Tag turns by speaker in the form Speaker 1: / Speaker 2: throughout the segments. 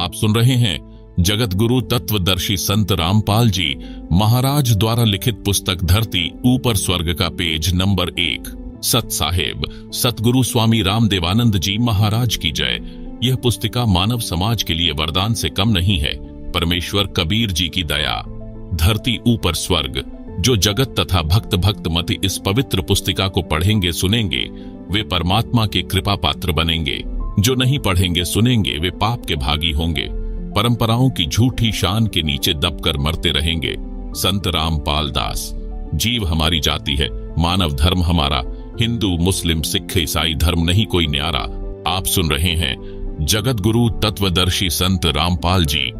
Speaker 1: आप सुन रहे हैं जगत गुरु तत्वदर्शी संत रामपाल जी महाराज द्वारा लिखित पुस्तक धरती ऊपर स्वर्ग का पेज नंबर 1। सत साहेब सतगुरु स्वामी रामदेवानंद जी महाराज की जय। यह पुस्तिका मानव समाज के लिए वरदान से कम नहीं है। परमेश्वर कबीर जी की दया। धरती ऊपर स्वर्ग। जो जगत तथा भक्त मति इस पवित्र पुस्तिका को पढ़ेंगे सुनेंगे वे परमात्मा के कृपा पात्र बनेंगे। जो नहीं पढ़ेंगे सुनेंगे वे पाप के भागी होंगे। परंपराओं की झूठी शान के नीचे दबकर मरते रहेंगे। संत रामपाल दास। जीव हमारी जाति है, मानव धर्म हमारा, हिंदू मुस्लिम सिख ईसाई धर्म नहीं कोई न्यारा। आप सुन रहे हैं जगत गुरु तत्वदर्शी संत रामपाल जी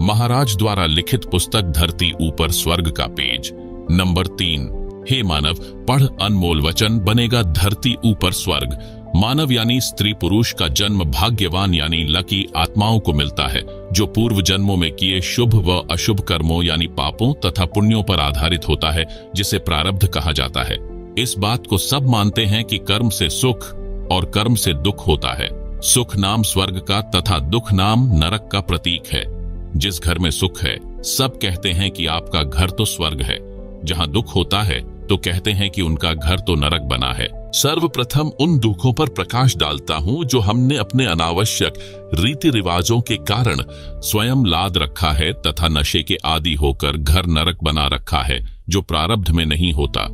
Speaker 1: महाराज द्वारा लिखित पुस्तक धरती ऊपर स्वर्ग का पेज नंबर 3। हे मानव, पढ़ अनमोल वचन, बनेगा धरती ऊपर स्वर्ग। मानव यानी स्त्री पुरुष का जन्म भाग्यवान यानी लकी आत्माओं को मिलता है, जो पूर्व जन्मों में किए शुभ व अशुभ कर्मों यानी पापों तथा पुण्यों पर आधारित होता है, जिसे प्रारब्ध कहा जाता है। इस बात को सब मानते हैं कि कर्म से सुख और कर्म से दुख होता है। सुख नाम स्वर्ग का तथा दुख नाम नरक का प्रतीक है। जिस घर में सुख है सब कहते हैं कि आपका घर तो स्वर्ग है, जहां दुख होता है तो कहते हैं कि उनका घर तो नरक बना है। सर्वप्रथम उन दुखों पर प्रकाश डालता हूं जो हमने अपने अनावश्यक रीति रिवाजों के कारण स्वयं लाद रखा है तथा नशे के आदी होकर घर नरक बना रखा है, जो प्रारब्ध में नहीं होता।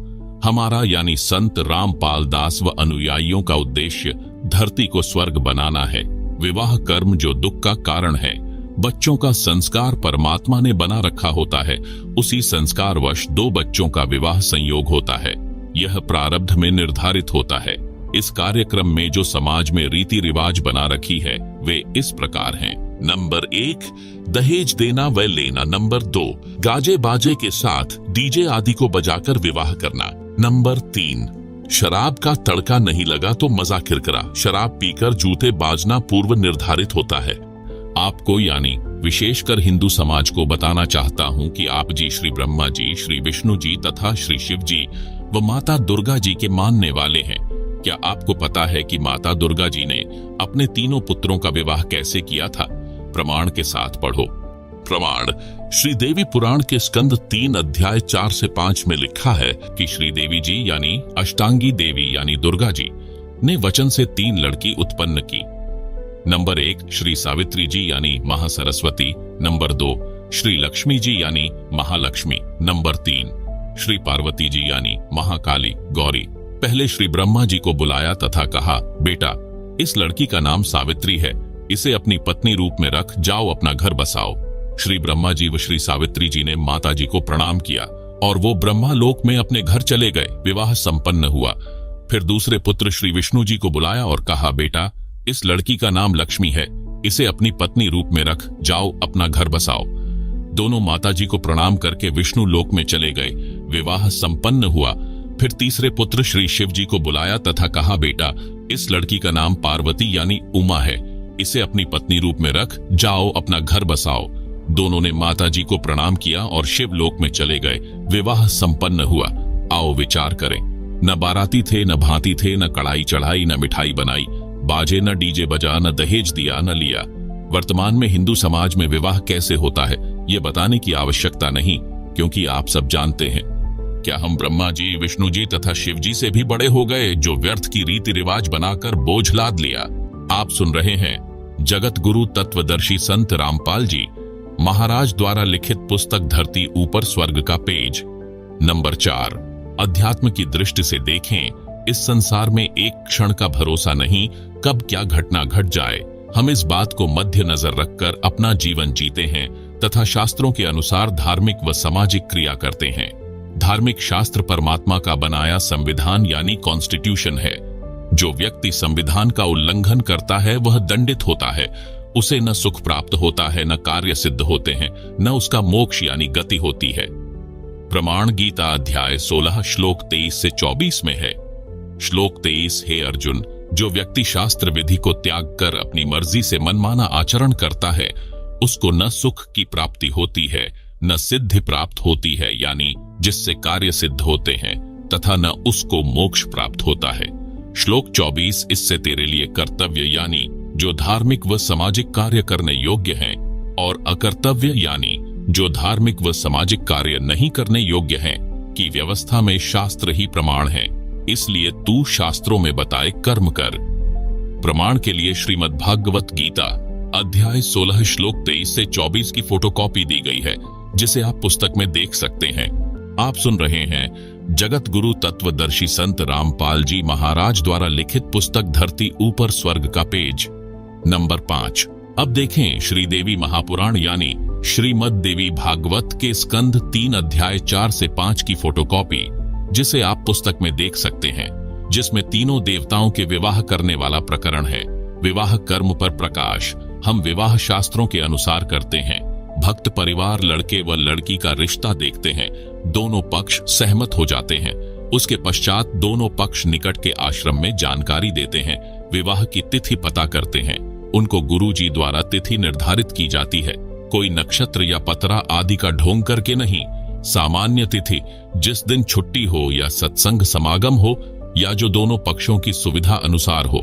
Speaker 1: हमारा यानी संत रामपाल दास व अनुयायियों का उद्देश्य धरती को स्वर्ग बनाना है। विवाह कर्म जो दुख का कारण है, बच्चों का संस्कार परमात्मा ने बना रखा होता है, उसी संस्कारवश 2 बच्चों का विवाह संयोग होता है। यह प्रारब्ध में निर्धारित होता है। इस कार्यक्रम में जो समाज में रीति रिवाज बना रखी है वे इस प्रकार हैं। नंबर 1 दहेज देना व लेना। नंबर 2 गाजे बाजे के साथ डीजे आदि को बजाकर विवाह करना। नंबर 3 शराब का तड़का नहीं लगा तो मजा किरकिरा। शराब पीकर जूते बाजना पूर्व निर्धारित होता है। आपको यानी विशेषकर हिंदू समाज को बताना चाहता हूं कि आप जी श्री ब्रह्मा जी, श्री विष्णु जी तथा श्री शिव जी व माता दुर्गा जी के मानने वाले हैं। क्या आपको पता है कि माता दुर्गा जी ने अपने 3 पुत्रों का विवाह कैसे किया था? प्रमाण के साथ पढ़ो। प्रमाण श्री देवी पुराण के स्कंद 3 अध्याय 4 से 5 में लिखा है कि श्री देवी जी यानी अष्टांगी देवी यानी दुर्गा जी ने वचन से 3 लड़की उत्पन्न की। नंबर 1 श्री सावित्री जी यानी महासरस्वती। नंबर 2 श्री लक्ष्मी जी यानी महालक्ष्मी। नंबर 3 श्री पार्वती जी यानी महाकाली गौरी। पहले श्री ब्रह्मा जी को बुलाया तथा कहा, बेटा इस लड़की का नाम सावित्री है, इसे अपनी पत्नी रूप में रख, जाओ अपना घर बसाओ। श्री ब्रह्मा जी व श्री सावित्री जी ने माता जी को प्रणाम किया और वो ब्रह्मा लोक में अपने घर चले गए। विवाह संपन्न हुआ। फिर दूसरे पुत्र श्री विष्णु जी को बुलाया और कहा, बेटा इस लड़की का नाम लक्ष्मी है, इसे अपनी पत्नी रूप में रख, जाओ अपना घर बसाओ। दोनों माता जी को प्रणाम करके विष्णु लोक में चले गए। विवाह संपन्न हुआ। फिर तीसरे पुत्र श्री शिव जी को बुलाया तथा कहा, बेटा इस लड़की का नाम पार्वती यानी उमा है, इसे अपनी पत्नी रूप में रख, जाओ अपना घर बसाओ। दोनों ने माता जी को प्रणाम किया और शिव लोक में चले गए। विवाह संपन्न हुआ। आओ विचार करें। न बाराती थे, न भांति थे, न कड़ाई चढ़ाई, न मिठाई बनाई, बाजे न डीजे बजा, न दहेज दिया न लिया। वर्तमान में हिंदू समाज में विवाह कैसे होता है ये बताने की आवश्यकता नहीं, क्योंकि आप सब जानते हैं। क्या हम ब्रह्मा जी, विष्णु जी तथा शिव जी से भी बड़े हो गए जो व्यर्थ की रीति रिवाज बनाकर बोझ लाद लिया? आप सुन रहे हैं जगत गुरु तत्वदर्शी संत रामपाल जी महाराज द्वारा लिखित पुस्तक धरती ऊपर स्वर्ग का पेज नंबर 4। अध्यात्म की दृष्टि से देखें, इस संसार में एक क्षण का भरोसा नहीं, कब क्या घटना घट जाए। हम इस बात को मध्य नजर रखकर अपना जीवन जीते हैं तथा शास्त्रों के अनुसार धार्मिक व सामाजिक क्रिया करते हैं। धार्मिक शास्त्र परमात्मा का बनाया संविधान यानी कॉन्स्टिट्यूशन है। जो व्यक्ति संविधान का उल्लंघन करता है वह दंडित होता है। उसे न सुख प्राप्त होता है, न कार्य सिद्ध होते हैं, न उसका मोक्ष यानी गति होती है। प्रमाण गीता अध्याय 16 श्लोक 23 से 24 में है। श्लोक 23, हे अर्जुन, जो व्यक्ति शास्त्र विधि को त्याग कर अपनी मर्जी से मनमाना आचरण करता है उसको न सुख की प्राप्ति होती है, न सिद्धि प्राप्त होती है यानी जिससे कार्य सिद्ध होते हैं, तथा न उसको मोक्ष प्राप्त होता है। श्लोक 24, इससे तेरे लिए कर्तव्य यानी जो धार्मिक व सामाजिक कार्य करने योग्य हैं, और अकर्तव्य यानी जो धार्मिक व सामाजिक कार्य नहीं करने योग्य हैं, की व्यवस्था में शास्त्र ही प्रमाण है। इसलिए तू शास्त्रों में बताए कर्म कर। प्रमाण के लिए श्रीमद् भागवत गीता अध्याय 16 श्लोक 23 से 24 की फोटोकॉपी दी गई है, जिसे आप पुस्तक में देख सकते हैं। आप सुन रहे हैं जगत गुरु तत्वदर्शी संत रामपाल जी महाराज द्वारा लिखित पुस्तक धरती ऊपर स्वर्ग का पेज नंबर 5। अब देखें श्रीदेवी महापुराण यानी श्रीमद् देवी भागवत के स्कंध 3 अध्याय 4 से 5 की फोटोकॉपी, जिसे आप पुस्तक में देख सकते हैं, जिसमें तीनों देवताओं के विवाह करने वाला प्रकरण है। विवाह कर्म पर प्रकाश। हम विवाह शास्त्रों के अनुसार करते हैं। भक्त परिवार लड़के व लड़की का रिश्ता देखते हैं, दोनों पक्ष सहमत हो जाते हैं। उसके पश्चात दोनों पक्ष निकट के आश्रम में जानकारी देते हैं, विवाह की तिथि पता करते हैं। उनको गुरुजी द्वारा तिथि निर्धारित की जाती है, कोई नक्षत्र या पतरा आदि का ढोंग करके नहीं। सामान्य तिथि जिस दिन छुट्टी हो या सत्संग समागम हो या जो दोनों पक्षों की सुविधा अनुसार हो।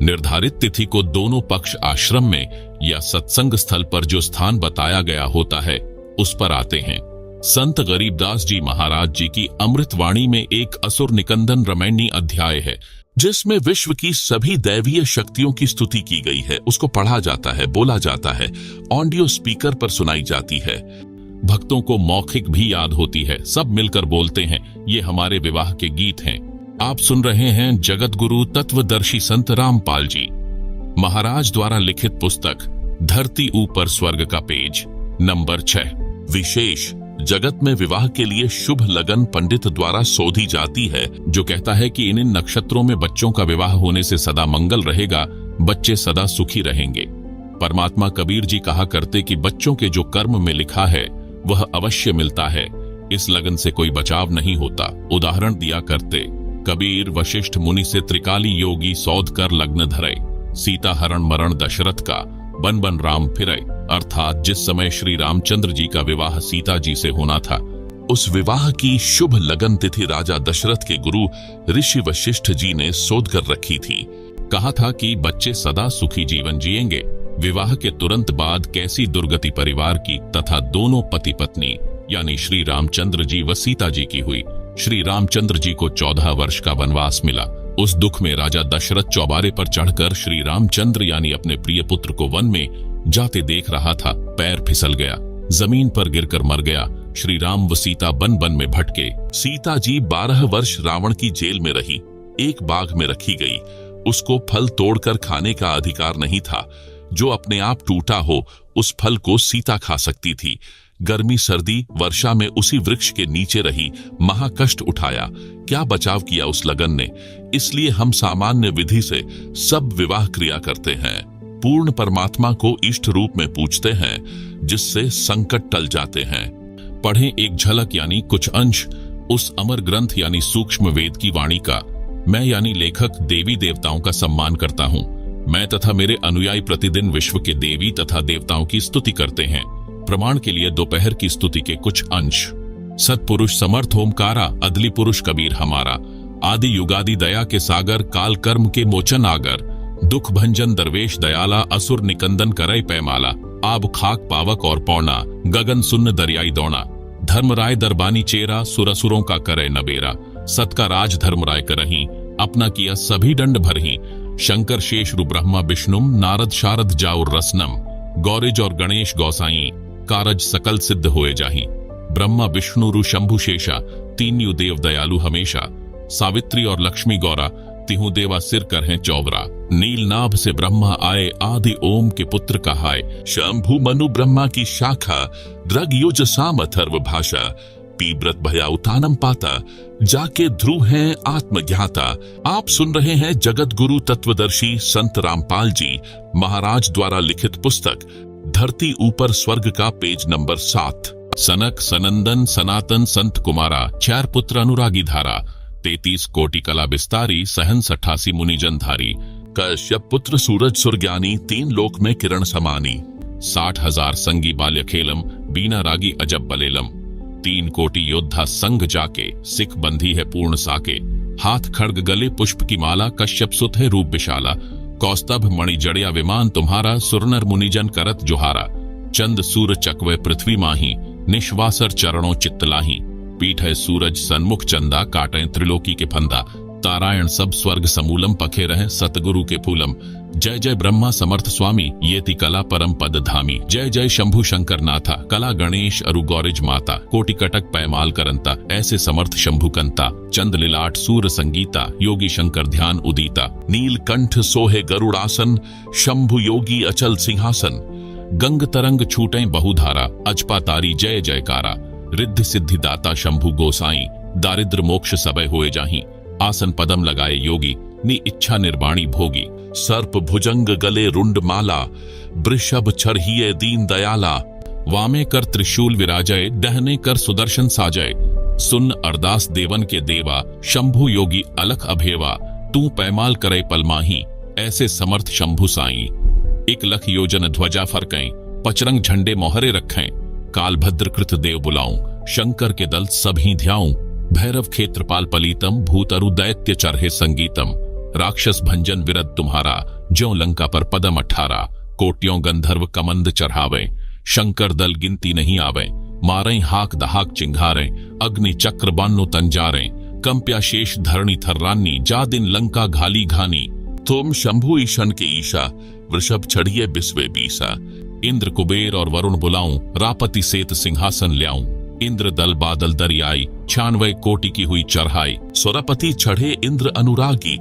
Speaker 1: निर्धारित तिथि को दोनों पक्ष आश्रम में या सत्संग स्थल पर जो स्थान बताया गया होता है उस पर आते हैं। संत गरीबदास जी महाराज जी की अमृतवाणी में एक असुर निकंदन रमैनी अध्याय है, जिसमें विश्व की सभी दैवीय शक्तियों की स्तुति की गई है। उसको पढ़ा जाता है, बोला जाता है, ऑडियो स्पीकर पर सुनाई जाती है। भक्तों को मौखिक भी याद होती है, सब मिलकर बोलते हैं। ये हमारे विवाह के गीत हैं। आप सुन रहे हैं जगत गुरु तत्वदर्शी संत रामपाल जी महाराज द्वारा लिखित पुस्तक धरती ऊपर स्वर्ग का पेज नंबर 6। विशेष जगत में विवाह के लिए शुभ लगन पंडित द्वारा शोधी जाती है, जो कहता है कि इन नक्षत्रों में बच्चों का विवाह होने से सदा मंगल रहेगा, बच्चे सदा सुखी रहेंगे। परमात्मा कबीर जी कहा करते कि बच्चों के जो कर्म में लिखा है वह अवश्य मिलता है, इस लगन से कोई बचाव नहीं होता। उदाहरण दिया करते, कबीर वशिष्ठ मुनि से त्रिकाली योगी सौध कर लग्न धरे, सीता हरण मरण दशरथ का, बन बन राम फिरे। अर्थात जिस समय श्री रामचंद्र जी का विवाह सीता जी से होना था, उस विवाह की शुभ लगन तिथि राजा दशरथ के गुरु ऋषि वशिष्ठ जी ने शोध कर रखी थी। कहा था कि बच्चे सदा सुखी जीवन जिएंगे। विवाह के तुरंत बाद कैसी दुर्गति परिवार की तथा दोनों पति पत्नी यानी श्री रामचंद्र जी व सीता जी की हुई। श्री रामचंद्र जी को 14 वर्ष का वनवास मिला। उस दुख में राजा दशरथ चौबारे पर चढ़कर श्री रामचंद्र यानी अपने प्रिय पुत्र को वन में जाते देख रहा था। पैर फिसल गया, जमीन पर गिरकर मर गया। श्री राम व सीता बन बन में भटके। सीता जी 12 वर्ष रावण की जेल में रही, एक बाग में रखी गई। उसको फल तोड़कर खाने का अधिकार नहीं था। जो अपने आप टूटा हो उस फल को सीता खा सकती थी। गर्मी सर्दी वर्षा में उसी वृक्ष के नीचे रही, महाकष्ट उठाया। क्या बचाव किया उस लगन ने। इसलिए हम सामान्य विधि से सब विवाह क्रिया करते हैं। पूर्ण परमात्मा को इष्ट रूप में पूजते हैं, जिससे संकट टल जाते हैं। पढ़ें एक झलक यानी कुछ अंश उस अमर ग्रंथ यानी सूक्ष्म वेद की वाणी का। मैं यानी लेखक देवी देवताओं का सम्मान करता हूँ। मैं तथा मेरे अनुयायी प्रतिदिन विश्व के देवी तथा देवताओं की स्तुति करते हैं। प्रमाण के लिए दोपहर की स्तुति के कुछ अंश। सत्पुरुष समर्थ ओमकारा, अदली पुरुष कबीर हमारा। आदि युगादि दया के सागर, काल कर्म के मोचन आगर। दुख भंजन दरवेश दयाला, असुर निकंदन करय पैमाला। आब खाक पावक और पौना, गगन सुन्न दरियाई दौना। धर्मराय दरबानी चेरा, सुरसुरों का करे नबेरा। सत का राज धर्मराय करही, अपना किया सभी दंड भरही। शंकर शेष रु ब्रह्मा विष्णुम, नारद शारद जाउर रसनम। गौरिज और गणेश गौसाई, कारज सकल सिद्ध होए जाही। ब्रह्मा विष्णु रु शंभु शेषा, तीन यु देव दयालु हमेशा। सावित्री और लक्ष्मी गौरा, तिहु देवा सिर कर हैं चौबरा। नील नाभ से ब्रह्मा आए, आदि ओम के पुत्र कहाय। शंभु मनु ब्रह्मा की शाखा, द्रग युज साम अथर्व भाषा। पीब्रत भया उतानम पाता, जाके ध्रुव हैं आत्मज्ञाता। आप सुन रहे हैं जगत गुरु तत्वदर्शी संत रामपाल जी महाराज द्वारा लिखित पुस्तक धरती ऊपर स्वर्ग का पेज नंबर 7। सनक सनंदन सनातन संत कुमारा, 4 पुत्र अनुरागी धारा। 33 कोटि कला विस्तारी, सहंस 88 मुनिजन धारी। कश्यप पुत्र सूरज सुरज्ञानी, 3 लोक में किरण समानी। 60,000 संगी बाल्य खेलम, बीना रागी अजब बलेलम। 3 कोटि योद्धा संग जाके, सिख बंधी है पूर्ण साके। हाथ खड़ग गले पुष्प की माला, कश्यप सुत है रूप विशाला। कौस्तभ मणि जड़िया विमान तुम्हारा, सुरनर मुनिजन करत जोहारा। चंद सूर चकवे पृथ्वी माही, निश्वासर चरणों चित्तलाही। पीठ है सूरज सन्मुख चंदा, काटें त्रिलोकी के फंदा। तारायण सब स्वर्ग समूलम, पखे रहे सतगुरु के फूलम। जय जय ब्रह्मा समर्थ स्वामी, ये ति कला परम पद धामी। जय जय शंभु शंकर नाथा, कला गणेश अरु गौरिज माता। कोटि कटक पैमाल करंता, ऐसे समर्थ शंभु कंता। चंद लिलाट सूर संगीता, योगी शंकर ध्यान उदीता। नील कंठ सोहे गरुड़ासन, शंभु योगी अचल सिंहासन। गंग तरंग छूटें बहुधारा, अजपा तारी जय जयकारा। रिद्धि सिद्धि दाता शंभु गोसाई, दारिद्र मोक्ष सबय होए जाही। आसन पदम लगाए योगी, नि इच्छा निर्वाणी भोगी। सर्प भुजंग गले रुंड माला, वृषभ छरहिए दीन दयाला। वामे कर त्रिशूल विराजय, दहने कर सुदर्शन साजय। सुन अरदास देवन के देवा, शंभु योगी अलख अभेवा। तू पैमाल करे पलमाही, ऐसे समर्थ शंभु साई। एक लख योजन ध्वजा फरकें, पचरंग झंडे मोहरे रखें। काल भद्र कृत देव बुलाऊं, शंकर के दल सभी ध्याऊं। भैरव क्षेत्रपाल पलीतम, भूतरु दैत्य चरहे संगीतम। राक्षस भंजन विरद तुम्हारा, ज्यों लंका पर पदम 18। कोटियों गंधर्व कमंद चढ़ावे, शंकर दल गिनती नहीं आवे। मारें हाक दहाक चिंघारें, अग्नि चक्र बान्नो तंजारें। कंप्या शेष धरणी थर्रानी, जा दिन लंका घाली घानी। तुम शंभु ईशन के ईशा, वृषभ चढ़िए बिस्वे बीसा। इंद्र कुबेर और वरुण बुलाऊं, रापति सेत सिंहासन ल्याऊं। इंद्र दल बादल दरियाई, 96 कोटि की हुई चढ़ाई। सुरपति चढ़े इंद्र अनुरागी,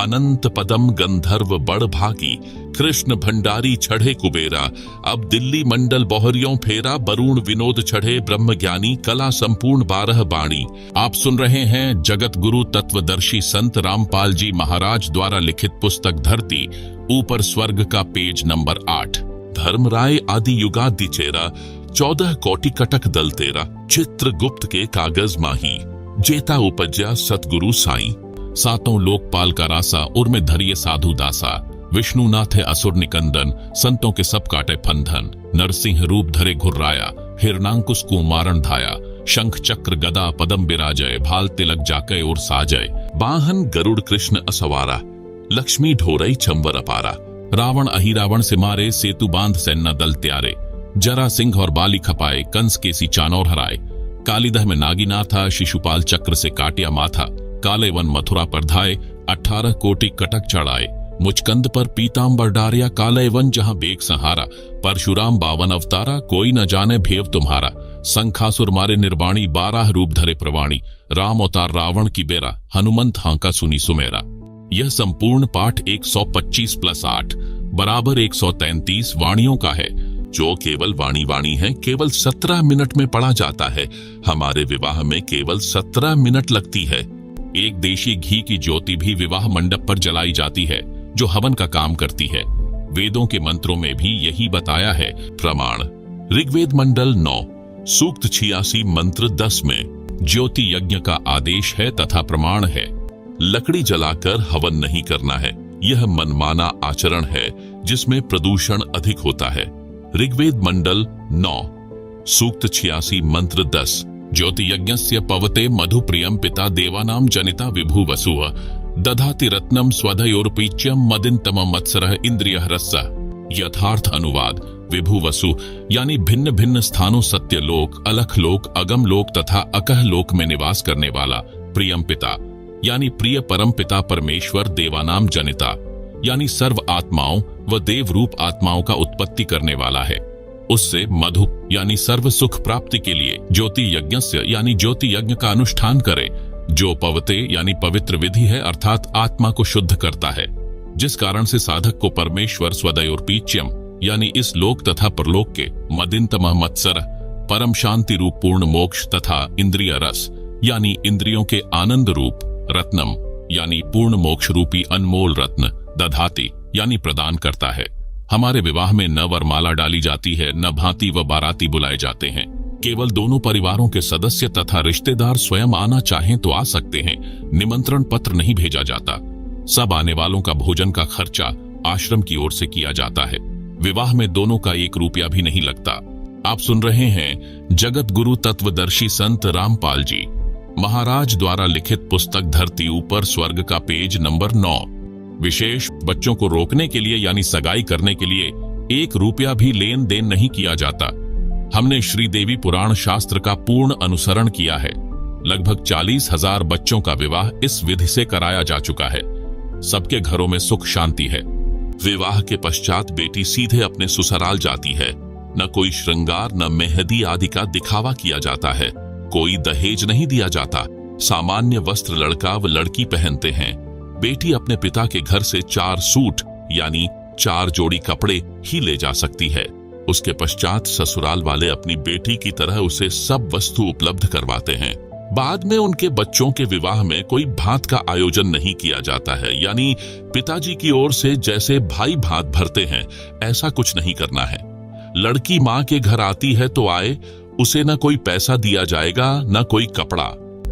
Speaker 1: अनंत पदम गंधर्व बड़ भागी। कृष्ण भंडारी चढ़े कुबेरा, अब दिल्ली मंडल बोहरियों फेरा। वरुण विनोद चढ़े ब्रह्म ज्ञानी, कला संपूर्ण 12 बाणी। आप सुन रहे हैं जगत गुरु तत्वदर्शी संत रामपाल जी महाराज द्वारा लिखित पुस्तक धरती ऊपर स्वर्ग का पेज नंबर 8। धर्मराय आदि युगादि चेरा, 14 कोटि कटक दल तेरा। चित्रगुप्त के कागज माही, जेता उपज्या सतगुरु साई। सातों लोकपाल का रासा, उर में धरिए साधु दासा। विष्णुनाथ है असुर निकंदन, संतों के सब काटे फंधन। नरसिंह रूप धरे घुर्राया, हिरणांकुश को मारण धाया। शंख चक्र गदा पदम बिराजय, भाल तिलक जाके और साजय। वाहन गरुड़ कृष्ण असवारा, लक्ष्मी ढोरई चंवर अपारा। रावण अहिरावण से मारे, सेतु बांध सैन्य दल त्यारे। जरा सिंह और बाली खपाए, कंस केसी चानौर हराए। कालीदह में नागिना था, शिशुपाल चक्र से काटिया माथा। काले वन मथुरा पर धाए, 18 कोटि कटक चढ़ाए। मुचकंद पर पीतांबर डारिया, काले वन जहां बेग सहारा। परशुराम 52 अवतारा, कोई न जाने भेव तुम्हारा। संखासुर मारे निर्वाणी, 12 रूप धरे प्रवाणी। राम अवतार रावण की बेरा, हनुमंत हांका सुनी सुमेरा। यह संपूर्ण पाठ 125 + 8 बराबर 133 वाणियों का है, जो केवल वाणी है। केवल 17 मिनट में पढ़ा जाता है। हमारे विवाह में केवल 17 मिनट लगती है। एक देशी घी की ज्योति भी विवाह मंडप पर जलाई जाती है, जो हवन का काम करती है। वेदों के मंत्रों में भी यही बताया है। प्रमाण ऋग्वेद मंडल 9 सूक्त 86 मंत्र 10 में ज्योति यज्ञ का आदेश है तथा प्रमाण है। लकड़ी जलाकर हवन नहीं करना है, यह मनमाना आचरण है जिसमें प्रदूषण अधिक होता है। ऋग्वेद मंडल 9 सूक्त 86 मंत्र 10। ज्योति यज्ञस्य पवते मधु प्रियम पिता देवानाम जनिता विभु वसुव दधाति रत्नम स्वधयोर्पीच्यम मदिन्तम मत्सरः इंद्रियः रसः। यथार्थ अनुवाद विभु वसु यानी भिन्न भिन्न स्थानों सत्यलोक, अलख लोक, अगम लोक तथा अकह लोक में निवास करने वाला। प्रियम पिता यानी प्रिय परम पिता परमेश्वर। देवानाम जनिता यानी सर्व आत्माओं व देव रूप आत्माओं का उत्पत्ति करने वाला है। उससे मधु यानी सर्व सुख प्राप्ति के लिए ज्योति यज्ञस्य यानी ज्योति यज्ञ का अनुष्ठान करे, जो पवते यानी पवित्र विधि है, अर्थात आत्मा को शुद्ध करता है, जिस कारण से साधक को परमेश्वर स्वदयोर्पीच्यम यानी इस लोक तथा परलोक के मदिन्तम मत्सर परम शांति रूप पूर्ण मोक्ष तथा इंद्रिय रस यानी इंद्रियों के आनंद रूप रत्नम यानी पूर्ण मोक्ष रूपी अनमोल रत्न दधाति यानी प्रदान करता है। हमारे विवाह में न वरमाला डाली जाती है, न भांति व बाराती बुलाए जाते हैं। केवल दोनों परिवारों के सदस्य तथा रिश्तेदार स्वयं आना चाहें तो आ सकते हैं। निमंत्रण पत्र नहीं भेजा जाता। सब आने वालों का भोजन का खर्चा आश्रम की ओर से किया जाता है। विवाह में दोनों का 1 रुपया भी नहीं लगता। आप सुन रहे हैं जगत गुरु तत्वदर्शी संत रामपाल जी महाराज द्वारा लिखित पुस्तक धरती ऊपर स्वर्ग का पेज नंबर 9। विशेष बच्चों को रोकने के लिए यानी सगाई करने के लिए 1 रुपया भी लेन देन नहीं किया जाता। हमने श्रीदेवी पुराण शास्त्र का पूर्ण अनुसरण किया है। लगभग 40,000 बच्चों का विवाह इस विधि से कराया जा चुका है। सबके घरों में सुख शांति है। विवाह के पश्चात बेटी सीधे अपने ससुराल जाती है। न कोई श्रृंगार न मेहंदी आदि का दिखावा किया जाता है। कोई दहेज नहीं दिया जाता। सामान्य वस्त्र लड़का व लड़की पहनते हैं। बेटी अपने पिता के घर से 4 सूट यानी 4 जोड़ी कपड़े ही ले जा सकती है। उसके पश्चात ससुराल वाले अपनी बेटी की तरह उसे सब वस्तु उपलब्ध करवाते हैं। बाद में उनके बच्चों के विवाह में कोई भात का आयोजन नहीं किया जाता है, यानी पिताजी की ओर से जैसे भाई भात भरते हैं ऐसा कुछ नहीं करना है। लड़की माँ के घर आती है तो आए, उसे न कोई पैसा दिया जाएगा न कोई कपड़ा।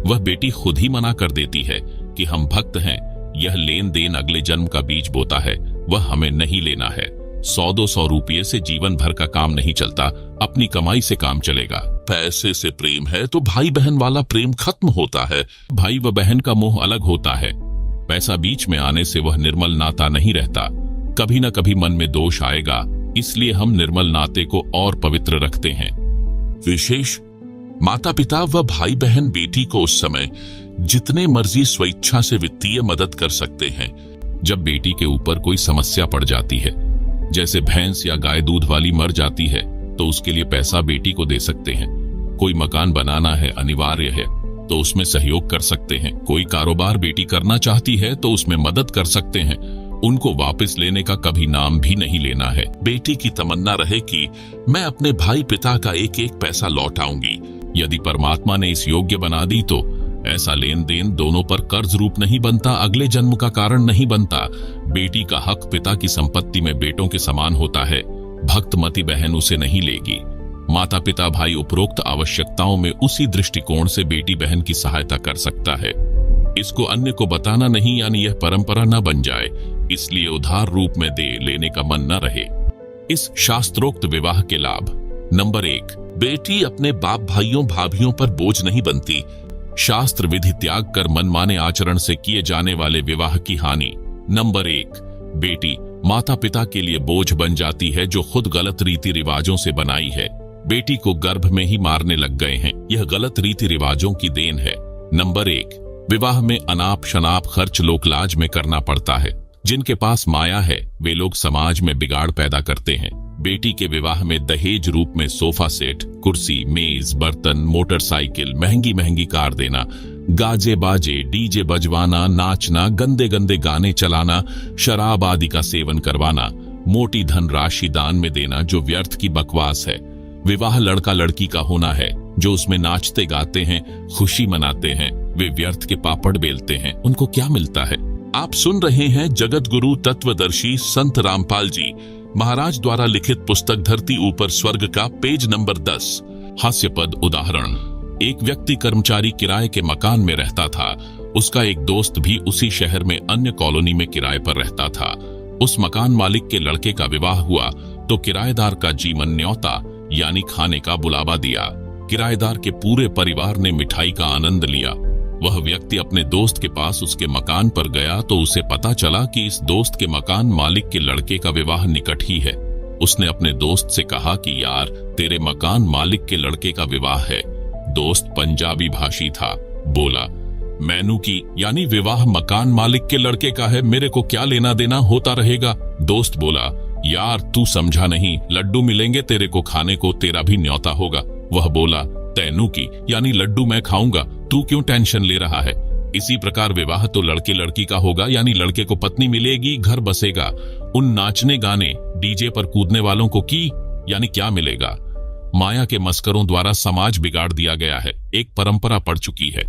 Speaker 1: वह बेटी खुद ही मना कर देती है कि हम भक्त हैं, यह लेन देन अगले जन्म का बीज बोता है, वह हमें नहीं लेना है। 100-200 रुपये से जीवन भर का काम नहीं चलता, अपनी कमाई से काम चलेगा। पैसे से प्रेम है तो भाई बहन वाला प्रेम खत्म होता है। भाई व बहन का मोह अलग होता है। पैसा बीच में आने से वह निर्मल नाता नहीं रहता। कभी न कभी मन में दोष आएगा, इसलिए हम निर्मल नाते को और पवित्र रखते हैं। विशेष माता पिता व भाई बहन बेटी को उस समय जितने मर्जी स्वेच्छा से वित्तीय मदद कर सकते हैं। जब बेटी के ऊपर कोई समस्या पड़ जाती है, जैसे भैंस या गाय दूध वाली मर जाती है, तो उसके लिए पैसा बेटी को दे सकते हैं। कोई मकान बनाना है अनिवार्य है तो उसमें सहयोग कर सकते हैं। कोई कारोबार बेटी करना चाहती है तो उसमें मदद कर सकते हैं। उनको वापस लेने का कभी नाम भी नहीं लेना है। बेटी की तमन्ना रहे कि मैं अपने भाई पिता का एक एक पैसा लौटाऊंगी। यदि परमात्मा ने इस योग्य बना दी तो ऐसा लेन देन दोनों पर कर्ज रूप नहीं बनता, अगले जन्म का कारण नहीं बनता। बेटी का हक पिता की संपत्ति में बेटों के समान होता है। भक्तमती बहन उसे नहीं लेगी। माता पिता भाई उपरोक्त आवश्यकताओं में उसी दृष्टिकोण से बेटी बहन की सहायता कर सकता है। इसको अन्य को बताना नहीं, यानी यह परंपरा न बन जाए, इसलिए उधार रूप में दे लेने का मन न रहे। इस शास्त्रोक्त विवाह के लाभ। नंबर 1, बेटी अपने बाप भाइयों भाभियों पर बोझ नहीं बनती। शास्त्र विधि त्याग कर मनमाने आचरण से किए जाने वाले विवाह की हानि। नंबर 1, बेटी माता पिता के लिए बोझ बन जाती है जो खुद गलत रीति रिवाजों से बनाई है। बेटी को गर्भ में ही मारने लग गए हैं, यह गलत रीति रिवाजों की देन है। नंबर 1, विवाह में अनाप शनाप खर्च लोकलाज में करना पड़ता है। जिनके पास माया है वे लोग समाज में बिगाड़ पैदा करते हैं। बेटी के विवाह में दहेज रूप में सोफा सेट, कुर्सी, मेज, बर्तन, मोटरसाइकिल, महंगी महंगी कार देना, गाजे बाजे, डीजे बजवाना, नाचना, गंदे गंदे गाने चलाना, शराब आदि का सेवन करवाना, मोटी धन राशि दान में देना जो व्यर्थ की बकवास है। विवाह लड़का लड़की का होना है। जो उसमें नाचते गाते हैं, खुशी मनाते हैं, वे व्यर्थ के पापड़ बेलते हैं। उनको क्या मिलता है? आप सुन रहे हैं जगत गुरु तत्वदर्शी संत रामपाल जी महाराज द्वारा लिखित पुस्तक धरती ऊपर स्वर्ग का पेज नंबर 10। हास्यपद उदाहरण। एक व्यक्ति कर्मचारी किराए के मकान में रहता था। उसका एक दोस्त भी उसी शहर में अन्य कॉलोनी में किराए पर रहता था। उस मकान मालिक के लड़के का विवाह हुआ तो किराएदार का जीवन न्योता यानी खाने का बुलावा दिया। किराएदार के पूरे परिवार ने मिठाई का आनंद लिया। वह व्यक्ति अपने दोस्त के पास उसके मकान पर गया तो उसे पता चला कि इस दोस्त के मकान मालिक के लड़के का विवाह निकट ही है। उसने अपने दोस्त से कहा कि यार, तेरे मकान मालिक के लड़के का विवाह है। दोस्त पंजाबी भाषी था, बोला, मैनू की यानी विवाह मकान मालिक के लड़के का है, मेरे को क्या लेना देना, होता रहेगा। दोस्त बोला, यार तू समझा नहीं, लड्डू मिलेंगे तेरे को खाने को, तेरा भी न्योता होगा। वह बोला, तैनू की यानी लड्डू मैं खाऊंगा, तू क्यों टेंशन ले रहा है। इसी प्रकार विवाह तो लड़के लड़की का होगा, यानी लड़के को पत्नी मिलेगी, घर बसेगा। उन नाचने गाने डीजे पर कूदने वालों को की यानी क्या मिलेगा। माया के मस्करों द्वारा समाज बिगाड़ दिया गया है। एक परंपरा पड़ चुकी है।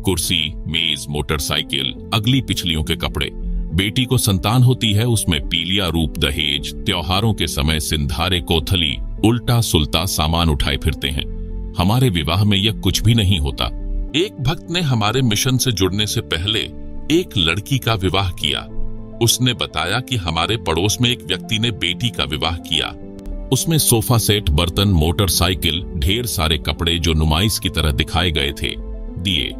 Speaker 1: कुर्सी, मेज, मोटरसाइकिल, अगली पिछलियों के कपड़े। बेटी को संतान होती है, उसमें पीलिया रूप दहेज, त्योहारों के समय सिंधारे कोथली, उल्टा सुल्टा सामान उठाए फिरते हैं। हमारे विवाह में यह कुछ भी नहीं होता। एक भक्त ने हमारे मिशन से जुड़ने से पहले एक लड़की का विवाह किया। उसने बताया कि हमारे पड़ोस में एक व्यक्ति ने बेटी का विवाह किया। उसमें सोफा सेट, बर्तन, मोटरसाइकिल, ढेर सारे कपड़े जो नुमाइश की तरह दिखाए गए थे, दिए,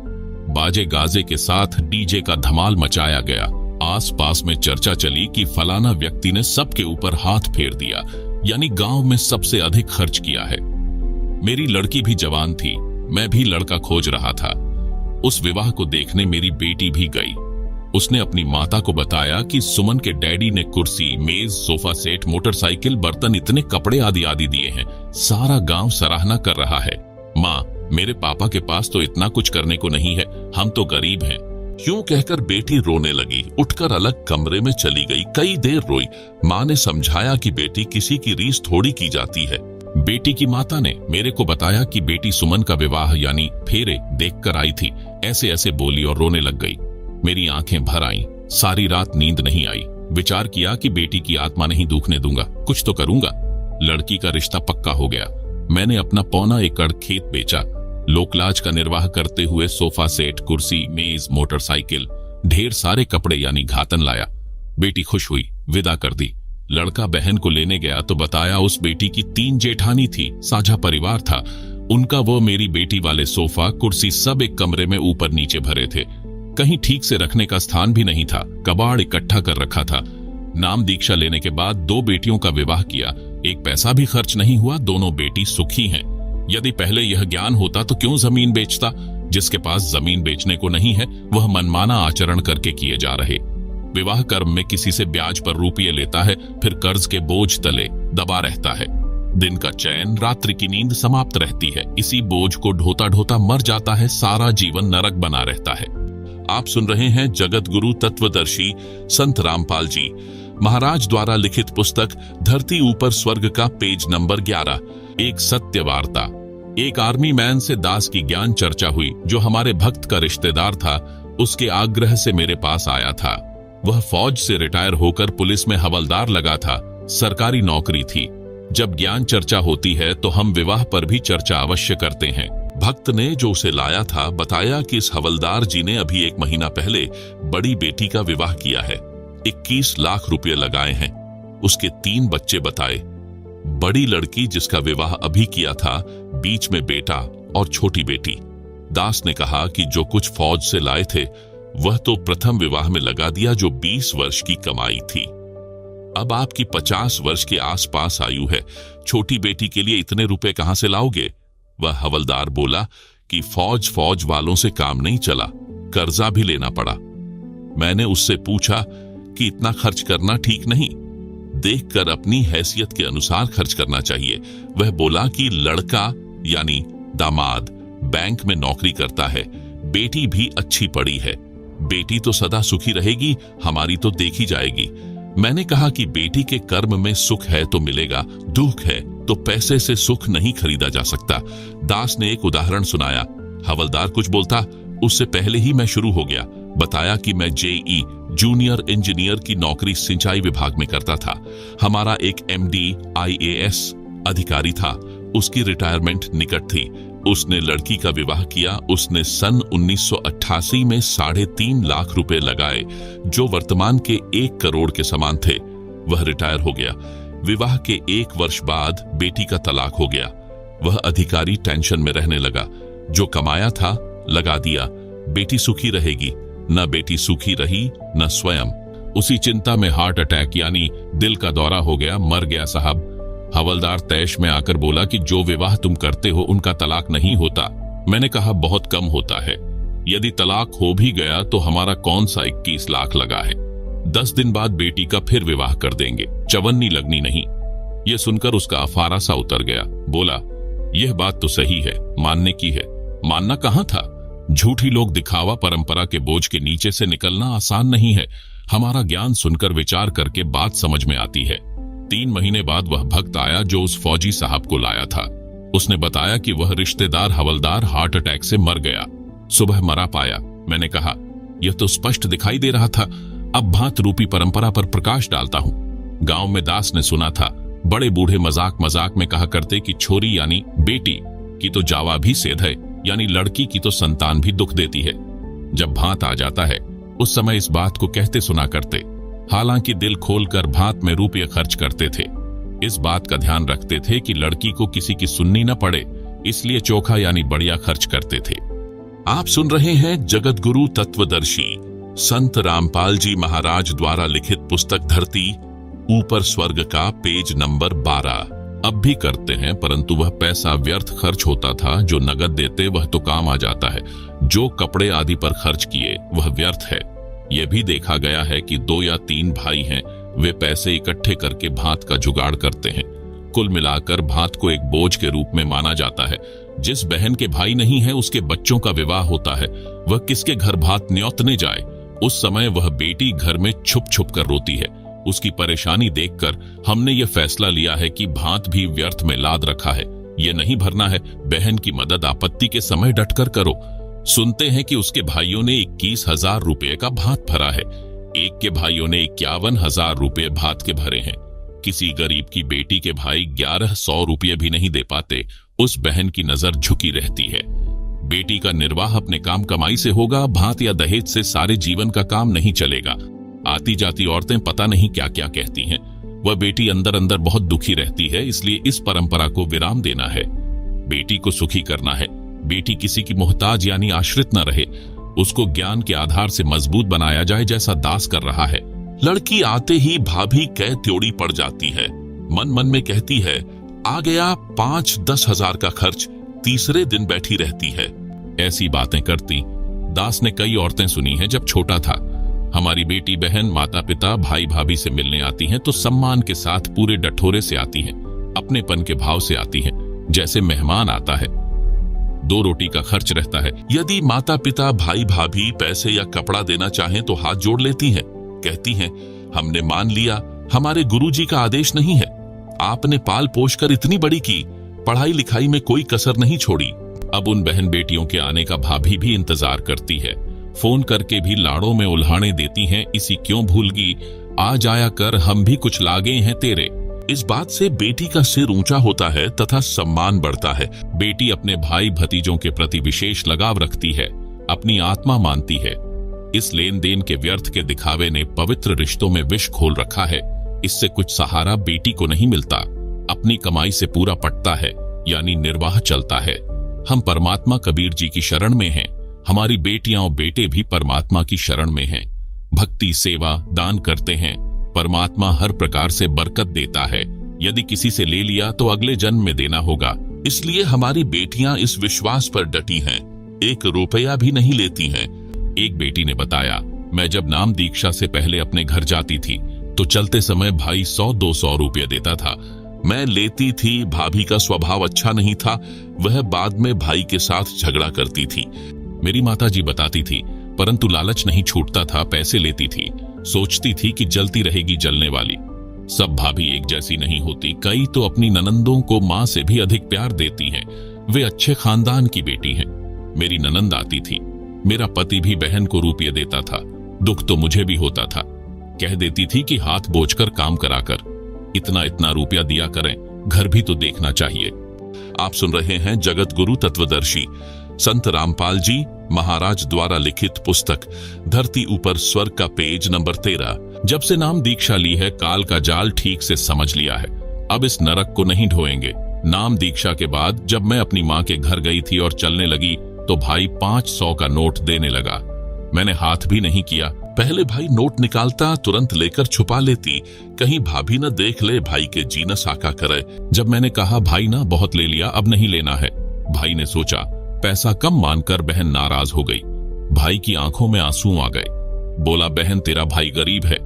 Speaker 1: बाजे गाजे के साथ डीजे का धमाल मचाया गया। आसपास में चर्चा चली कि फलाना व्यक्ति ने सबके ऊपर हाथ फेर दिया, यानी गांव में सबसे अधिक खर्च किया है। मेरी लड़की भी जवान थी, मैं भी लड़का खोज रहा था। उस विवाह को देखने मेरी बेटी भी गई। उसने अपनी माता को बताया कि सुमन के डैडी ने कुर्सी, मेज, सोफा सेट, मोटरसाइकिल, बर्तन, इतने कपड़े आदि आदि दिए हैं। सारा गांव सराहना कर रहा है। माँ, मेरे पापा के पास तो इतना कुछ करने को नहीं है, हम तो गरीब हैं। यूं कहकर बेटी रोने लगी, उठकर अलग कमरे में चली गई। कई देर रोई। माँ ने समझाया कि बेटी, किसी की रीस थोड़ी की जाती है। बेटी की माता ने मेरे को बताया कि बेटी सुमन का विवाह यानी फेरे देखकर आई थी। ऐसे ऐसे बोली और रोने लग गई। मेरी आंखें भर आईं। सारी रात नींद नहीं आई। विचार किया कि बेटी की आत्मा नहीं दुखने दूंगा, कुछ तो करूंगा। लड़की का रिश्ता पक्का हो गया। मैंने अपना 1.25 एकड़ खेत बेचा। लोकलाज का निर्वाह करते हुए सोफा सेट, कुर्सी, मेज, मोटरसाइकिल, ढेर सारे कपड़े यानी घातन लाया। बेटी खुश हुई, विदा कर दी। लड़का बहन को लेने गया तो बताया उस बेटी की 3 जेठानी थी, साझा परिवार था। उनका वो मेरी बेटी वाले सोफा, कुर्सी सब एक कमरे में ऊपर नीचे भरे थे। कहीं ठीक से रखने का स्थान भी नहीं था। कबाड़ इकट्ठा कर रखा था। नाम दीक्षा लेने के बाद 2 बेटियों का विवाह किया। एक पैसा भी खर्च नहीं हुआ। दोनों बेटी सुखी हैं। यदि पहले यह ज्ञान होता तो क्यों जमीन बेचता? जिसके पास जमीन बेचने को नहीं है वह मनमाना आचरण करके किए जा रहे। विवाह कर्म में किसी से ब्याज पर रुपये लेता है, फिर कर्ज के बोझ तले दबा रहता है। दिन का चैन, रात्रि की नींद समाप्त रहती है। इसी बोझ को ढोता ढोता मर जाता है। सारा जीवन नरक बना रहता है। आप सुन रहे हैं जगत गुरु तत्वदर्शी संत रामपाल जी महाराज द्वारा लिखित पुस्तक धरती ऊपर स्वर्ग का पेज नंबर 11। एक सत्य वार्ता। एक आर्मी मैन से दास की ज्ञान चर्चा हुई, जो हमारे भक्त का रिश्तेदार था। उसके आग्रह से मेरे पास आया था। वह फौज से रिटायर होकर पुलिस में हवलदार लगा था। सरकारी नौकरी थी। जब ज्ञान चर्चा होती है तो हम विवाह पर भी चर्चा अवश्य करते हैं। भक्त ने जो उसे लाया था बताया कि इस हवलदार जी ने अभी 1 महीना पहले बड़ी बेटी का विवाह किया है। 21 लाख रुपए लगाए हैं। उसके 3 बच्चे बताए। बड़ी लड़की जिसका विवाह अभी किया था, बीच में बेटा और छोटी बेटी। दास ने कहा कि जो कुछ फौज से लाए थे वह तो प्रथम विवाह में लगा दिया, जो 20 वर्ष की कमाई थी। अब आपकी 50 वर्ष के आसपास आयु है। छोटी बेटी के लिए इतने रुपए कहां से लाओगे? वह हवलदार बोला कि फौज वालों से काम नहीं चला, कर्जा भी लेना पड़ा। मैंने उससे पूछा कि इतना खर्च करना ठीक नहीं, देखकर अपनी हैसियत के अनुसार खर्च करना चाहिए। वह बोला कि लड़का यानी दामाद बैंक में नौकरी करता है, बेटी भी अच्छी पढ़ी है। बेटी तो सदा सुखी रहेगी, हमारी तो देखी जाएगी। मैंने कहा कि बेटी के कर्म में सुख है तो मिलेगा, दुख है तो पैसे से सुख नहीं खरीदा जा सकता। दास ने एक उदाहरण सुनाया। हवलदार कुछ बोलता, उससे पहले ही मैं शुरू हो गया। बताया कि मैं जेई जूनियर इंजीनियर की नौकरी सिंचाई विभाग में करता था। हमारा एक एमडी IAS अधिकारी था। उसकी रिटायरमेंट निकट थी। उसने लड़की का विवाह किया। उसने सन 1988 में 3.5 लाख रुपए लगाए, जो वर्तमान के 1 करोड़ के समान थे। वह रिटायर हो गया। विवाह के 1 वर्ष बाद बेटी का तलाक हो गया। वह अधिकारी टेंशन में रहने लगा। जो कमाया था लगा दिया। बेटी सुखी रहेगी। न बेटी सुखी रही न स्वयं। उसी चिंता में हार्ट अटैक यानी दिल का दौरा हो गया, मर गया साहब। हवलदार तैश में आकर बोला कि जो विवाह तुम करते हो उनका तलाक नहीं होता। मैंने कहा बहुत कम होता है। यदि तलाक हो भी गया तो हमारा कौन सा 21 लाख लगा है। 10 दिन बाद बेटी का फिर विवाह कर देंगे, चवन्नी लगनी नहीं। यह सुनकर उसका अफारा सा उतर गया। बोला, यह बात तो सही है, मानने की है। मानना कहाँ था। झूठी लोग दिखावा परंपरा के बोझ के नीचे से निकलना आसान नहीं है। हमारा ज्ञान सुनकर विचार करके बात समझ में आती है। 3 महीने बाद वह भक्त आया जो उस फौजी साहब को लाया था। उसने बताया कि वह रिश्तेदार हवलदार हार्ट अटैक से मर गया। सुबह मरा पाया। मैंने कहा, यह तो स्पष्ट दिखाई दे रहा था। अब भात रूपी परंपरा पर प्रकाश डालता हूं। गांव में दास ने सुना था, बड़े बूढ़े मजाक मजाक में कहा करते कि छोरी यानी बेटी की तो जावा भी सेध है, यानी लड़की की तो संतान भी दुख देती है। जब भात आ जाता है उस समय इस बात को कहते सुना करते। हालांकि दिल खोलकर भात में रुपये खर्च करते थे। इस बात का ध्यान रखते थे कि लड़की को किसी की सुननी न पड़े, इसलिए चोखा यानी बढ़िया खर्च करते थे। आप सुन रहे हैं जगत गुरु तत्वदर्शी संत रामपाल जी महाराज द्वारा लिखित पुस्तक धरती ऊपर स्वर्ग का पेज नंबर 12। अब भी करते हैं, परंतु वह पैसा व्यर्थ खर्च होता था। जो नगद देते वह तो काम आ जाता है, जो कपड़े आदि पर खर्च किए वह व्यर्थ है। यह भी देखा गया है कि 2 या 3 भाई हैं, वे पैसे इकट्ठे करके भात का जुगाड़ करते हैं। कुल मिलाकर भात को एक बोझ के रूप में माना जाता है। जिस बहन के भाई नहीं है उसके बच्चों का विवाह होता है, वह किसके घर भात न्योतने जाए। उस समय वह बेटी घर में छुप छुप कर रोती है। उसकी परेशानी देखकर हमने ये फैसला लिया है कि भात भी व्यर्थ में लाद रखा है, ये नहीं भरना है। बहन की मदद आपत्ति के समय डटकर करो। सुनते हैं कि उसके भाइयों ने 21,000 रुपये का भात भरा है। एक के भाइयों ने 51,000 रुपये भात के भरे हैं। किसी गरीब की बेटी के भाई 1100 रुपये भी नहीं दे पाते। उस बहन की नजर झुकी रहती है। बेटी का निर्वाह अपने काम कमाई से होगा, भात या दहेज से सारे जीवन का काम नहीं चलेगा। आती जाती औरतें पता नहीं क्या क्या कहती हैं। वह बेटी अंदर अंदर बहुत दुखी रहती है, इसलिए इस परंपरा को विराम देना है। बेटी को सुखी करना है। बेटी किसी की मोहताज यानी आश्रित न रहे। उसको ज्ञान के आधार से मजबूत बनाया जाए, जैसा दास कर रहा है। लड़की आते ही भाभी कह त्योड़ी पड़ जाती है। मन मन में कहती है, आ गया 5-10 हजार का खर्च। तीसरे दिन बैठी रहती है। ऐसी बातें करती दास ने कई औरतें सुनी हैं जब छोटा था। हमारी बेटी बहन माता पिता भाई भाभी से मिलने आती हैं तो सम्मान के साथ पूरे डठोरे से आती हैं, अपनेपन के भाव से आती हैं, जैसे मेहमान आता है। 2 रोटी का खर्च रहता है। यदि माता पिता भाई भाभी पैसे या कपड़ा देना चाहें तो हाथ जोड़ लेती हैं। कहती हैं, हमने मान लिया, हमारे गुरुजी का आदेश नहीं है। आपने पाल पोष कर इतनी बड़ी की, पढ़ाई लिखाई में कोई कसर नहीं छोड़ी। अब उन बहन बेटियों के आने का भाभी भी इंतजार करती है। फोन करके भी लाड़ों में उल्हाने देती हैं, इसी क्यों भूलगी, आ जाया कर, हम भी कुछ लागे हैं तेरे। इस बात से बेटी का सिर ऊंचा होता है तथा सम्मान बढ़ता है। बेटी अपने भाई भतीजों के प्रति विशेष लगाव रखती है, अपनी आत्मा मानती है। इस लेन देन के व्यर्थ के दिखावे ने पवित्र रिश्तों में विष घोल रखा है। इससे कुछ सहारा बेटी को नहीं मिलता। अपनी कमाई से पूरा पटता है, यानी निर्वाह चलता है। हम परमात्मा कबीर जी की शरण में हैं। हमारी बेटियां और बेटे भी परमात्मा की शरण में हैं। भक्ति सेवा दान करते हैं। परमात्मा हर प्रकार से बरकत देता है। यदि किसी से ले लिया तो अगले जन्म में देना होगा। इसलिए हमारी बेटियां इस विश्वास पर डटी हैं। 1 रुपया भी नहीं लेती हैं। एक बेटी ने बताया, मैं जब नाम दीक्षा से पहले अपने घर जाती थी तो चलते समय भाई 100-200 रुपये देता था। मैं लेती थी। भाभी का स्वभाव अच्छा नहीं था, वह बाद में भाई के साथ झगड़ा करती थी। मेरी माताजी बताती थी, परंतु लालच नहीं छूटता था, पैसे लेती थी। सोचती थी कि जलती रहेगी जलने वाली। सब भाभी एक जैसी नहीं होती। कई तो अपनी ननंदों को मां से भी अधिक प्यार देती हैं। वे अच्छे खानदान की बेटी हैं। मेरी ननंद आती थी। मेरा पति भी बहन को रुपये देता था। दुख तो मुझे भी होता था। कह देती थी कि हाथ बोझकर काम कराकर इतना इतना रुपया दिया करें, घर भी तो देखना चाहिए। आप सुन रहे हैं जगत गुरु तत्वदर्शी संत रामपाल जी महाराज द्वारा लिखित पुस्तक धरती ऊपर स्वर्ग का पेज नंबर 13। जब से नाम दीक्षा ली है, काल का जाल ठीक से समझ लिया है। अब इस नरक को नहीं ढोएंगे। नाम दीक्षा के बाद जब मैं अपनी माँ के घर गई थी और चलने लगी तो भाई 500 का नोट देने लगा। मैंने हाथ भी नहीं किया। पहले भाई नोट निकालता, तुरंत लेकर छुपा लेती, कहीं भाभी न देख ले, भाई के जी न साका करे। जब मैंने कहा, भाई ना बहुत ले लिया, अब नहीं लेना है, भाई ने सोचा पैसा कम मानकर बहन नाराज हो गई। भाई की आंखों में आंसू आ गए। बोला, बहन तेरा भाई गरीब है,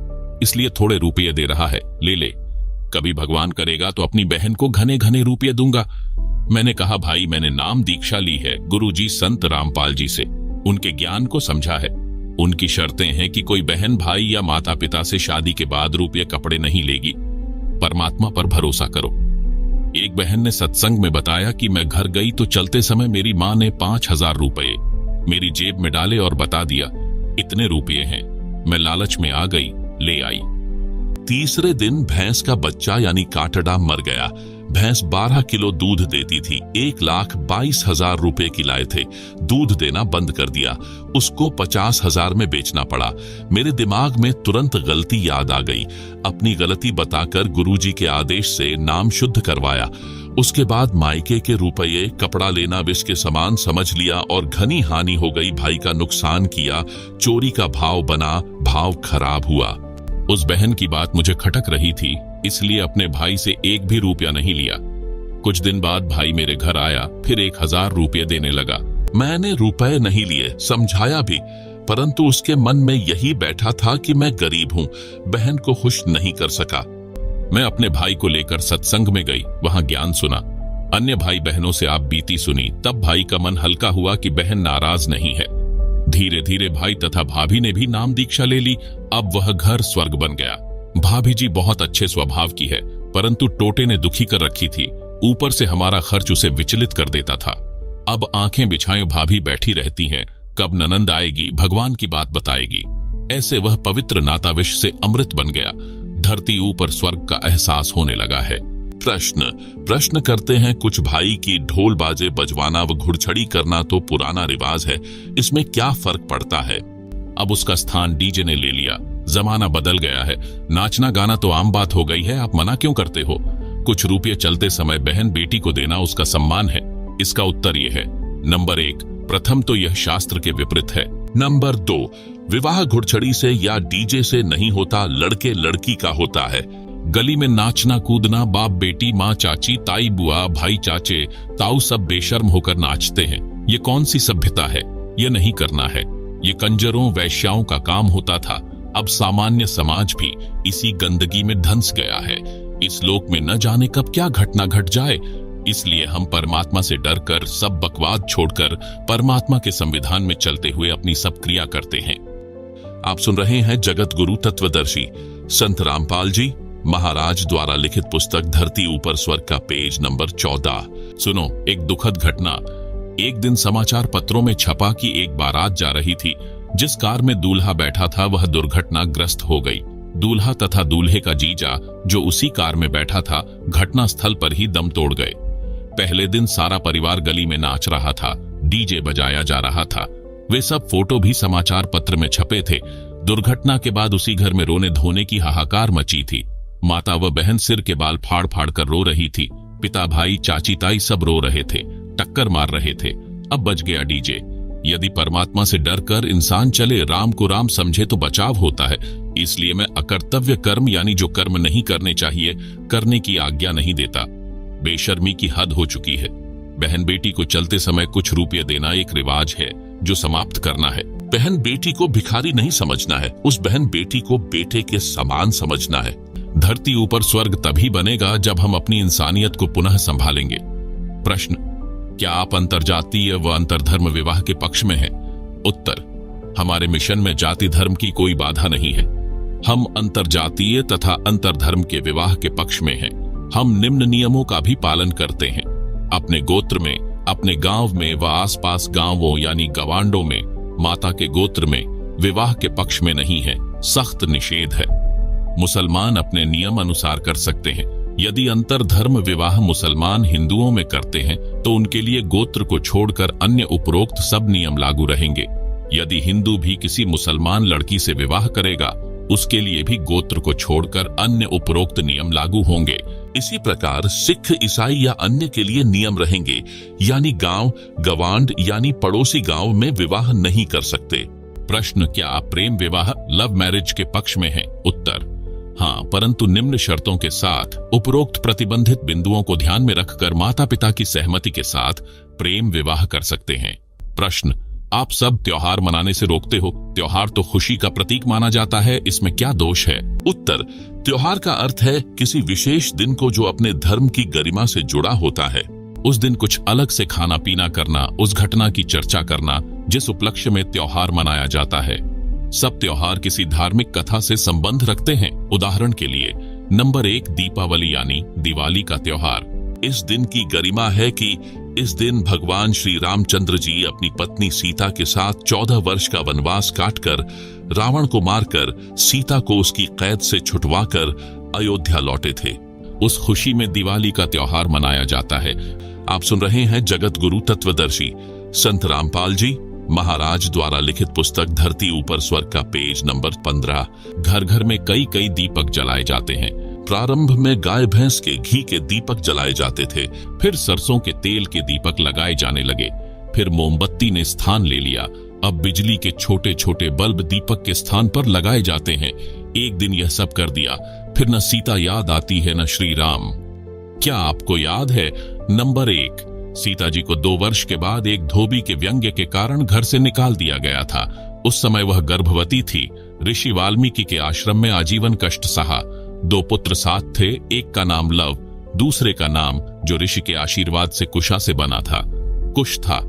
Speaker 1: इसलिए थोड़े रुपये दे रहा है, ले ले। कभी भगवान करेगा तो अपनी बहन को घने घने रुपये दूंगा। मैंने कहा, भाई मैंने नाम दीक्षा ली है गुरुजी संत रामपाल जी से, उनके ज्ञान को समझा है। उनकी शर्तें हैं कि कोई बहन भाई या माता पिता से शादी के बाद रुपये कपड़े नहीं लेगी। परमात्मा पर भरोसा करो। एक बहन ने सत्संग में बताया कि मैं घर गई तो चलते समय मेरी माँ ने 5,000 रुपये मेरी जेब में डाले और बता दिया, इतने रुपये हैं। मैं लालच में आ गई, ले आई। तीसरे दिन भैंस का बच्चा यानी काटड़ा मर गया। भैंस 12 किलो दूध देती थी। 1,22,000 रुपए की लाए थे। दूध देना बंद कर दिया। उसको 50,000 में बेचना पड़ा। मेरे दिमाग में तुरंत गलती याद आ गई। अपनी गलती बताकर गुरुजी के आदेश से नाम शुद्ध करवाया। उसके बाद मायके के रुपये, कपड़ा लेना विष के समान समझ लिया और घनी हानि हो गई। भाई का नुकसान किया, चोरी का भाव बना, भाव खराब हुआ। उस बहन की बात मुझे खटक रही थी, इसलिए अपने भाई से एक भी रुपया नहीं लिया। कुछ दिन बाद भाई मेरे घर आया, फिर 1000 रुपये देने लगा। मैंने रुपए नहीं लिए, समझाया भी, परंतु उसके मन में यही बैठा था कि मैं गरीब हूं, बहन को खुश नहीं कर सका। मैं अपने भाई को लेकर सत्संग में गई, वहां ज्ञान सुना, अन्य भाई बहनों से आप बीती सुनी। तब भाई का मन हल्का हुआ कि बहन नाराज नहीं है। धीरे धीरे भाई तथा भाभी ने भी नाम दीक्षा ले ली। अब वह घर स्वर्ग बन गया। भाभी जी बहुत अच्छे स्वभाव की है, परंतु टोटे ने दुखी कर रखी थी। ऊपर से हमारा खर्च उसे विचलित कर देता था। अब आंखें बिछाए भाभी बैठी रहती हैं, कब ननंद आएगी, भगवान की बात बताएगी। ऐसे वह पवित्र नाता विष से अमृत बन गया। धरती ऊपर स्वर्ग का एहसास होने लगा है। प्रश्न करते हैं कुछ भाई की ढोल बाजे बजवाना व घुड़छड़ी करना तो पुराना रिवाज है, इसमें क्या फर्क पड़ता है? अब उसका स्थान डीजे ने ले लिया। जमाना बदल गया है, नाचना गाना तो आम बात हो गई है, आप मना क्यों करते हो? कुछ रुपये चलते समय बहन बेटी को देना उसका सम्मान है। इसका उत्तर यह है, नंबर 1, प्रथम तो यह शास्त्र के विपरीत है। नंबर 2, विवाह घुड़छड़ी से या डीजे से नहीं होता, लड़के लड़की का होता है। गली में नाचना कूदना, बाप बेटी, माँ चाची, ताई बुआ, भाई चाचे, ताऊ सब बेशर्म होकर नाचते हैं। ये कौन सी सभ्यता है? ये नहीं करना है। ये कंजरों वैश्याओं का काम होता था। अब सामान्य समाज भी इसी गंदगी में धंस गया है। इस लोक में न जाने कब क्या घटना घट जाए, इसलिए हम परमात्मा से डरकर सब बकवाद छोड़कर परमात्मा के संविधान में चलते हुए अपनी सब क्रिया करते हैं। आप सुन रहे हैं जगत गुरु तत्वदर्शी संत रामपाल जी महाराज द्वारा लिखित पुस्तक धरती ऊपर स्वर्ग का पेज नंबर 14। सुनो एक दुखद घटना। एक दिन समाचार पत्रों में छपा कि एक बारात जा रही थी। जिस कार में दूल्हा बैठा था वह दुर्घटनाग्रस्त हो गई। दूल्हा तथा दूल्हे का जीजा जो उसी कार में बैठा था घटना स्थल पर ही दम तोड़ गए। पहले दिन सारा परिवार गली में नाच रहा था, डीजे बजाया जा रहा था। वे सब फोटो भी समाचार पत्र में छपे थे। दुर्घटना के बाद उसी घर में रोने धोने की हाहाकार मची थी। माता व बहन सिर के बाल फाड़ फाड़ कर रो रही थी। पिता भाई चाची ताई सब रो रहे थे, टक्कर मार रहे थे। अब बच गया डीजे। यदि परमात्मा से डर कर इंसान चले, राम को राम समझे तो बचाव होता है। इसलिए मैं अकर्तव्य कर्म यानी जो कर्म नहीं करने चाहिए करने की आज्ञा नहीं देता। बेशर्मी की हद हो चुकी है। बहन बेटी को चलते समय कुछ रुपये देना एक रिवाज है जो समाप्त करना है। बहन बेटी को भिखारी नहीं समझना है, उस बहन बेटी को बेटे के समान समझना है। धरती ऊपर स्वर्ग तभी बनेगा जब हम अपनी इंसानियत को पुनः संभालेंगे। प्रश्न, क्या आप अंतरजातीय व अंतरधर्म विवाह के पक्ष में हैं? उत्तर, हमारे मिशन में जाति धर्म की कोई बाधा नहीं है। हम अंतरजातीय तथा अंतरधर्म के विवाह के पक्ष में हैं। हम निम्न नियमों का भी पालन करते हैं। अपने गोत्र में, अपने गांव में व आसपास गांवों यानी गवांडों में माता के गोत्र में विवाह के पक्ष में नहीं है। सख्त निषेध है। मुसलमान अपने नियम अनुसार कर सकते हैं। यदि अंतरधर्म विवाह मुसलमान हिंदुओं में करते हैं तो उनके लिए गोत्र को छोड़कर अन्य उपरोक्त सब नियम लागू रहेंगे। यदि हिंदू भी किसी मुसलमान लड़की से विवाह करेगा उसके लिए भी गोत्र को छोड़कर अन्य उपरोक्त नियम लागू होंगे। इसी प्रकार सिख, ईसाई या अन्य के लिए नियम रहेंगे, यानी गांव, गवांड यानी पड़ोसी गांव में विवाह नहीं कर सकते। प्रश्न, क्या आप प्रेम विवाह लव मैरिज के पक्ष में हैं? उत्तर, हाँ, परंतु निम्न शर्तों के साथ। उपरोक्त प्रतिबंधित बिंदुओं को ध्यान में रखकर माता पिता की सहमति के साथ प्रेम विवाह कर सकते हैं। प्रश्न, आप सब त्योहार मनाने से रोकते हो। त्योहार तो खुशी का प्रतीक माना जाता है, इसमें क्या दोष है? उत्तर, त्योहार का अर्थ है किसी विशेष दिन को जो अपने धर्म की गरिमा से जुड़ा होता है। उस दिन कुछ अलग से खाना पीना करना, उस घटना की चर्चा करना जिस उपलक्ष्य में त्योहार मनाया जाता है। सब त्योहार किसी धार्मिक कथा से संबंध रखते हैं। उदाहरण के लिए नंबर 1 दीपावली यानी दिवाली का त्योहार। इस दिन की गरिमा है कि इस दिन भगवान श्री रामचंद्र जी अपनी पत्नी सीता के साथ 14 वर्ष का वनवास काटकर रावण को मारकर सीता को उसकी कैद से छुटवाकर अयोध्या लौटे थे। उस खुशी में दिवाली का त्योहार मनाया जाता है। आप सुन रहे हैं जगत गुरु तत्वदर्शी संत रामपाल जी महाराज द्वारा लिखित पुस्तक धरती ऊपर स्वर्ग का पेज नंबर 15। घर घर में कई कई दीपक जलाए जाते हैं। प्रारंभ में गाय भैंस के घी के दीपक जलाए जाते थे, फिर सरसों के तेल के दीपक लगाए जाने लगे, फिर मोमबत्ती ने स्थान ले लिया। अब बिजली के छोटे छोटे बल्ब दीपक के स्थान पर लगाए जाते हैं। एक दिन यह सब कर दिया, फिर न सीता याद आती है न श्री राम। क्या आपको याद है? नंबर 1, सीता जी को 2 वर्ष के बाद एक धोबी के व्यंग्य के कारण घर से निकाल दिया गया था। उस समय वह गर्भवती थी। ऋषि वाल्मीकि के आश्रम में आजीवन कष्ट सहा। 2 पुत्र साथ थे, एक का नाम लव, दूसरे का नाम, जो ऋषि के आशीर्वाद से कुशा से बना था, कुश था।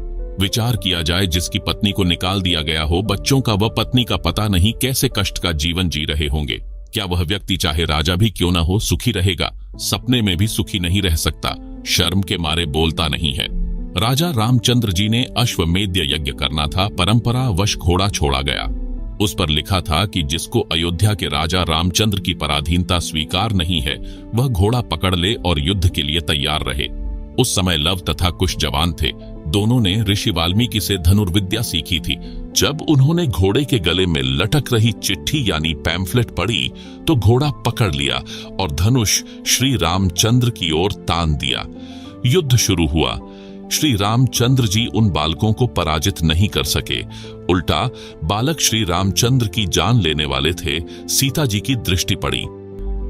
Speaker 1: विचार किया जाए, जिसकी पत्नी को निकाल दिया गया हो, बच्चों का व पत्नी का पता नहीं, कैसे कष्ट का जीवन जी रहे होंगे। क्या वह व्यक्ति चाहे राजा भी क्यों न हो सुखी रहेगा? सपने में भी सुखी नहीं रह सकता, शर्म के मारे बोलता नहीं है। राजा रामचंद्र जी ने अश्वमेध यज्ञ करना था, परंपरा वश घोड़ा छोड़ा गया। उस पर लिखा था कि जिसको अयोध्या के राजा रामचंद्र की पराधीनता स्वीकार नहीं है, वह घोड़ा पकड़ ले और युद्ध के लिए तैयार रहे। उस समय लव तथा कुश जवान थे। दोनों ने ऋषि वाल्मीकि से धनुर्विद्या सीखी थी। जब उन्होंने घोड़े के गले में लटक रही चिट्ठी यानी पैम्फलेट पढ़ी, तो घोड़ा पकड़ लिया और धनुष श्री रामचंद्र की ओर तान दिया। युद्ध शुरू हुआ। श्री रामचंद्र जी उन बालकों को पराजित नहीं कर सके, उल्टा बालक श्री रामचंद्र की जान लेने वाले थे। सीता जी की दृष्टि पड़ी,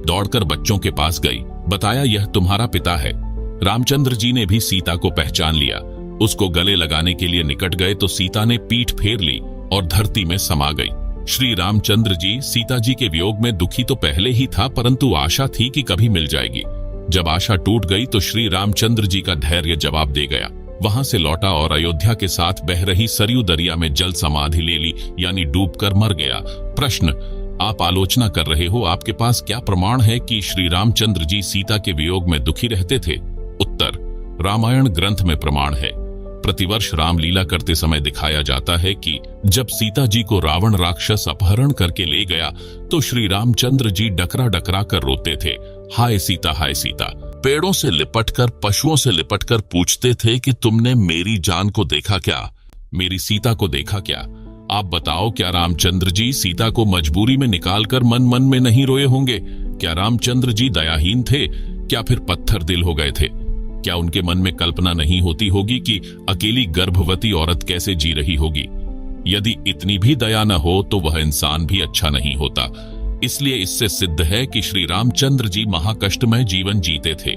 Speaker 1: दौड़कर बच्चों के पास गई, बताया यह तुम्हारा पिता है। रामचंद्र जी ने भी सीता को पहचान लिया। उसको गले लगाने के लिए निकट गए तो सीता ने पीठ फेर ली और धरती में समा गई। श्री रामचंद्र जी सीता जी के वियोग में दुखी तो पहले ही था, परंतु आशा थी कि कभी मिल जाएगी। जब आशा टूट गई तो श्री रामचंद्र जी का धैर्य जवाब दे गया। वहां से लौटा और अयोध्या के साथ बह रही सरयू दरिया में जल समाधि ले ली, यानी डूबकर मर गया। प्रश्न, आप आलोचना कर रहे हो, आपके पास क्या प्रमाण है कि श्री रामचंद्र जी सीता के वियोग में दुखी रहते थे? उत्तर, रामायण ग्रंथ में प्रमाण है। प्रतिवर्ष रामलीला करते समय दिखाया जाता है कि जब सीता जी को रावण राक्षस अपहरण करके ले गया तो श्री रामचंद्र जी डकरा डकरा कर रोते थे, हाय सीता हाय सीता। पेड़ों से लिपटकर, पशुओं से लिपटकर पूछते थे कि तुमने मेरी जान को देखा क्या, मेरी सीता को देखा क्या? आप बताओ, क्या रामचंद्र जी सीता को मजबूरी में निकालकर मन मन में नहीं रोए होंगे? क्या रामचंद्र जी दयाहीन थे? क्या फिर पत्थर दिल हो गए थे? क्या उनके मन में कल्पना नहीं होती होगी कि अकेली गर्भवती औरत कैसे जी रही होगी? यदि इतनी भी दया न हो तो वह इंसान भी अच्छा नहीं होता। इसलिए इससे सिद्ध है कि श्री रामचंद्र जी महाकष्टमय जीवन जीते थे।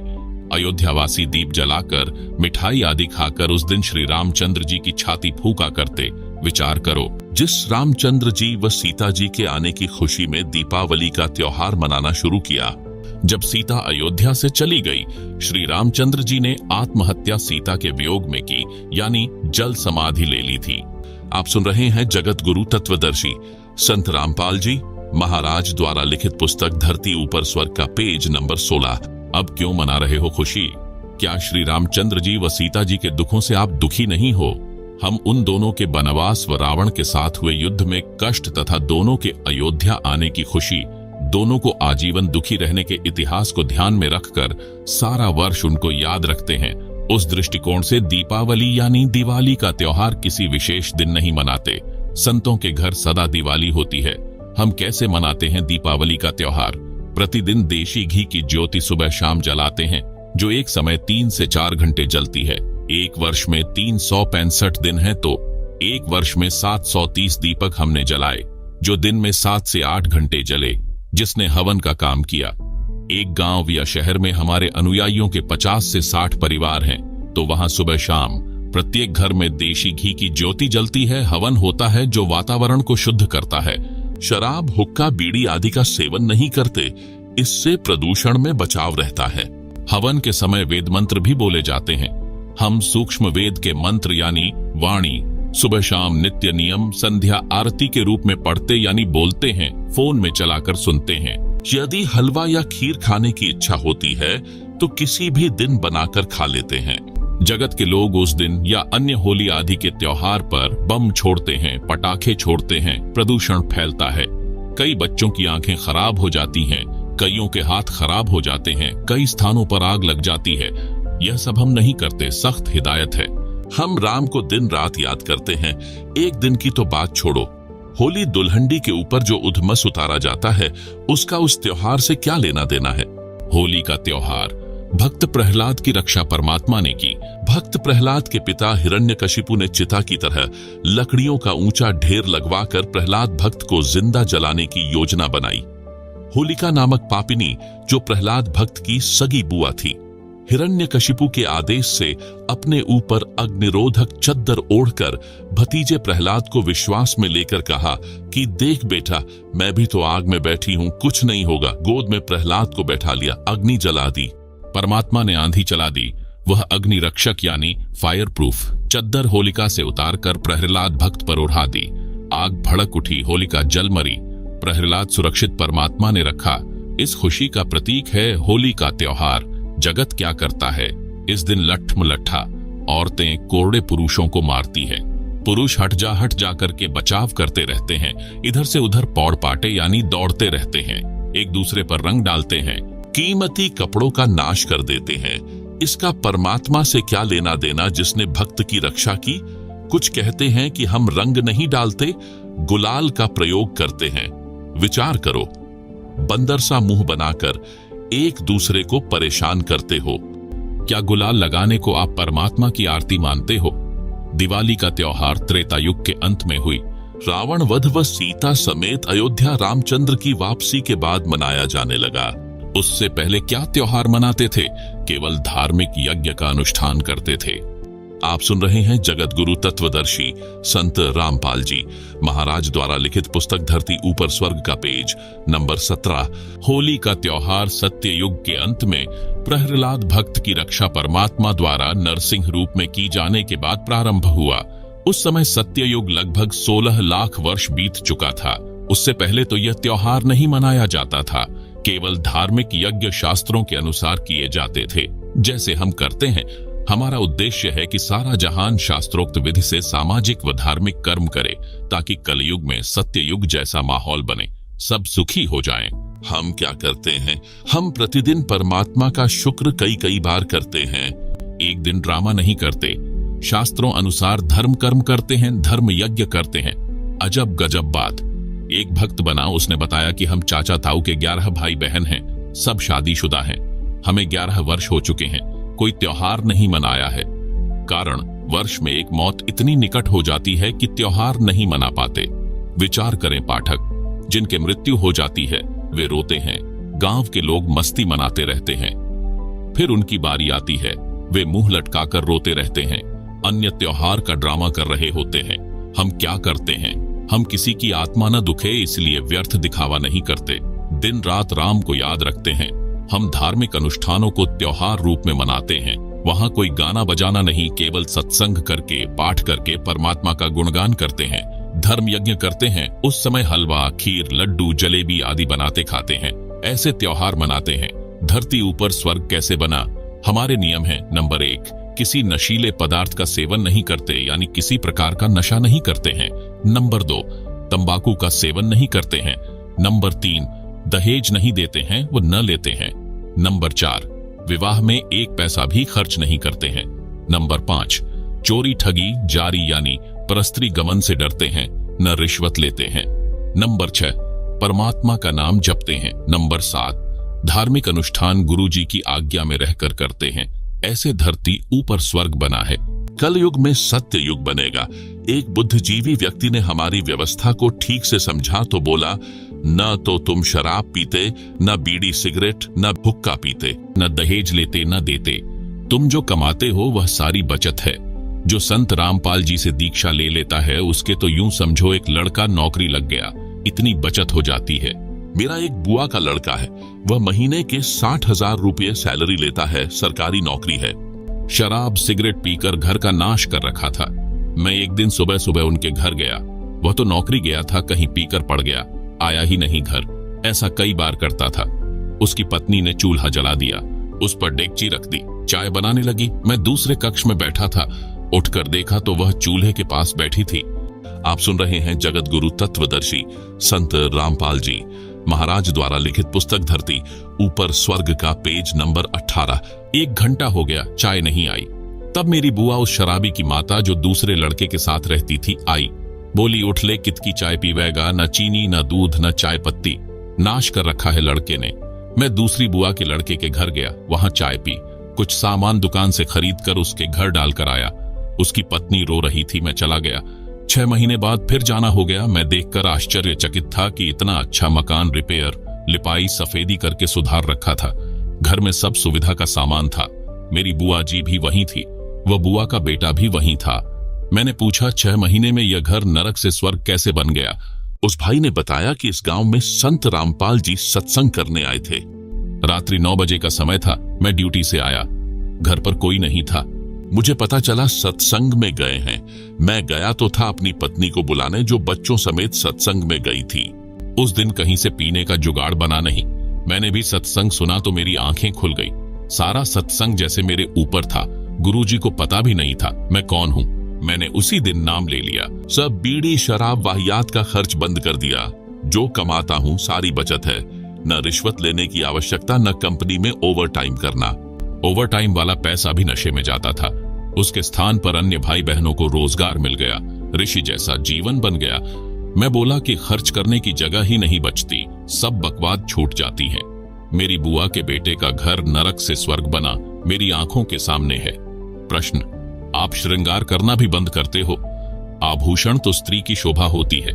Speaker 1: अयोध्यावासी दीप जलाकर, मिठाई आदि खाकर उस दिन श्री रामचंद्र जी की छाती फूका करते। विचार करो, जिस रामचंद्र जी व सीता जी के आने की खुशी में दीपावली का त्योहार मनाना शुरू किया, जब सीता अयोध्या से चली गई, श्री रामचंद्र जी ने आत्महत्या सीता के वियोग में की, यानी जल समाधि ले ली थी। आप सुन रहे हैं जगत गुरु तत्वदर्शी संत रामपाल जी महाराज द्वारा लिखित पुस्तक धरती ऊपर स्वर्ग का पेज नंबर 16। अब क्यों मना रहे हो खुशी? क्या श्री रामचंद्र जी व सीता जी के दुखों से आप दुखी नहीं हो? हम उन दोनों के वनवास व रावण के साथ हुए युद्ध में कष्ट तथा दोनों के अयोध्या आने की खुशी, दोनों को आजीवन दुखी रहने के इतिहास को ध्यान में रखकर सारा वर्ष उनको याद रखते हैं। उस दृष्टिकोण से दीपावली यानी दिवाली का त्योहार किसी विशेष दिन नहीं मनाते। संतों के घर सदा दिवाली होती है। हम कैसे मनाते हैं दीपावली का त्योहार? प्रतिदिन देशी घी की ज्योति सुबह शाम जलाते हैं, जो एक समय 3 से 4 घंटे जलती है। एक वर्ष में 365 दिन है तो एक वर्ष में 730 दीपक हमने जलाए, जो दिन में 7 से 8 घंटे जले, जिसने हवन का काम किया। एक गांव या शहर में हमारे अनुयायियों के 50 से 60 परिवार हैं, तो वहां सुबह शाम प्रत्येक घर में देशी घी की ज्योति जलती है, हवन होता है जो वातावरण को शुद्ध करता है। शराब, हुक्का, बीड़ी आदि का सेवन नहीं करते, इससे प्रदूषण में बचाव रहता है। हवन के समय वेद मंत्र भी बोले जाते हैं। हम सूक्ष्म वेद के मंत्र यानी वाणी सुबह शाम नित्य नियम संध्या आरती के रूप में पढ़ते यानी बोलते हैं, फोन में चलाकर सुनते हैं। यदि हलवा या खीर खाने की इच्छा होती है तो किसी भी दिन बनाकर खा लेते हैं। जगत के लोग उस दिन या अन्य होली आदि के त्योहार पर बम छोड़ते हैं, पटाखे छोड़ते हैं, प्रदूषण फैलता है। कई बच्चों की आंखें खराब हो जाती हैं, कईयों के हाथ खराब हो जाते हैं, कई स्थानों पर आग लग जाती है। यह सब हम नहीं करते, सख्त हिदायत है। हम राम को दिन रात याद करते हैं। एक दिन की तो बात छोड़ो, होली दुल्हंडी के ऊपर जो उधमस उतारा जाता है, उसका उस त्योहार से क्या लेना देना है? होली का त्योहार। भक्त प्रहलाद की रक्षा परमात्मा ने की। भक्त प्रहलाद के पिता हिरण्यकशिपु ने चिता की तरह लकड़ियों का ऊंचा ढेर लगवाकर प्रहलाद भक्त को जिंदा जलाने की योजना बनाई। होलिका नामक पापिनी, जो प्रहलाद भक्त की सगी बुआ थी, हिरण्यकशिपु के आदेश से अपने ऊपर अग्निरोधक चद्दर ओढ़कर भतीजे प्रहलाद को विश्वास में लेकर कहा कि देख बेटा, मैं भी तो आग में बैठी हूं, कुछ नहीं होगा। गोद में प्रहलाद को बैठा लिया, अग्नि जला दी। परमात्मा ने आंधी चला दी। वह अग्नि रक्षक यानी फायर प्रूफ चद्दर होलिका से उतारकर प्रहलाद भक्त पर उड़ा दी। आग भड़क उठी, होलिका जल मरी। प्रहलाद सुरक्षित परमात्मा ने रखा। इस खुशी का प्रतीक है होली का त्योहार। जगत क्या करता है इस दिन? लट्ठमलट्ठा औरतें कोरड़े पुरुषों को मारती हैं। पुरुष हट जा करके बचाव करते रहते हैं। इधर से उधर पौड़ पाटे यानी दौड़ते रहते हैं। एक दूसरे पर रंग डालते हैं, कीमती कपड़ों का नाश कर देते हैं। इसका परमात्मा से क्या लेना देना जिसने भक्त की रक्षा की? कुछ कहते हैं कि हम रंग नहीं डालते, गुलाल का प्रयोग करते हैं। विचार करो, बंदर सा मुंह बनाकर एक दूसरे को परेशान करते हो। क्या गुलाल लगाने को आप परमात्मा की आरती मानते हो? दिवाली का त्योहार त्रेता युग के अंत में हुई। रावण वध व सीता समेत अयोध्या रामचंद्र की वापसी के बाद मनाया जाने लगा। उससे पहले क्या त्योहार मनाते थे? केवल धार्मिक यज्ञ का अनुष्ठान करते थे। आप सुन रहे हैं जगत गुरु तत्वदर्शी संत रामपाल जी महाराज द्वारा लिखित पुस्तक धरती ऊपर स्वर्ग का पेज नंबर 17। होली का त्योहार सत्य युग के अंत में प्रहलाद भक्त की रक्षा परमात्मा द्वारा नरसिंह रूप में की जाने के बाद प्रारंभ हुआ। उस समय सत्य युग लगभग 16 लाख वर्ष बीत चुका था। उससे पहले तो यह त्योहार नहीं मनाया जाता था, केवल धार्मिक यज्ञ शास्त्रों के अनुसार किए जाते थे, जैसे हम करते हैं। हमारा उद्देश्य है कि सारा जहान शास्त्रोक्त विधि से सामाजिक व धार्मिक कर्म करे, ताकि कलयुग में सत्य युग जैसा माहौल बने, सब सुखी हो जाएं। हम क्या करते हैं? हम प्रतिदिन परमात्मा का शुक्र कई बार करते हैं। एक दिन ड्रामा नहीं करते। शास्त्रों अनुसार धर्म कर्म करते हैं, धर्म यज्ञ करते हैं। अजब गजब बात। एक भक्त बना, उसने बताया कि हम चाचा ताऊ के 11 भाई बहन हैं, सब शादीशुदा हैं। हमें 11 वर्ष हो चुके हैं, कोई त्योहार नहीं मनाया है। कारण, वर्ष में एक मौत इतनी निकट हो जाती है कि त्योहार नहीं मना पाते। विचार करें पाठक, जिनके मृत्यु हो जाती है वे रोते हैं, गांव के लोग मस्ती मनाते रहते हैं। फिर उनकी बारी आती है, वे मुंह लटकाकर रोते रहते हैं, अन्य त्योहार का ड्रामा कर रहे होते हैं। हम क्या करते हैं? हम किसी की आत्मा न दुखे इसलिए व्यर्थ दिखावा नहीं करते, दिन रात राम को याद रखते हैं। हम धार्मिक अनुष्ठानों को त्योहार रूप में मनाते हैं। वहां कोई गाना बजाना नहीं, केवल सत्संग करके, पाठ करके परमात्मा का गुणगान करते हैं। धर्म यज्ञ करते हैं। उस समय हलवा, खीर, लड्डू, जलेबी आदि बनाते खाते हैं। ऐसे त्योहार मनाते हैं। धरती ऊपर स्वर्ग कैसे बना? हमारे नियम है, नंबर 1, किसी नशीले पदार्थ का सेवन नहीं करते, यानी किसी प्रकार का नशा नहीं करते हैं। नंबर 2, तंबाकू का सेवन नहीं करते हैं। नंबर 3, दहेज नहीं देते हैं, वो न लेते हैं। नंबर 4, विवाह में 1 पैसा भी खर्च नहीं करते हैं। नंबर 5, चोरी ठगी जारी यानी परस्त्री गमन से डरते हैं, न रिश्वत लेते हैं। नंबर 6, परमात्मा का नाम जपते हैं। नंबर 7, धार्मिक अनुष्ठान गुरुजी की आज्ञा में रहकर करते हैं। ऐसे धरती ऊपर स्वर्ग बना है। कल युग में सत्य युग बनेगा। एक बुद्धिजीवी व्यक्ति ने हमारी व्यवस्था को ठीक से समझा तो बोला, न तो तुम शराब पीते, न बीड़ी सिगरेट, न हुक्का पीते, न दहेज लेते न देते। तुम जो कमाते हो वह सारी बचत है। जो संत रामपाल जी से दीक्षा ले लेता है उसके तो यूं समझो एक लड़का नौकरी लग गया, इतनी बचत हो जाती है। मेरा एक बुआ का लड़का है, वह महीने के 60,000 रुपये सैलरी लेता है, सरकारी नौकरी है। शराब सिगरेट पीकर घर का नाश कर रखा था। मैं एक दिन सुबह सुबह उनके घर गया। वह तो नौकरी गया था, कहीं पीकर पड़ गया, आया ही नहीं घर। ऐसा कई बार करता था। उसकी पत्नी ने चूल्हा जला दिया, उस पर डेगची रख दी, चाय बनाने लगी। मैं दूसरे कक्ष में बैठा था, उठकर देखा तो वह चूल्हे के पास बैठी थी। आप सुन रहे हैं जगत गुरु तत्वदर्शी संत रामपाल जी महाराज द्वारा लिखित पुस्तक धरती ऊपर स्वर्ग का पेज नंबर 18। 1 घंटा हो गया, चाय नहीं आई। तब मेरी बुआ, उस शराबी की माता जो दूसरे लड़के के साथ रहती थी, आई। बोली, उठ ले, कितकी चाय पीवेगा, न चीनी न दूध न चाय पत्ती, नाश कर रखा है लड़के ने। मैं दूसरी बुआ के लड़के के घर गया, वहां चाय पी, कुछ सामान दुकान से खरीद कर उसके घर डालकर आया। उसकी पत्नी रो रही थी, मैं चला गया। 6 महीने बाद फिर जाना हो गया। मैं देखकर आश्चर्यचकित था कि इतना अच्छा मकान रिपेयर, लिपाई, सफेदी करके सुधार रखा था। घर में सब सुविधा का सामान था। मेरी बुआ जी भी वहीं थी, वह बुआ का बेटा भी वहीं था। मैंने पूछा, 6 महीने में यह घर नरक से स्वर्ग कैसे बन गया? उस भाई ने बताया कि इस गांव में संत रामपाल जी सत्संग करने आए थे। रात्रि 9 बजे का समय था। मैं ड्यूटी से आया, घर पर कोई नहीं था। मुझे पता चला सत्संग में गए हैं। मैं गया तो था अपनी पत्नी को बुलाने, जो बच्चों समेत सत्संग में गई थी। उस दिन कहीं से पीने का जुगाड़ बना नहीं। मैंने भी सत्संग सुना तो मेरी आंखें खुल गई। सारा सत्संग जैसे मेरे ऊपर था। गुरुजी को पता भी नहीं था मैं कौन हूं। मैंने उसी दिन नाम ले लिया। सब बीड़ी शराब वाहियात का खर्च बंद कर दिया। जो कमाता हूं सारी बचत है। न रिश्वत लेने की आवश्यकता, न कंपनी में ओवर टाइम करना। ओवर टाइम वाला पैसा भी नशे में जाता था। उसके स्थान पर अन्य भाई बहनों को रोजगार मिल गया। ऋषि जैसा जीवन बन गया। मैं बोला कि खर्च करने की जगह ही नहीं बचती, सब बकवाद छूट जाती है। मेरी बुआ के बेटे का घर नरक से स्वर्ग बना, मेरी आंखों के सामने है। प्रश्न, आप श्रृंगार करना भी बंद करते हो? आभूषण तो स्त्री की शोभा होती है।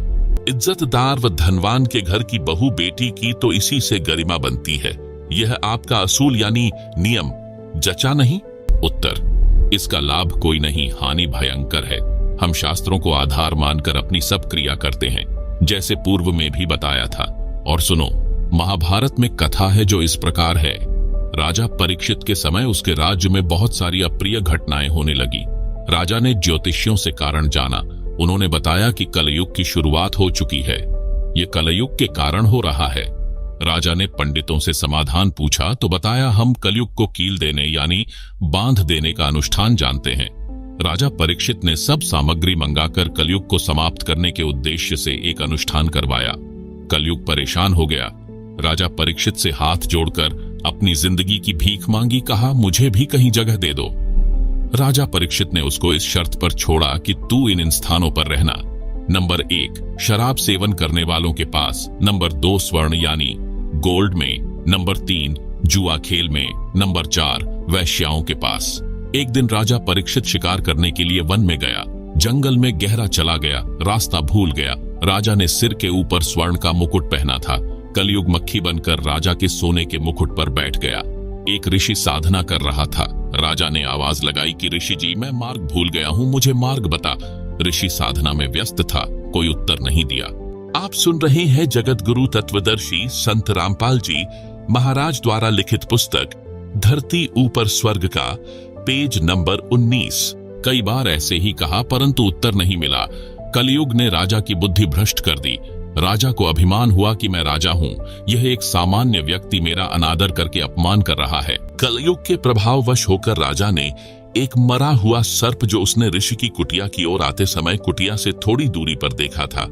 Speaker 1: इज्जतदार व धनवान के घर की बहू बेटी की तो इसी से गरिमा बनती है। यह आपका असूल यानी नियम जचा नहीं? उत्तर, इसका लाभ कोई नहीं, हानि भयंकर है। हम शास्त्रों को आधार मानकर अपनी सब क्रिया करते हैं, जैसे पूर्व में भी बताया था। और सुनो, महाभारत में कथा है जो इस प्रकार है। राजा परीक्षित के समय उसके राज्य में बहुत सारी अप्रिय घटनाएं होने लगी। राजा ने ज्योतिषियों से कारण जाना। उन्होंने बताया कि कलयुग की शुरुआत हो चुकी है। ये कलयुग के कारण हो रहा है। राजा ने पंडितों से समाधान पूछा तो बताया, हम कलयुग को कील देने यानी बांध देने का अनुष्ठान जानते हैं। राजा परीक्षित ने सब सामग्री मंगाकर कलयुग को समाप्त करने के उद्देश्य से एक अनुष्ठान करवाया। कलयुग परेशान हो गया। राजा परीक्षित से हाथ जोड़कर अपनी जिंदगी की भीख मांगी, कहा, मुझे भी कहीं जगह दे दो। राजा परीक्षित ने उसको इस शर्त पर छोड़ा कि तू इन स्थानों पर रहना। नंबर 1, शराब सेवन करने वालों के पास। नंबर 2, स्वर्ण यानी गोल्ड में। नंबर 3, जुआ खेल में। नंबर 4, वैश्याओं के पास। एक दिन राजा परीक्षित शिकार करने के लिए वन में गया। जंगल में गहरा चला गया, रास्ता भूल गया। राजा ने सिर के ऊपर स्वर्ण का मुकुट पहना था। कलयुग मक्खी बनकर राजा के सोने के मुकुट पर बैठ गया। एक ऋषि साधना कर रहा था। राजा ने आवाज लगाई कि ऋषि जी, मैं मार्ग भूल गया हूँ, मुझे मार्ग बता। ऋषि साधना में व्यस्त था, कोई उत्तर नहीं दिया। आप सुन रहे हैं जगत गुरु तत्वदर्शी संत रामपाल जी महाराज द्वारा लिखित पुस्तक धरती ऊपर स्वर्ग का, पेज नंबर 19। कई बार ऐसे ही कहा परंतु उत्तर नहीं मिला। कलयुग ने राजा की बुद्धि भ्रष्ट कर दी। राजा को अभिमान हुआ कि मैं राजा हूँ, यह एक सामान्य व्यक्ति मेरा अनादर करके अपमान कर रहा है। कलयुग के प्रभाववश होकर राजा ने एक मरा हुआ सर्प जो उसने ऋषि की कुटिया की ओर आते समय कुटिया से थोड़ी दूरी पर देखा था,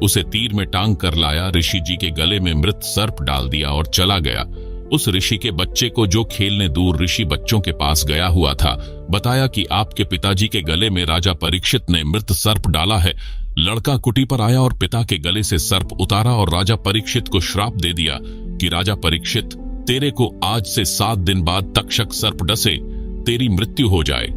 Speaker 1: उसे तीर में टांग कर लाया, ऋषि जी के गले में मृत सर्प डाल दिया और चला गया। उस ऋषि के बच्चे को, जो खेलने दूर ऋषि बच्चों के पास गया हुआ था, बताया कि आपके पिताजी के गले में राजा परीक्षित ने मृत सर्प डाला है। लड़का कुटी पर आया और पिता के गले से सर्प उतारा और राजा परीक्षित को श्राप दे दिया कि राजा परीक्षित, तेरे को आज से 7 दिन बाद तक्षक सर्प डसे, तेरी मृत्यु हो जाए।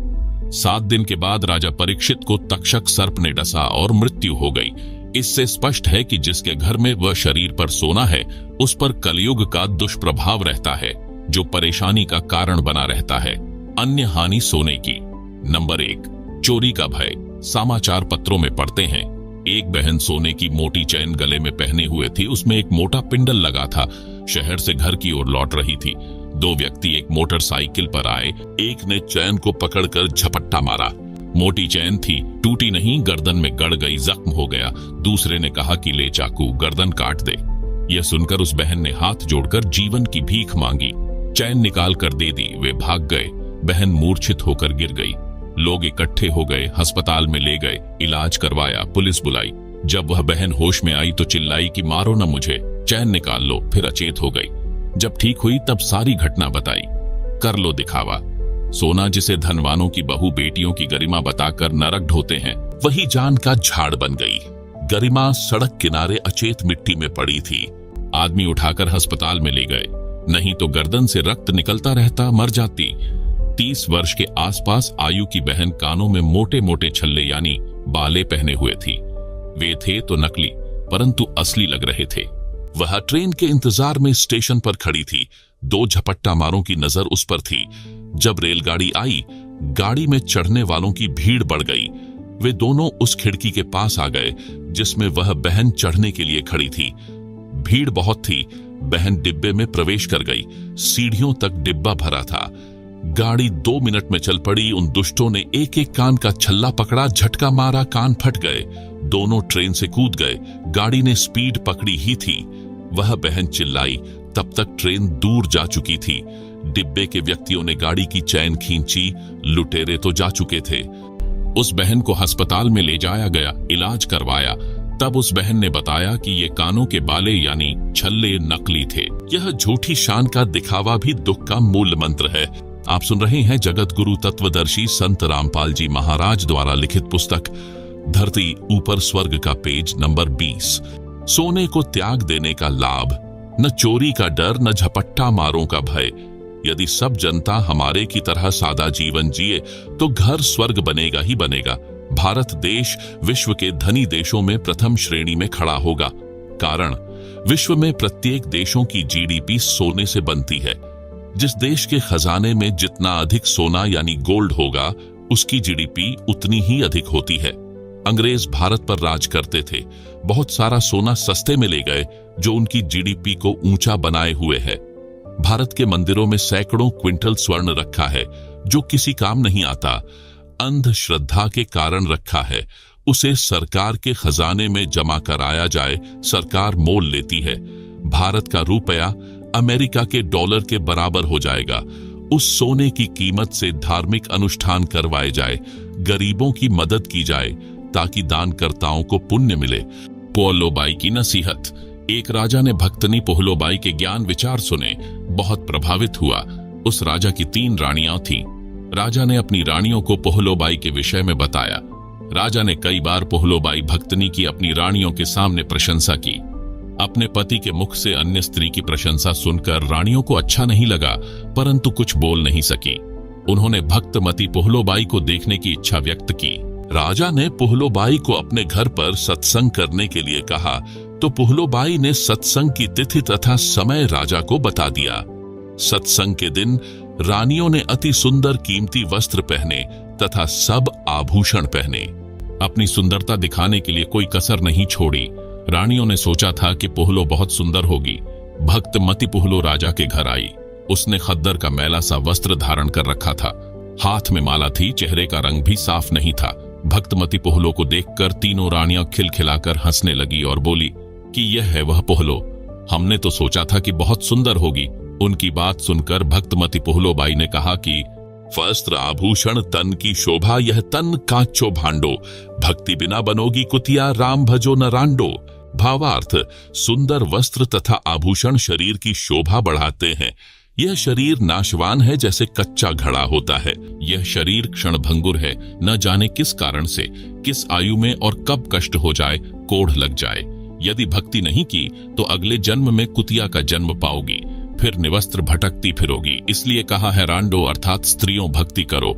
Speaker 1: 7 दिन के बाद राजा परीक्षित को तक्षक सर्प ने डसा और मृत्यु हो गई। इससे स्पष्ट है कि जिसके घर में वह शरीर पर सोना है, उस पर कलयुग का दुष्प्रभाव रहता है, जो परेशानी का कारण बना रहता है। अन्य हानि सोने की। नंबर 1, चोरी का भय। समाचार पत्रों में पढ़ते हैं, एक बहन सोने की मोटी चैन गले में पहने हुए थी, उसमें एक मोटा पिंडल लगा था। शहर से घर की ओर लौट रही थी। 2 व्यक्ति एक मोटरसाइकिल पर आए। एक ने चैन को पकड़कर झपट्टा मारा। मोटी चैन थी, टूटी नहीं, गर्दन में गड़ गई, जख्म हो गया। दूसरे ने कहा कि ले चाकू, गर्दन काट दे। यह सुनकर उस बहन ने हाथ जोड़कर जीवन की भीख मांगी। चैन निकाल कर दे दी। वे भाग गए। बहन मूर्छित होकर गिर गई। लोग इकट्ठे हो गए, अस्पताल में ले गए, इलाज करवाया, पुलिस बुलाई। जब वह बहन होश में आई तो चिल्लाई कि मारो न मुझे, चैन निकाल लो। फिर अचेत हो गई। जब ठीक हुई तब सारी घटना बताई। कर लो दिखावा। सोना जिसे धनवानों की बहू बेटियों की गरिमा बताकर नरक ढोते हैं, वही जान का झाड़ बन गई। गरिमा सड़क किनारे अचेत मिट्टी में पड़ी थी। आदमी उठाकर अस्पताल में ले गए। नहीं तो गर्दन से रक्त निकलता रहता, मर जाती। 30 वर्ष के आसपास आयु की बहन कानों में मोटे मोटे छल्ले यानी बाले पहने हुए थी। वे थे तो नकली परंतु असली लग रहे थे। वह ट्रेन के इंतजार में स्टेशन पर खड़ी थी। 2 झपट्टा मारों की नजर उस पर थी। जब रेलगाड़ी आई, गाड़ी में चढ़ने वालों की भीड़ बढ़ गई। वे दोनों उस खिड़की के पास आ गए जिसमें वह बहन चढ़ने के लिए खड़ी थी। भीड़ बहुत थी। बहन डिब्बे में प्रवेश कर गई। सीढ़ियों तक डिब्बा भरा था। गाड़ी 2 मिनट में चल पड़ी। उन दुष्टों ने एक एक कान का छल्ला पकड़ा, झटका मारा, कान फट गए। दोनों ट्रेन से कूद गए। गाड़ी ने स्पीड पकड़ी ही थी। वह बहन चिल्लाई। तब तक ट्रेन दूर जा चुकी थी। डिब्बे के व्यक्तियों ने गाड़ी की चैन खींची। लुटेरे तो जा चुके थे। उस बहन को अस्पताल में ले जाया गया, इलाज करवाया। तब उस बहन ने बताया कि ये कानों के बाले यानी छल्ले नकली थे। यह झूठी शान का दिखावा भी दुख का मूल मंत्र है। आप सुन रहे हैं जगत गुरु तत्वदर्शी संत रामपाल जी महाराज द्वारा लिखित पुस्तक धरती ऊपर स्वर्ग का पेज नंबर 20। सोने को त्याग देने का लाभ, न चोरी का डर, न झपट्टा मारों का भय। यदि सब जनता हमारे की तरह सादा जीवन जिए तो घर स्वर्ग बनेगा ही बनेगा। भारत देश विश्व के धनी देशों में प्रथम श्रेणी में खड़ा होगा। कारण, विश्व में प्रत्येक देशों की जीडीपी सोने से बनती है। जिस देश के खजाने में जितना अधिक सोना यानी गोल्ड होगा, उसकी जीडीपी उतनी ही अधिक होती है। अंग्रेज भारत पर राज करते थे। बहुत सारा सोना सस्ते में ले गए जो उनकी जीडीपी को ऊंचा बनाए हुए है। भारत के मंदिरों में सैकड़ों क्विंटल स्वर्ण रखा है जो किसी काम नहीं आता। अंधश्रद्धा के कारण रखा है। उसे सरकार के खजाने में जमा कराया जाए, सरकार मोल लेती है। भारत का रुपया अमेरिका के डॉलर के बराबर हो जाएगा। उस सोने की कीमत से धार्मिक अनुष्ठान करवाए जाए, गरीबों की मदद की जाए ताकि दानकर्ताओं को पुण्य मिले। पोहलोबाई की नसीहत। एक राजा ने भक्तनी पोहलोबाई के ज्ञान विचार सुने, बहुत प्रभावित हुआ। उस राजा की 3 रानियां थीं। राजा ने अपनी रानियों को पोहलोबाई के विषय में बताया। राजा ने कई बार पोहलोबाई भक्तनी की अपनी रानियों के सामने प्रशंसा की। अपने पति के मुख से अन्य स्त्री की प्रशंसा सुनकर रानियों को अच्छा नहीं लगा, परंतु कुछ बोल नहीं सकी। उन्होंने भक्तमती पोहलोबाई को देखने की इच्छा व्यक्त की। राजा ने पोहलोबाई को अपने घर पर सत्संग करने के लिए कहा तो पोहलोबाई ने सत्संग की तिथि तथा समय राजा को बता दिया। सत्संग के दिन रानियों ने अति सुंदर कीमती वस्त्र पहने तथा सब आभूषण पहने। अपनी सुंदरता दिखाने के लिए कोई कसर नहीं छोड़ी। रानियों ने सोचा था कि पोहलो बहुत सुंदर होगी। भक्तमती पोहलो राजा के घर आई। उसने खद्दर का मैला सा वस्त्र धारण कर रखा था। हाथ में माला थी, चेहरे का रंग भी साफ नहीं था। भक्तमती पोहलो को देखकर तीनों रानियां खिलखिलाकर हंसने लगी और बोली कि यह है वह पोहलो। हमने तो सोचा था कि बहुत सुंदर होगी। उनकी बात सुनकर भक्तमती पोहलोबाई ने कहा कि वस्त्र आभूषण तन की शोभा, यह तन कांचो भांडो। भक्ति बिना बनोगी कुतिया, राम भजो न रांडो। भावार्थ, सुंदर वस्त्र तथा आभूषण शरीर की शोभा बढ़ाते हैं। यह शरीर नाशवान है जैसे कच्चा घड़ा होता है। यह शरीर क्षणभंगुर है, न जाने किस कारण से, किस आयु में और कब कष्ट हो जाए, कोढ़ लग जाए। यदि भक्ति नहीं की तो अगले जन्म में कुतिया का जन्म पाओगी, फिर निवस्त्र भटकती फिरोगी। इसलिए कहा है रांडो अर्थात स्त्रियों भक्ति करो।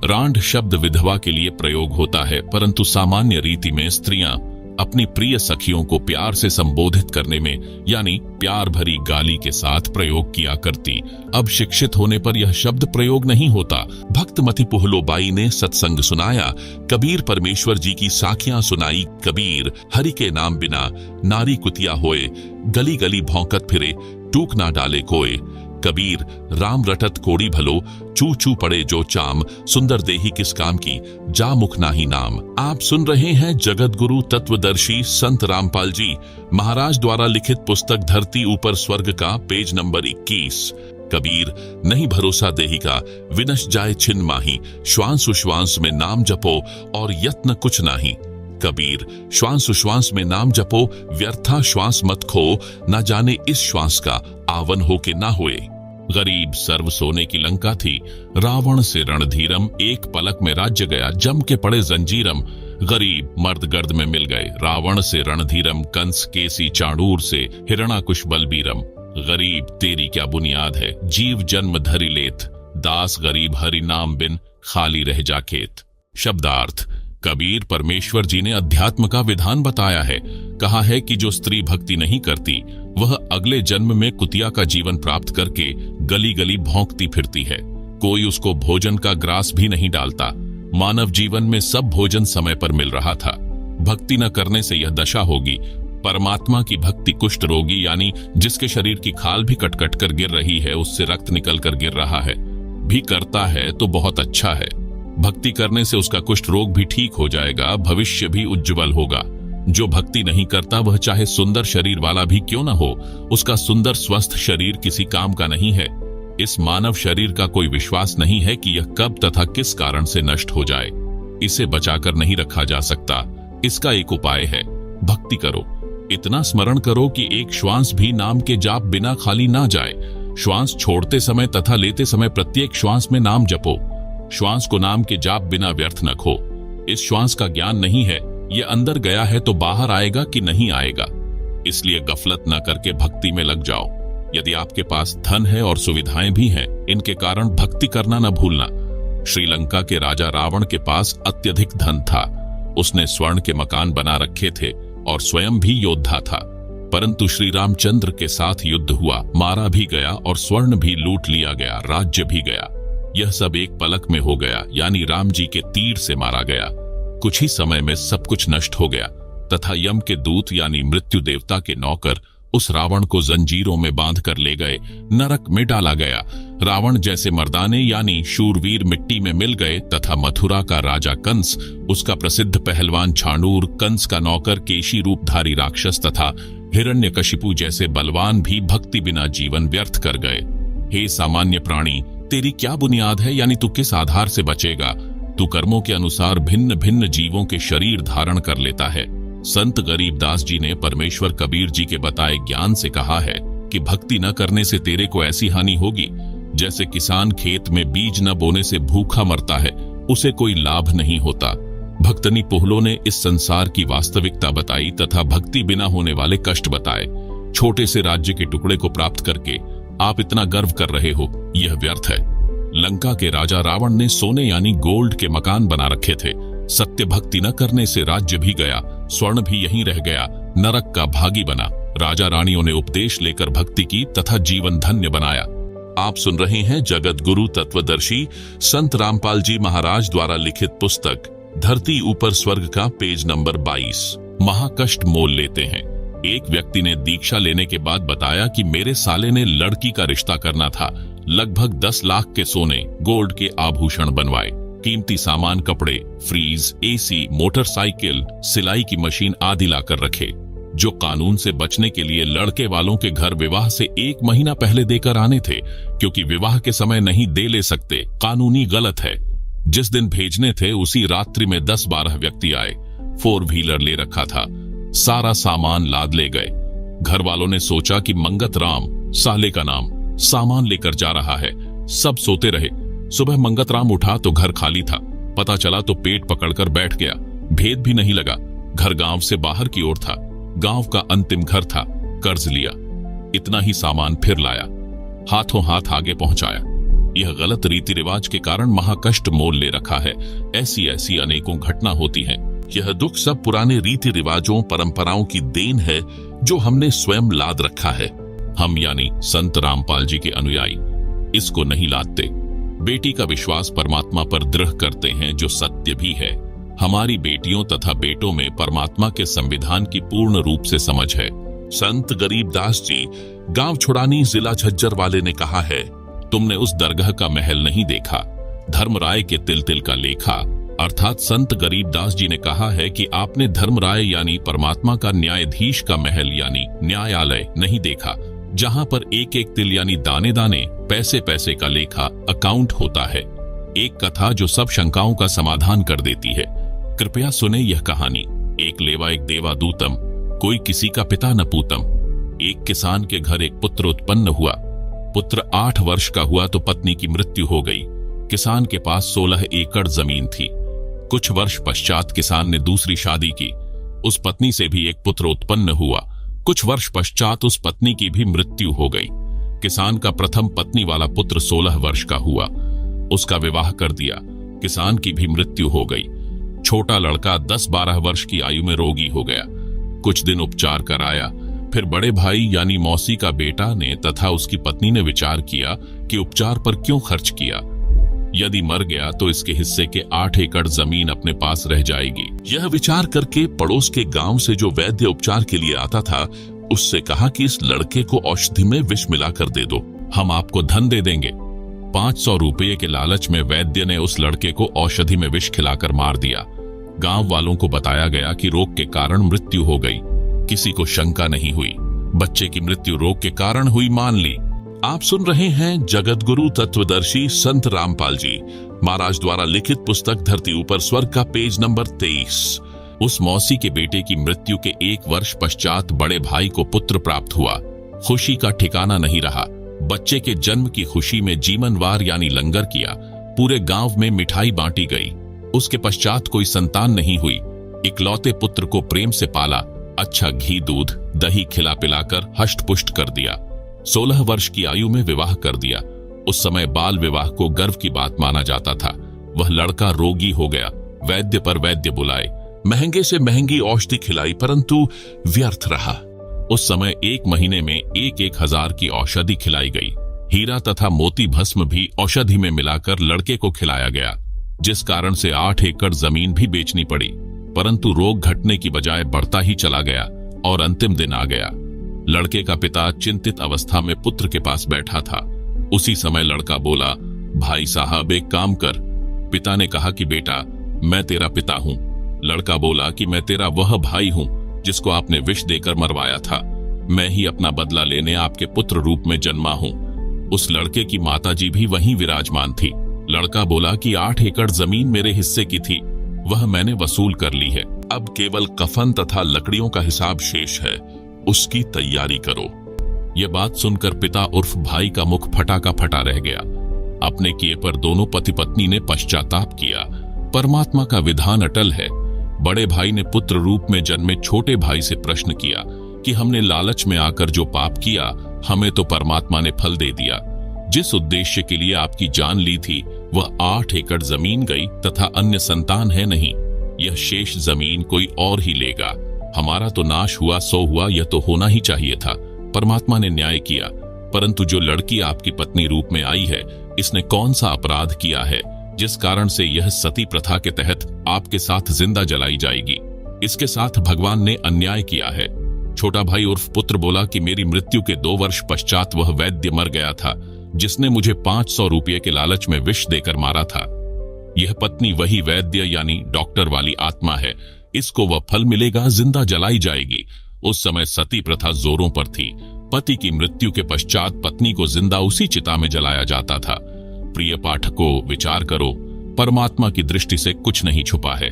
Speaker 1: रांड शब्द विधवा के लिए प्रयोग होता है, परंतु सामान्य रीति में स्त्रियां अपनी प्रिय सखियों को प्यार से संबोधित करने में यानी प्यार भरी गाली के साथ प्रयोग किया करती। अब शिक्षित होने पर यह शब्द प्रयोग नहीं होता। भक्तमती पोहलोबाई ने सत्संग सुनाया। कबीर परमेश्वर जी की साखियां सुनाई। कबीर, हरि के नाम बिना नारी कुतिया होए, गली गली भौंकत फिरे, टूक ना डाले कोय। कबीर, राम रटत कोड़ी भलो, चू चू पड़े जो चाम, सुंदर देही किस काम की, जा मुख नाही नाम। आप सुन रहे हैं जगत गुरु तत्वदर्शी संत रामपाल जी महाराज द्वारा लिखित पुस्तक धरती ऊपर स्वर्ग का पेज नंबर 21। कबीर, नहीं भरोसा देही का, विनश जाए छिन माही, श्वास उश्वास में नाम जपो और यत्न कुछ नाही। कबीर, श्वास उश्वास में नाम जपो, व्यर्था श्वास मत खो, न जाने इस श्वास का आवन हो के ना हुए। गरीब सर्व सोने की लंका थी, रावण से रणधीरम, एक पलक में राज्य गया, जम के पड़े जंजीरम। गरीब मर्द गर्द में मिल गए, रावण से रणधीरम, कंस केसी चाणूर से हिरणाकुश बलबीरम। गरीब तेरी क्या बुनियाद है, जीव जन्म धरि लेत, दास गरीब हरि नाम बिन खाली रह जा खेत। शब्दार्थ। कबीर परमेश्वर जी ने अध्यात्म का विधान बताया है। कहा है कि जो स्त्री भक्ति नहीं करती वह अगले जन्म में कुतिया का जीवन प्राप्त करके गली गली भौंकती फिरती है। कोई उसको भोजन का ग्रास भी नहीं डालता। मानव जीवन में सब भोजन समय पर मिल रहा था। भक्ति न करने से यह दशा होगी। परमात्मा की भक्ति कुष्ठ रोगी यानी जिसके शरीर की खाल भी कट कट कर गिर रही है, उससे रक्त निकल कर गिर रहा है, भी करता है तो बहुत अच्छा है। भक्ति करने से उसका कुष्ठ रोग भी ठीक हो जाएगा, भविष्य भी उज्जवल होगा। जो भक्ति नहीं करता वह चाहे सुंदर शरीर वाला भी क्यों न हो, उसका सुंदर स्वस्थ शरीर किसी काम का नहीं है। इस मानव शरीर का कोई विश्वास नहीं है कि यह कब तथा किस कारण से नष्ट हो जाए। इसे बचाकर नहीं रखा जा सकता। इसका एक उपाय है, भक्ति करो। इतना स्मरण करो कि एक श्वास भी नाम के जाप बिना खाली ना जाए। श्वास छोड़ते समय तथा लेते समय प्रत्येक श्वास में नाम जपो। श्वास को नाम के जाप बिना व्यर्थ न खो। इस श्वास का ज्ञान नहीं है, यह अंदर गया है तो बाहर आएगा कि नहीं आएगा। इसलिए गफलत न करके भक्ति में लग जाओ। यदि आपके पास धन है और सुविधाएं भी हैं, इनके कारण भक्ति करना न भूलना। श्रीलंका के राजा रावण के पास अत्यधिक धन था। उसने स्वर्ण के मकान बना रखे थे और स्वयं भी योद्धा था। परंतु श्री रामचंद्र के साथ युद्ध हुआ, मारा भी गया और स्वर्ण भी लूट लिया गया, राज्य भी गया। यह सब एक पलक में हो गया, यानी राम जी के तीर से मारा गया। कुछ ही समय में सब कुछ नष्ट हो गया तथा यम के दूत यानी मृत्यु देवता के नौकर उस रावण को जंजीरों में बांध कर ले गए, नरक में डाला गया। रावण जैसे मर्दाने यानी शूरवीर मिट्टी में मिल गए तथा मथुरा का राजा कंस, उसका प्रसिद्ध पहलवान छाणूर, कंस का नौकर केशी रूपधारी राक्षस तथा हिरण्यकशिपु जैसे बलवान भी भक्ति बिना जीवन व्यर्थ कर गए। हे सामान्य प्राणी, तेरी क्या बुनियाद है, यानी तू किस आधार से बचेगा? तू कर्मों के अनुसार भिन्न भिन्न जीवों के शरीर धारण कर लेता है। संत गरीबदास जी ने परमेश्वर कबीर जी के बताए ज्ञान से कहा है कि भक्ति न करने से तेरे को ऐसी हानि होगी जैसे किसान खेत में बीज न बोने से भूखा मरता है, उसे कोई लाभ नहीं होता। भक्तनी पोहलो ने इस संसार की वास्तविकता बताई तथा भक्ति बिना होने वाले कष्ट बताए। छोटे से राज्य के टुकड़े को प्राप्त करके आप इतना गर्व कर रहे हो, यह व्यर्थ है। लंका के राजा रावण ने सोने यानी गोल्ड के मकान बना रखे थे। सत्य भक्ति न करने से राज्य भी गया, स्वर्ण भी यहीं रह गया, नरक का भागी बना। राजा रानियों ने उपदेश लेकर भक्ति की तथा जीवन धन्य बनाया। आप सुन रहे हैं जगत गुरु तत्वदर्शी संत रामपाल जी महाराज द्वारा लिखित पुस्तक धरती ऊपर स्वर्ग का पेज नंबर 22। महाकष्ट मोल लेते हैं। एक व्यक्ति ने दीक्षा लेने के बाद बताया कि मेरे साले ने लड़की का रिश्ता करना था। लगभग 10 लाख के सोने गोल्ड के आभूषण बनवाए, कीमती सामान, कपड़े, फ्रीज, एसी, मोटरसाइकिल, सिलाई की मशीन आदि लाकर रखे, जो कानून से बचने के लिए लड़के वालों के घर विवाह से 1 महीना पहले देकर आने थे, क्योंकि विवाह के समय नहीं दे ले सकते, कानूनी गलत है। जिस दिन भेजने थे उसी रात्रि में 10-12 व्यक्ति आए। 4 व्हीलर ले रखा था, सारा सामान लाद ले गए। घर वालों ने सोचा कि मंगत राम, साले का नाम, सामान लेकर जा रहा है। सब सोते रहे। सुबह मंगत राम उठा तो घर खाली था। पता चला तो पेट पकड़कर बैठ गया। भेद भी नहीं लगा। घर गांव से बाहर की ओर था, गांव का अंतिम घर था। कर्ज लिया, इतना ही सामान फिर लाया, हाथों हाथ आगे पहुंचाया। यह गलत रीति रिवाज के कारण महाकष्ट मोल ले रखा है। ऐसी ऐसी अनेकों घटना होती हैं। यह दुख सब पुराने रीति रिवाजों, परंपराओं की देन है जो हमने स्वयं लाद रखा है। हम यानी संत रामपाल जी के अनुयायी इसको नहीं लादते। बेटी का विश्वास परमात्मा पर दृढ़ करते हैं, जो सत्य भी है। हमारी बेटियों तथा बेटों में परमात्मा के संविधान की पूर्ण रूप से समझ है। संत गरीबदास जी गांव छुड़ानी जिला झज्जर वाले ने कहा है, तुमने उस दरगाह का महल नहीं देखा, धर्मराय के तिल तिल का लेखा। अर्थात संत गरीबदास जी ने कहा है कि आपने धर्मराय यानी परमात्मा का न्यायाधीश का महल यानी न्यायालय नहीं देखा, जहां पर एक एक तिल यानी दाने दाने, पैसे पैसे का लेखा अकाउंट होता है। एक कथा जो सब शंकाओं का समाधान कर देती है। कृपया सुने यह कहानी। एक लेवा एक देवा दूतम, कोई किसी का पिता न पूतम। एक किसान के घर एक पुत्र उत्पन्न हुआ। पुत्र 8 वर्ष का हुआ तो पत्नी की मृत्यु हो गई। किसान के पास 16 एकड़ जमीन थी। कुछ वर्ष पश्चात किसान ने दूसरी शादी की। उस पत्नी से भी एक पुत्र उत्पन्न हुआ। कुछ वर्ष पश्चात उस पत्नी की भी मृत्यु हो गई। किसान का प्रथम पत्नी वाला पुत्र 16 वर्ष का हुआ, उसका विवाह कर दिया। किसान की भी मृत्यु हो गई। छोटा लड़का 10-12 वर्ष की आयु में रोगी हो गया। कुछ दिन उपचार कराया, फिर बड़े भाई यानी मौसी का बेटा ने तथा उसकी पत्नी ने विचार किया कि उपचार पर क्यों खर्च किया, यदि मर गया तो इसके हिस्से के 8 एकड़ जमीन अपने पास रह जाएगी। यह विचार करके पड़ोस के गांव से जो वैद्य उपचार के लिए आता था उससे कहा कि इस लड़के को औषधि में विष मिलाकर दे दो, हम आपको धन दे देंगे। 500 रुपये के लालच में वैद्य ने उस लड़के को औषधि में विष खिलाकर मार दिया। गांव वालों को बताया गया कि रोग के कारण मृत्यु हो गई। किसी को शंका नहीं हुई, बच्चे की मृत्यु रोग के कारण हुई मान ली। आप सुन रहे हैं जगतगुरु तत्वदर्शी संत रामपाल जी महाराज द्वारा लिखित पुस्तक धरती ऊपर स्वर्ग का पेज नंबर 23। उस मौसी के बेटे की मृत्यु के 1 वर्ष पश्चात बड़े भाई को पुत्र प्राप्त हुआ। खुशी का ठिकाना नहीं रहा। बच्चे के जन्म की खुशी में जीवनवार यानी लंगर किया। पूरे गांव में मिठाई बांटी गई। उसके पश्चात कोई संतान नहीं हुई। इकलौते पुत्र को प्रेम से पाला, अच्छा घी दूध दही खिला पिलाकर हष्ट पुष्ट कर दिया। 16 वर्ष की आयु में विवाह कर दिया। उस समय बाल विवाह को गर्व की बात माना जाता था। वह लड़का रोगी हो गया। वैद्य पर वैद्य बुलाए, महंगे से महंगी औषधि खिलाई, परंतु व्यर्थ रहा। उस समय 1 महीने में 1-1 हजार की औषधि खिलाई गई। हीरा तथा मोती भस्म भी औषधि में मिलाकर लड़के को खिलाया गया, जिस कारण से 8 एकड़ जमीन भी बेचनी पड़ी। परंतु रोग घटने की बजाय बढ़ता ही चला गया और अंतिम दिन आ गया। लड़के का पिता चिंतित अवस्था में पुत्र के पास बैठा था। उसी समय लड़का बोला, भाई साहब एक काम कर। पिता ने कहा कि बेटा मैं तेरा पिता हूं। लड़का बोला कि मैं तेरा वह भाई हूं जिसको आपने विष देकर मरवाया था। मैं ही अपना बदला लेने आपके पुत्र रूप में जन्मा हूं। उस लड़के की माताजी भी वहीं विराजमान थी। लड़का बोला कि 8 एकड़ जमीन मेरे हिस्से की थी, वह मैंने वसूल कर ली है। अब केवल कफन तथा लकड़ियों का हिसाब शेष है, उसकी तैयारी करो। यह बात सुनकर पिता उर्फ भाई का मुख फटा का फटा रह गया। अपने किए पर दोनों पति पत्नी ने पश्चाताप किया। परमात्मा का विधान अटल है। बड़े भाई ने पुत्र रूप में जन्मे छोटे भाई से प्रश्न किया कि हमने लालच में आकर जो पाप किया, हमें तो परमात्मा ने फल दे दिया। जिस उद्देश्य के लिए आपकी जान ली थी वह 8 एकड़ जमीन गई तथा अन्य संतान है नहीं। यह शेष जमीन कोई और ही लेगा। हमारा तो नाश हुआ सो हुआ, यह तो होना ही चाहिए था। परमात्मा ने न्याय किया। परंतु जो लड़की आपकी पत्नी रूप में आई है, इसने कौन सा अपराध किया है जिस कारण से यह सती प्रथा के तहत आपके साथ जिंदा जलाई जाएगी? इसके साथ भगवान ने अन्याय किया है। छोटा भाई उर्फ पुत्र बोला कि मेरी मृत्यु के 2 वर्ष पश्चात वह वैद्य मर गया था जिसने मुझे 500 रुपये के लालच में विष देकर मारा था। यह पत्नी वही वैद्य यानी डॉक्टर वाली आत्मा है। इसको वह फल मिलेगा, जिंदा जलाई जाएगी। उस समय सती प्रथा जोरों पर थी। पति की मृत्यु के पश्चात पत्नी को जिंदा उसी चिता में जलाया जाता था। प्रिय पाठकों, विचार करो, परमात्मा की दृष्टि से कुछ नहीं छुपा है।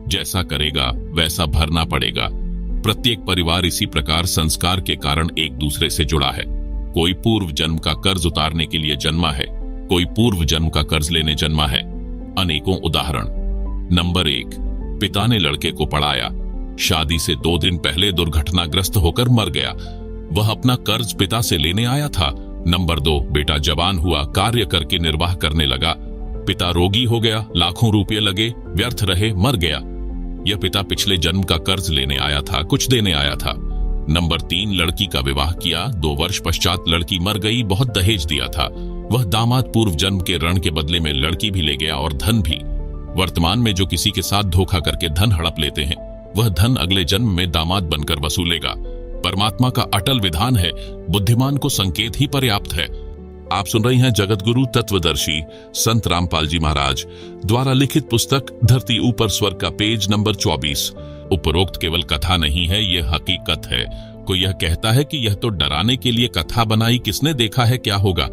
Speaker 1: जैसा करेगा वैसा भरना पड़ेगा। प्रत्येक परिवार इसी प्रकार संस्कार के कारण एक दूसरे से जुड़ा है। कोई पूर्व जन्म का कर्ज उतारने के लिए जन्मा है, कोई पूर्व जन्म का कर्ज लेने जन्मा है। अनेकों उदाहरण। नंबर 1, पिता ने लड़के को पढ़ाया, शादी से 2 दिन पहले दुर्घटनाग्रस्त होकर मर गया। वह अपना कर्ज पिता से लेने आया था। नंबर 2, बेटा जवान हुआ, कार्य करके निर्वाह करने लगा। पिता रोगी हो गया, लाखों रुपये लगे, व्यर्थ रहे, मर गया। यह पिता पिछले जन्म का कर्ज लेने आया था, कुछ देने आया था। नंबर 3, लड़की का विवाह किया, 2 वर्ष पश्चात लड़की मर गई, बहुत दहेज दिया था। वह दामाद पूर्व जन्म के ऋण के बदले में लड़की भी ले गया और धन भी। वर्तमान में जो किसी के साथ धोखा करके धन हड़प लेते हैं, वह धन अगले जन्म में दामाद बनकर वसूलेगा। परमात्मा का अटल विधान है, बुद्धिमान को संकेत ही पर्याप्त है। आप सुन रही हैं जगतगुरु तत्वदर्शी संत रामपाल जी महाराज द्वारा लिखित पुस्तक धरती ऊपर स्वर्ग का पेज नंबर 24। उपरोक्त केवल कथा नहीं है, यह हकीकत है। कोई यह कहता है कि यह तो डराने के लिए कथा बनाई, किसने देखा है क्या होगा।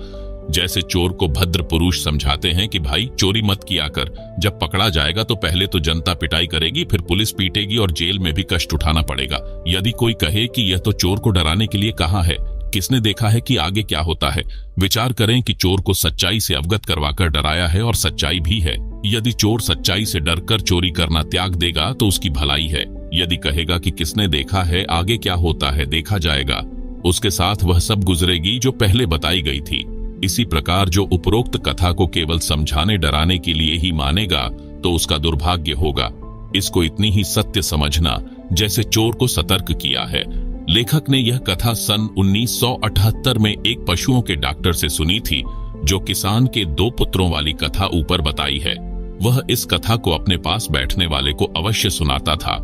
Speaker 1: जैसे चोर को भद्र पुरुष समझाते हैं कि भाई चोरी मत किया कर, जब पकड़ा जाएगा तो पहले तो जनता पिटाई करेगी, फिर पुलिस पीटेगी और जेल में भी कष्ट उठाना पड़ेगा। यदि कोई कहे कि यह तो चोर को डराने के लिए कहा है, किसने देखा है कि आगे क्या होता है। विचार करें कि चोर को सच्चाई से अवगत करवाकर डराया है और सच्चाई भी है। यदि चोर सच्चाई से डरकर चोरी करना त्याग देगा तो उसकी भलाई है। यदि कहेगा कि किसने देखा है, आगे क्या होता है देखा जाएगा, उसके साथ वह सब गुजरेगी जो पहले बताई गई थी। इसी प्रकार जो उपरोक्त कथा को केवल समझाने डराने के लिए ही मानेगा तो उसका दुर्भाग्य होगा। इसको इतनी ही सत्य समझना जैसे चोर को सतर्क किया है। लेखक ने यह कथा सन 1978 में एक पशुओं के डॉक्टर से सुनी थी, जो किसान के 2 पुत्रों वाली कथा ऊपर बताई है। वह इस कथा को अपने पास बैठने वाले को अवश्य सुनाता था,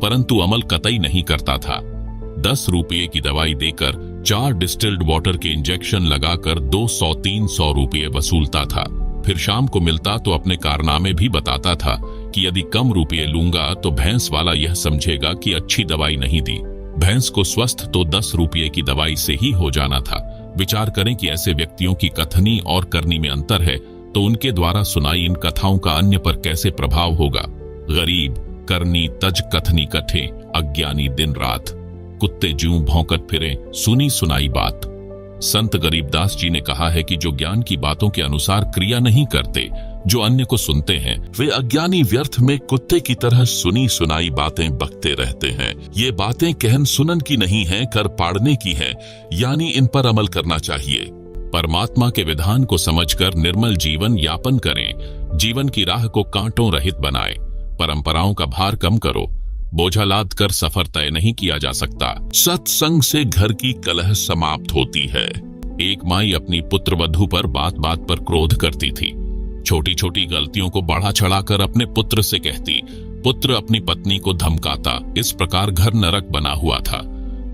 Speaker 1: परंतु अमल कतई नहीं करता था। 10 रुपये की दवाई देकर 4 डिस्टिल्ड वाटर के इंजेक्शन लगाकर 200-300 रुपये वसूलता था। फिर शाम को मिलता तो अपने कारनामे भी बताता था कि यदि कम रुपये लूंगा तो भैंस वाला यह समझेगा कि अच्छी दवाई नहीं दी। भैंस को स्वस्थ तो 10 रुपये की दवाई से ही हो जाना था। विचार करें कि ऐसे व्यक्तियों की कथनी और करनी में अंतर है, तो उनके द्वारा सुनाई इन कथाओं का अन्य पर कैसे प्रभाव होगा। गरीब करनी तज कथनी कठे, अज्ञानी दिन रात, कुत्ते ज्यों भौंकत फिरे, सुनी सुनाई बात। संत गरीबदास जी ने कहा है कि जो ज्ञान की बातों के अनुसार क्रिया नहीं करते, जो अन्य को सुनते हैं, वे अज्ञानी व्यर्थ में कुत्ते की तरह सुनी सुनाई बातें बकते रहते हैं। ये बातें कहन सुनन की नहीं है, कर पाड़ने की है, यानी इन पर अमल करना चाहिए। परमात्मा के विधान को समझकर निर्मल जीवन यापन करें। जीवन की राह को कांटों रहित बनाएं। परंपराओं का भार कम करो। बोझा लाद कर सफर तय नहीं किया जा सकता। सत्संग से घर की कलह समाप्त होती है। एक माई अपनी पुत्र वधू पर बात बात पर क्रोध करती थी। छोटी छोटी गलतियों को बढ़ा चढ़ाकर अपने पुत्र से कहती। पुत्र अपनी पत्नी को धमकाता। इस प्रकार घर नरक बना हुआ था।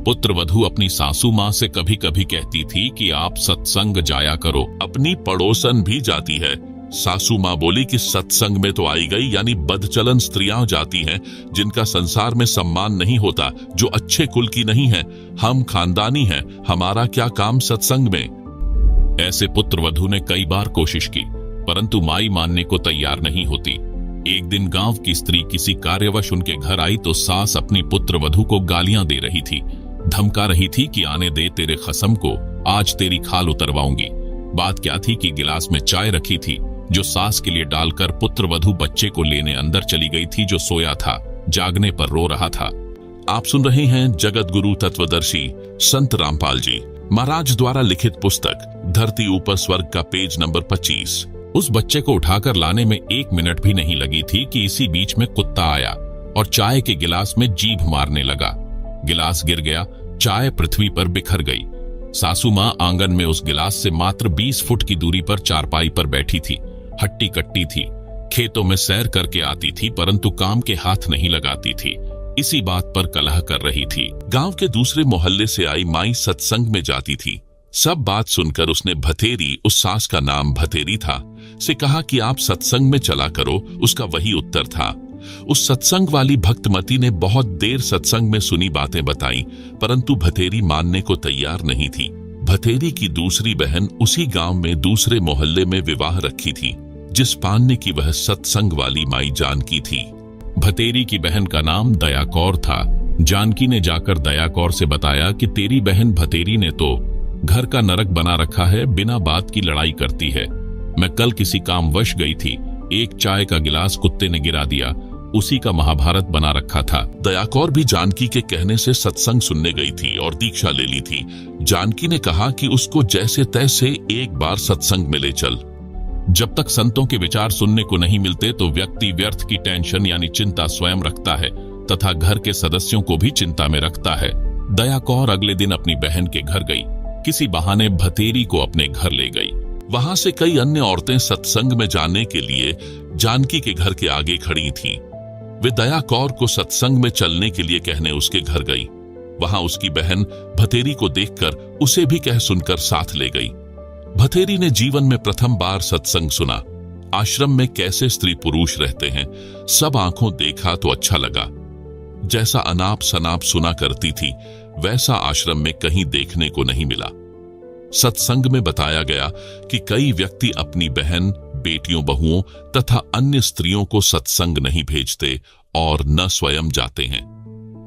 Speaker 1: पुत्र वधू अपनी सासू माँ से कभी कभी कहती थी कि आप सत्संग जाया करो। अपनी पड़ोसन भी जाती है। सासू माँ बोली कि सत्संग में तो आई गई, यानी बदचलन स्त्रियां जाती हैं जिनका संसार में सम्मान नहीं होता, जो अच्छे कुल की नहीं है। हम खानदानी हैं, हमारा क्या काम सत्संग में। ऐसे पुत्र वधू ने कई बार कोशिश की, परंतु माई मानने को तैयार नहीं होती। एक दिन गांव की स्त्री किसी कार्यवश उनके घर आई तो सास अपनी पुत्र वधू को गालियां दे रही थी, धमका रही थी कि आने दे तेरे खसम को, आज तेरी खाल उतरवाऊंगी। बात क्या थी कि गिलास में चाय रखी थी, जो सास के लिए डालकर पुत्र वधू बच्चे को लेने अंदर चली गई थी, जो सोया था, जागने पर रो रहा था। आप सुन रहे हैं जगत गुरु तत्वदर्शी संत रामपाल जी महाराज द्वारा लिखित पुस्तक धरती ऊपर स्वर्ग का पेज नंबर 25। उस बच्चे को उठाकर लाने में 1 मिनट भी नहीं लगी थी कि इसी बीच में कुत्ता आया और चाय के गिलास में जीभ मारने लगा। गिलास गिर गया, चाय पृथ्वी पर बिखर गई। सासू माँ आंगन में उस गिलास से मात्र 20 फुट की दूरी पर चारपाई पर बैठी थी। हट्टी कट्टी थी, खेतों में सैर करके आती थी, परंतु काम के हाथ नहीं लगाती थी। इसी बात पर कलह कर रही थी। गांव के दूसरे मोहल्ले से आई माई सत्संग में जाती थी। सब बात सुनकर उसने भतेरी, उस सास का नाम भतेरी था, से कहा कि आप सत्संग में चला करो। उसका वही उत्तर था। उस सत्संग वाली भक्तमती ने बहुत देर सत्संग में सुनी बातें बताई, परंतु भतेरी मानने को तैयार नहीं थी। भतेरी की दूसरी बहन उसी गांव में दूसरे मोहल्ले में विवाह रखी थी, जिस पानने की वह सत्संग वाली माई जानकी थी। भतेरी की बहन का नाम दया कौर था। जानकी ने जाकर दया कौर से बताया कि तेरी बहन भतेरी ने तो घर का नरक बना रखा है, बिना बात की लड़ाई करती है। मैं कल किसी कामवश गई थी, एक चाय का गिलास कुत्ते ने गिरा दिया, उसी का महाभारत बना रखा था। दया कौर भी जानकी के कहने से सत्संग सुनने गई थी और दीक्षा ले ली थी। जानकी ने कहा कि उसको जैसे तैसे एक बार सत्संग में ले चल। जब तक संतों के विचार सुनने को नहीं मिलते तो व्यक्ति व्यर्थ की टेंशन यानी चिंता स्वयं रखता है तथा घर के सदस्यों को भी चिंता में रखता है। दया कौर अगले दिन अपनी बहन के घर गई। किसी बहाने भतेरी को अपने घर ले गई। वहां से कई अन्य औरतें सत्संग में जाने के लिए जानकी के घर के आगे खड़ी थीं। वे दया कौर को सत्संग में चलने के लिए कहने उसके घर गई। वहां उसकी बहन भतेरी को देखकर उसे भी कह सुनकर साथ ले गई। भतेरी ने जीवन में प्रथम बार सत्संग सुना। आश्रम में कैसे स्त्री पुरुष रहते हैं, सब आंखों देखा तो अच्छा लगा। जैसा अनाप शनाप सुना करती थी, वैसा आश्रम में कहीं देखने को नहीं मिला। सत्संग में बताया गया कि कई व्यक्ति अपनी बहन, बेटियों, बहुओं तथा अन्य स्त्रियों को सत्संग नहीं भेजते और न स्वयं जाते हैं।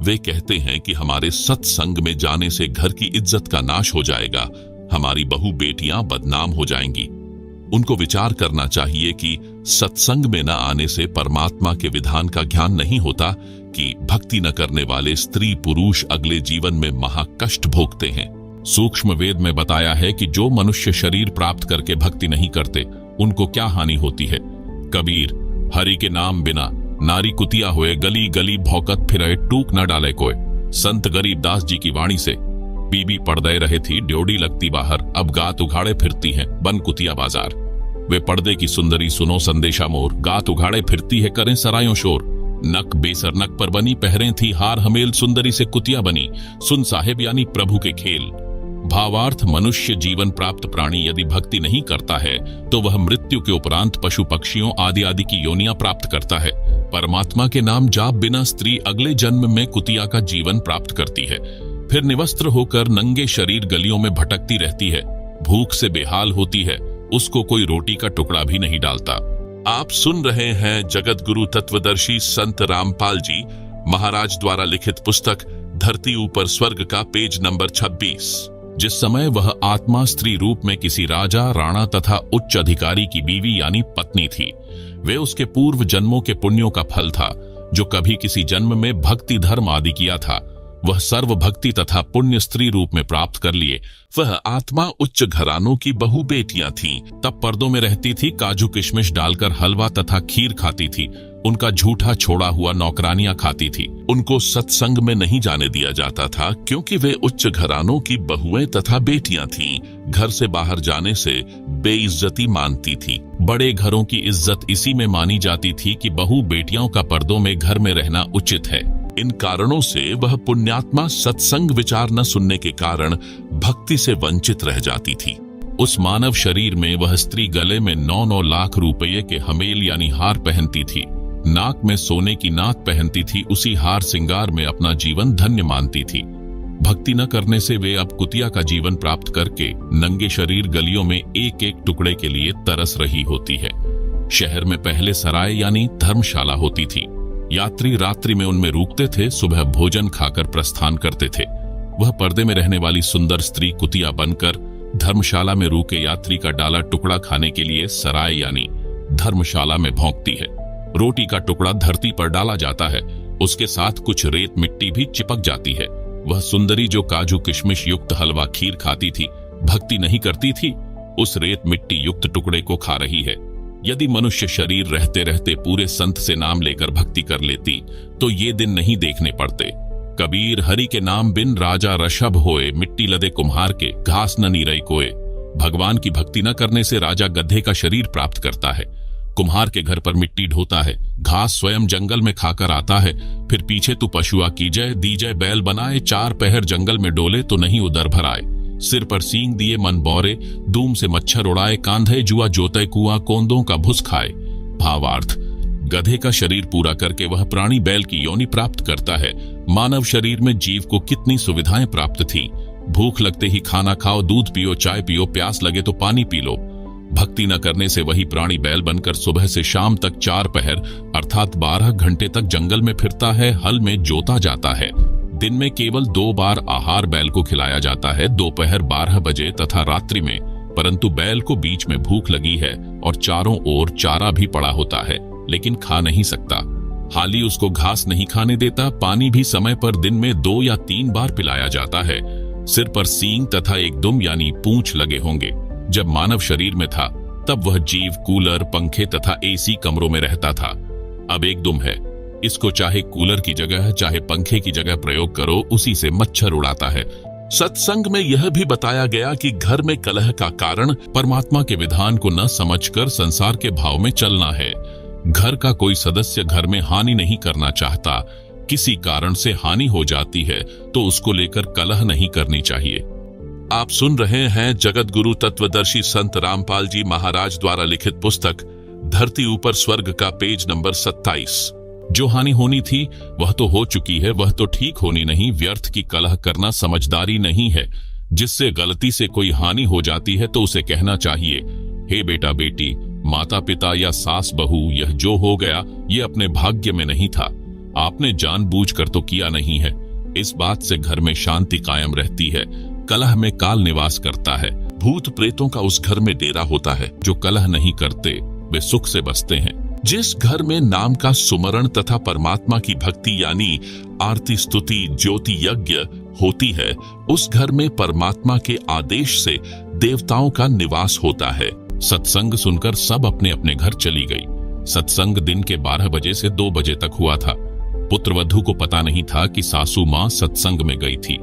Speaker 1: वे कहते हैं कि हमारे सत्संग में जाने से घर की इज्जत का नाश हो जाएगा, हमारी बहू बेटियां बदनाम हो जाएंगी। उनको विचार करना चाहिए कि सत्संग में न आने से परमात्मा के विधान का ज्ञान नहीं होता कि भक्ति न करने वाले स्त्री पुरुष अगले जीवन में महाकष्ट भोगते हैं। सूक्ष्म वेद में बताया है कि जो मनुष्य शरीर प्राप्त करके भक्ति नहीं करते उनको क्या हानि होती है। कबीर, हरि के नाम बिना नारी कुतिया हुए, गली गली भौकत फिरे, टूक न डाले कोय। संत गरीबदास जी की वाणी से बीबी पर्दे रहे थी, ड्योड़ी लगती बाहर, अब गात उघाड़े फिरती हैं बन कुतिया बाजार। वे पर्दे की सुंदरी सुनो संदेशा मोर, गात उघाड़े फिरती है करें सरायों शोर। नक बेसर नक पर बनी, पहरे थी हार हमेल, सुंदरी से कुतिया बनी, सुन साहेब यानी प्रभु के खेल। भावार्थ, मनुष्य जीवन प्राप्त प्राणी यदि भक्ति नहीं करता है तो वह मृत्यु के उपरांत पशु पक्षियों आदि आदि की योनियां प्राप्त करता है। परमात्मा के नाम जाप बिना स्त्री अगले जन्म में कुतिया का जीवन प्राप्त करती है, फिर निवस्त्र होकर नंगे शरीर गलियों में भटकती रहती है, भूख से बेहाल होती है, उसको कोई रोटी का टुकड़ा भी नहीं डालता। आप सुन रहे हैं जगत गुरु तत्वदर्शी संत रामपाल जी महाराज द्वारा लिखित पुस्तक धरती ऊपर स्वर्ग का पेज नंबर 26। जिस समय वह आत्मा स्त्री रूप में किसी राजा, राणा तथा उच्च अधिकारी की बीवी यानी पत्नी थी, वे उसके पूर्व जन्मों के पुण्यों का फल था जो कभी किसी जन्म में भक्ति धर्म आदि किया था। वह सर्व भक्ति तथा पुण्य स्त्री रूप में प्राप्त कर लिए। वह आत्मा उच्च घरानों की बहु बेटियां थीं। तब पर्दों में रहती थी, काजू किशमिश डालकर हलवा तथा खीर खाती थी, उनका झूठा छोड़ा हुआ नौकरानियां खाती थी। उनको सत्संग में नहीं जाने दिया जाता था क्योंकि वे उच्च घरानों की बहुएं तथा बेटियां थीं। घर से बाहर जाने से बेइज्जती मानती थी। बड़े घरों की इज्जत इसी में मानी जाती थी कि बहु बेटियों का पर्दों में घर में रहना उचित है। इन कारणों से वह पुण्यात्मा सत्संग विचार न सुनने के कारण भक्ति से वंचित रह जाती थी। उस मानव शरीर में वह स्त्री गले में 9-9 लाख रुपये के हमेल यानी हार पहनती थी, नाक में सोने की नाक पहनती थी, उसी हार सिंगार में अपना जीवन धन्य मानती थी। भक्ति न करने से वे अब कुतिया का जीवन प्राप्त करके नंगे शरीर गलियों में एक एक टुकड़े के लिए तरस रही होती है। शहर में पहले सराय यानी धर्मशाला होती थी। यात्री रात्रि में उनमें रुकते थे, सुबह भोजन खाकर प्रस्थान करते थे। वह पर्दे में रहने वाली सुंदर स्त्री कुतिया बनकर धर्मशाला में रुके यात्री का डाला टुकड़ा खाने के लिए सराय यानी धर्मशाला में भौंकती है। रोटी का टुकड़ा धरती पर डाला जाता है, उसके साथ कुछ रेत मिट्टी भी चिपक जाती है। वह सुंदरी जो काजू किशमिश युक्त हलवा खीर खाती थी, भक्ति नहीं करती थी, उस रेत मिट्टी युक्त टुकड़े को खा रही है। यदि मनुष्य शरीर रहते रहते पूरे संत से नाम लेकर भक्ति कर लेती तो ये दिन नहीं देखने पड़ते। कबीर, हरि के नाम बिन राजा ऋषभ होए, मिट्टी लदे कुम्हार के घास न नीरई कोए। भगवान की भक्ति न करने से राजा गधे का शरीर प्राप्त करता है, कुम्हार के घर पर मिट्टी ढोता है, घास स्वयं जंगल में खाकर आता है, फिर पीछे तू पशुआ कीजय दीजय बैल बनाए, 4 पहर जंगल में डोले तो नहीं उधर भर आए। सिर पर सींग दिए मन बौरे, दूम से मच्छर उड़ाए, कांधे जुआ जोते कुआं, कोंदों का भुस खाए। भावार्थ, गधे का शरीर पूरा करके वह प्राणी बैल की योनि प्राप्त करता है। मानव शरीर में जीव को कितनी सुविधाएं प्राप्त थी। भूख लगते ही खाना खाओ, दूध पियो, चाय पियो, प्यास लगे तो पानी पी लो। भक्ति न करने से वही प्राणी बैल बनकर सुबह से शाम तक 4 पहर अर्थात 12 घंटे तक जंगल में फिरता है, हल में जोता जाता है। दिन में केवल 2 बार आहार बैल को खिलाया जाता है, दोपहर 12 बजे तथा रात्रि में, परंतु बैल को बीच में भूख लगी है और चारों ओर चारा भी पड़ा होता है, लेकिन खा नहीं सकता। हाली उसको घास नहीं खाने देता। पानी भी समय पर दिन में 2 या 3 बार पिलाया जाता है। सिर पर सींग तथा एक दुम यानी पूंछ लगे होंगे। जब मानव शरीर में था तब वह जीव कूलर, पंखे तथा एसी कमरों में रहता था। अब एक दुम है, इसको चाहे कूलर की जगह चाहे पंखे की जगह प्रयोग करो, उसी से मच्छर उड़ाता है। सत्संग में यह भी बताया गया कि घर में कलह का कारण परमात्मा के विधान को न समझकर संसार के भाव में चलना है। घर का कोई सदस्य घर में हानि नहीं करना चाहता, किसी कारण से हानि हो जाती है तो उसको लेकर कलह नहीं करनी चाहिए। आप सुन रहे हैं जगत गुरु तत्वदर्शी संत रामपाल जी महाराज द्वारा लिखित पुस्तक धरती ऊपर स्वर्ग का पेज नंबर 27। जो हानि होनी थी वह तो हो चुकी है, वह तो ठीक होनी नहीं। व्यर्थ की कलह करना समझदारी नहीं है। जिससे गलती से कोई हानि हो जाती है तो उसे कहना चाहिए, हे बेटा बेटी, माता पिता या सास बहू, यह जो हो गया ये अपने भाग्य में नहीं था, आपने जानबूझकर तो किया नहीं है। इस बात से घर में शांति कायम रहती है, कलह में काल निवास करता है। भूत प्रेतों का उस घर में डेरा होता है। जो कलह नहीं करते वे सुख से बसते हैं। जिस घर में नाम का सुमरण तथा परमात्मा की भक्ति यानी आरती स्तुति ज्योति यज्ञ होती है, उस घर में परमात्मा के आदेश से देवताओं का निवास होता है। सत्संग सुनकर सब अपने अपने घर चली गई। सत्संग दिन के 12 बजे से 2 बजे तक हुआ था। पुत्रवधू को पता नहीं था कि सासू मां सत्संग में गई थी।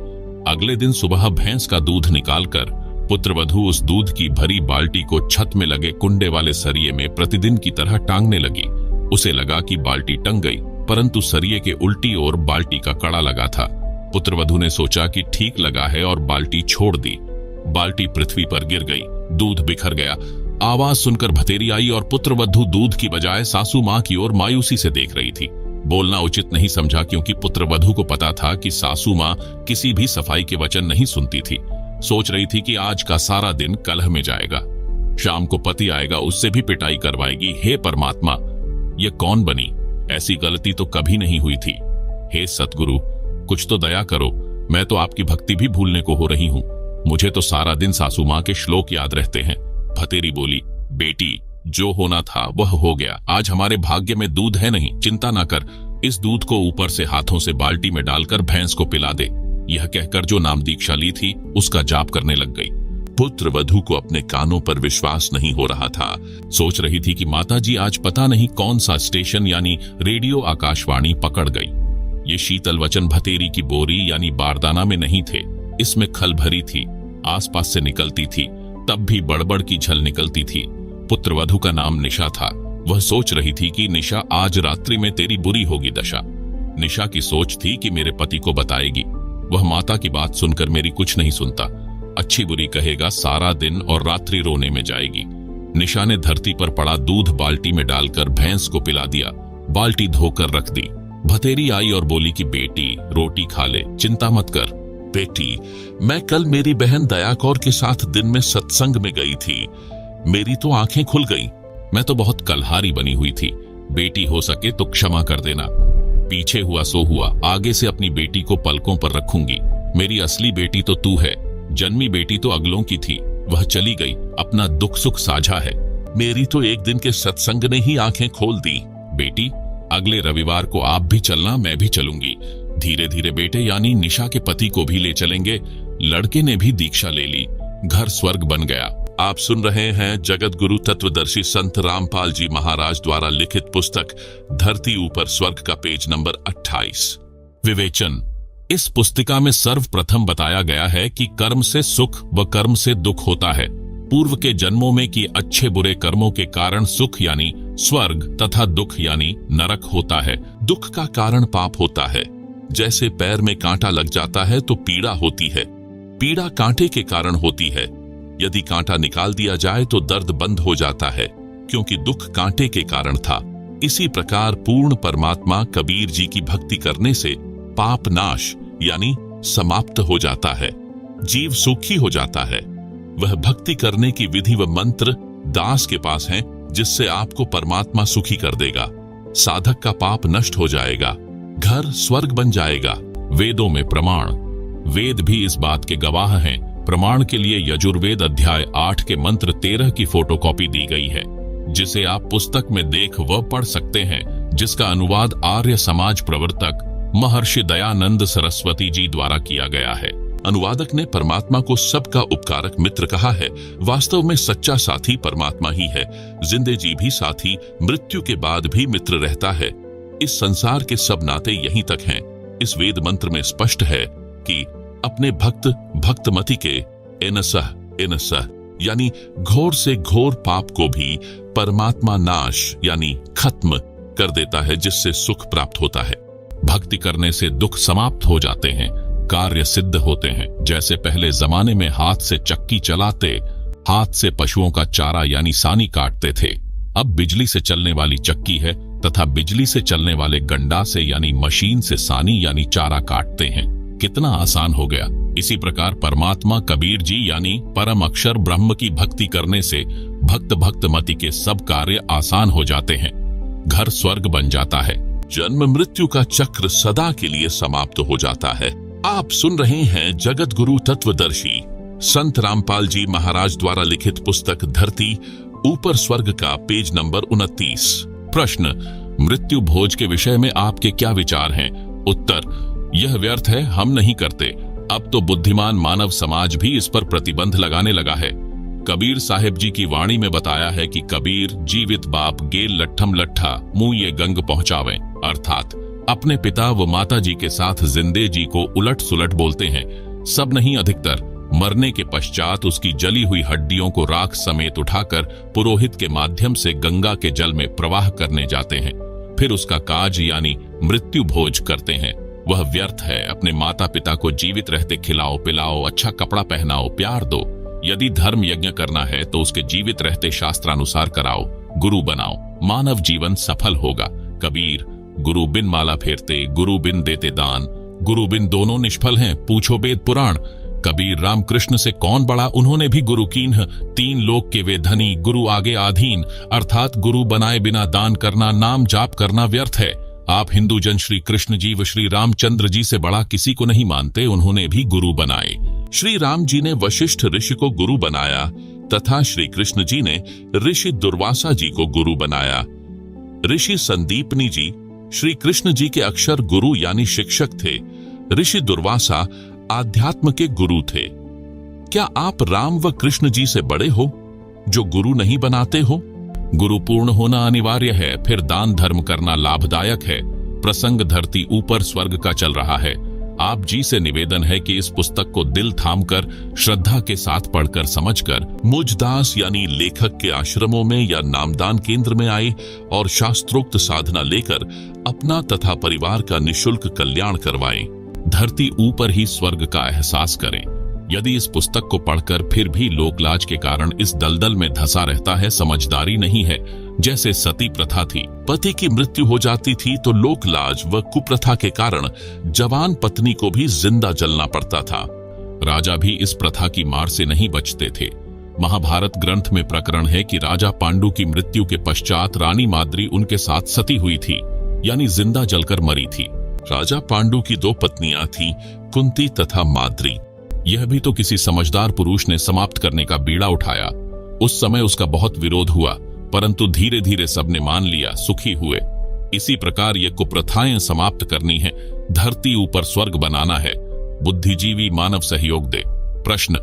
Speaker 1: अगले दिन सुबह भैंस का दूध निकालकर पुत्रवधू उस दूध की भरी बाल्टी को छत में लगे कुंडे वाले सरिये में प्रतिदिन की तरह टांगने लगी। उसे लगा कि बाल्टी टंग गई, परंतु सरिये के उल्टी ओर बाल्टी का कड़ा लगा था। पुत्रवधू ने सोचा कि ठीक लगा है और बाल्टी छोड़ दी। बाल्टी पृथ्वी पर गिर गई, दूध बिखर गया। आवाज सुनकर भतेरी आई और पुत्रवधू दूध की बजाय सासू मां की ओर मायूसी से देख रही थी। बोलना उचित नहीं समझा, क्योंकि पुत्रवधू को पता था कि सासू मां किसी भी सफाई के वचन नहीं सुनती थी। सोच रही थी कि आज का सारा दिन कलह में जाएगा। शाम को पति आएगा, उससे भी पिटाई करवाएगी। हे परमात्मा, ये कौन बनी? ऐसी गलती तो कभी नहीं हुई थी। हे सतगुरु, कुछ तो दया करो। मैं तो आपकी भक्ति भी भूलने को हो रही हूँ। मुझे तो सारा दिन सासू मां के श्लोक याद रहते हैं। भतेरी बोली, बेटी, जो होना था वह हो गया। आज हमारे भाग्य में दूध है नहीं, चिंता ना कर। इस दूध को ऊपर से हाथों से बाल्टी में डालकर भैंस को पिला दे। यह कहकर जो नाम दीक्षा ली थी उसका जाप करने लग गई। पुत्रवधू को अपने कानों पर विश्वास नहीं हो रहा था। सोच रही थी कि माताजी आज पता नहीं कौन सा स्टेशन यानी रेडियो आकाशवाणी पकड़ गई। ये शीतल वचन भतेरी की बोरी यानी बारदाना में नहीं थे, इसमें खल भरी थी। आसपास से निकलती थी, तब भी बड़बड़ की झल निकलती थी। पुत्रवधू का नाम निशा था। वह सोच रही थी कि निशा, आज रात्रि में तेरी बुरी होगी दशा। निशा की सोच थी कि मेरे पति को बताएगी। वह माता की बात सुनकर मेरी कुछ नहीं सुनता, अच्छी बुरी कहेगा, सारा दिन और रात्रि रोने में जाएगी। निशा ने धरती पर पड़ा दूध बाल्टी में डालकर भैंस को पिला दिया। बाल्टी धोकर रख दी। भतेरी आई और बोली कि बेटी, रोटी खा ले, चिंता मत कर। बेटी, मैं कल मेरी बहन दया कौर के साथ दिन में सत्संग में गई थी। मेरी तो आंखें खुल गईं। मैं तो बहुत कलहारी बनी हुई थी। बेटी, हो सके तो क्षमा कर देना। पीछे हुआ सो हुआ, आगे से अपनी बेटी को पलकों पर रखूंगी। मेरी असली बेटी तो तू है, जन्मी बेटी तो अगलों की थी। वह चली गई, अपना दुख सुख साझा है। मेरी तो एक दिन के सत्संग ने ही आंखें खोल दी। बेटी, अगले रविवार को आप भी चलना, मैं भी चलूंगी। धीरे धीरे बेटे यानी निशा के पति को भी ले चलेंगे। लड़के ने भी दीक्षा ले ली। घर स्वर्ग बन गया। आप सुन रहे हैं जगत गुरु तत्वदर्शी संत रामपाल जी महाराज द्वारा लिखित पुस्तक धरती ऊपर स्वर्ग का पेज नंबर 28। विवेचन। इस पुस्तिका में सर्वप्रथम बताया गया है कि कर्म से सुख व कर्म से दुख होता है। पूर्व के जन्मों में किए अच्छे बुरे कर्मों के कारण सुख यानी स्वर्ग तथा दुख यानी नरक होता है। दुख का कारण पाप होता है। जैसे पैर में कांटा लग जाता है तो पीड़ा होती है। पीड़ा कांटे के कारण होती है। यदि कांटा निकाल दिया जाए तो दर्द बंद हो जाता है, क्योंकि दुख कांटे के कारण था। इसी प्रकार पूर्ण परमात्मा कबीर जी की भक्ति करने से पाप नाश यानी समाप्त हो जाता है। जीव सुखी हो जाता है। वह भक्ति करने की विधि व मंत्र दास के पास हैं, जिससे आपको परमात्मा सुखी कर देगा। साधक का पाप नष्ट हो जाएगा, घर स्वर्ग बन जाएगा। वेदों में प्रमाण। वेद भी इस बात के गवाह हैं। प्रमाण के लिए यजुर्वेद अध्याय 8 के मंत्र 13 की फोटोकॉपी दी गई है, जिसे आप पुस्तक में देख व पढ़ सकते हैं, जिसका अनुवाद आर्य समाज प्रवर्तक महर्षि दयानंद सरस्वती जी द्वारा किया गया है। अनुवादक ने परमात्मा को सबका उपकारक मित्र कहा है। वास्तव में सच्चा साथी परमात्मा ही है। जिंदे जी भी साथी, मृत्यु के बाद भी मित्र रहता है। इस संसार के सब नाते यहीं तक हैं। इस वेद मंत्र में स्पष्ट है कि अपने भक्तमति के एनसह यानी घोर से घोर पाप को भी परमात्मा नाश यानी खत्म कर देता है, जिससे सुख प्राप्त होता है। भक्ति करने से दुख समाप्त हो जाते हैं, कार्य सिद्ध होते हैं। जैसे पहले जमाने में हाथ से चक्की चलाते, हाथ से पशुओं का चारा यानी सानी काटते थे। अब बिजली से चलने वाली चक्की है तथा बिजली से चलने वाले गंडा से यानी मशीन से सानी यानी चारा काटते हैं। कितना आसान हो गया। इसी प्रकार परमात्मा कबीर जी यानी परम अक्षर ब्रह्म की भक्ति करने से भक्तमति के सब कार्य आसान हो जाते हैं। घर स्वर्ग बन जाता है। जन्म मृत्यु का चक्र सदा के लिए समाप्त हो जाता है। आप सुन रहे हैं जगत गुरु तत्वदर्शी संत रामपाल जी महाराज द्वारा लिखित पुस्तक धरती ऊपर स्वर्ग का पेज नंबर 29। प्रश्न, मृत्यु भोज के विषय में आपके क्या विचार हैं? उत्तर, यह व्यर्थ है, हम नहीं करते। अब तो बुद्धिमान मानव समाज भी इस पर प्रतिबंध लगाने लगा है। कबीर साहिब जी की वाणी में बताया है कि कबीर जीवित बाप गेल लट्ठम लट्ठा मुंह ये गंग पहुंचावें, अर्थात अपने पिता व माता जी के साथ जिंदे जी को उलट सुलट बोलते हैं। सब नहीं, अधिकतर मरने के पश्चात उसकी जली हुई हड्डियों को राख समेत उठाकर पुरोहित के माध्यम से गंगा के जल में प्रवाह करने जाते हैं। फिर उसका काज यानी मृत्यु भोज करते हैं। वह व्यर्थ है। अपने माता पिता को जीवित रहते खिलाओ पिलाओ, अच्छा कपड़ा पहनाओ, प्यार दो। यदि धर्म यज्ञ करना है तो उसके जीवित रहते शास्त्रानुसार कराओ, गुरु बनाओ, मानव जीवन सफल होगा। कबीर, गुरु बिन माला फेरते, गुरु बिन देते दान, गुरु बिन दोनों निष्फल हैं, पूछो वेद पुराण। कबीर रामकृष्ण से कौन बड़ा, उन्होंने भी गुरु कीन्ह, तीन लोक के वे धनी, गुरु आगे आधीन, अर्थात गुरु बनाए बिना दान करना, नाम जाप करना व्यर्थ है। आप हिंदू जन श्री कृष्ण जी व श्री रामचंद्र जी से बड़ा किसी को नहीं मानते, उन्होंने भी गुरु बनाए। श्री राम जी ने वशिष्ठ ऋषि को गुरु बनाया तथा श्री कृष्ण जी ने ऋषि दुर्वासा जी को गुरु बनाया। ऋषि संदीपनी जी श्री कृष्ण जी के अक्षर गुरु यानी शिक्षक थे। ऋषि दुर्वासा आध्यात्म के गुरु थे। क्या आप राम व कृष्ण जी से बड़े हो जो गुरु नहीं बनाते हो? गुरु पूर्ण होना अनिवार्य है, फिर दान धर्म करना लाभदायक है। प्रसंग धरती ऊपर स्वर्ग का चल रहा है। आप जी से निवेदन है कि इस पुस्तक को दिल थामकर श्रद्धा के साथ पढ़कर समझकर मुझदास यानी लेखक के आश्रमों में या नामदान केंद्र में आए और शास्त्रोक्त साधना लेकर अपना तथा परिवार का निःशुल्क कल्याण करवाएं। धरती ऊपर ही स्वर्ग का एहसास करें। यदि इस पुस्तक को पढ़कर फिर भी लोकलाज के कारण इस दलदल में धंसा रहता है, समझदारी नहीं है। जैसे सती प्रथा थी, पति की मृत्यु हो जाती थी तो लोकलाज व कुप्रथा के कारण जवान पत्नी को भी जिंदा जलना पड़ता था। राजा भी इस प्रथा की मार से नहीं बचते थे। महाभारत ग्रंथ में प्रकरण है कि राजा पांडु की मृत्यु के पश्चात रानी माद्री उनके साथ सती हुई थी, यानी जिंदा जलकर मरी थी। राजा पांडु की दो पत्नियां थीं, कुंती तथा माद्री। यह भी तो किसी समझदार पुरुष ने समाप्त करने का बीड़ा उठाया। उस समय उसका बहुत विरोध हुआ, परंतु धीरे धीरे सबने मान लिया, सुखी हुए। इसी प्रकार ये कुप्रथाएं समाप्त करनी है, धरती ऊपर स्वर्ग बनाना है। बुद्धिजीवी मानव सहयोग दे। प्रश्न,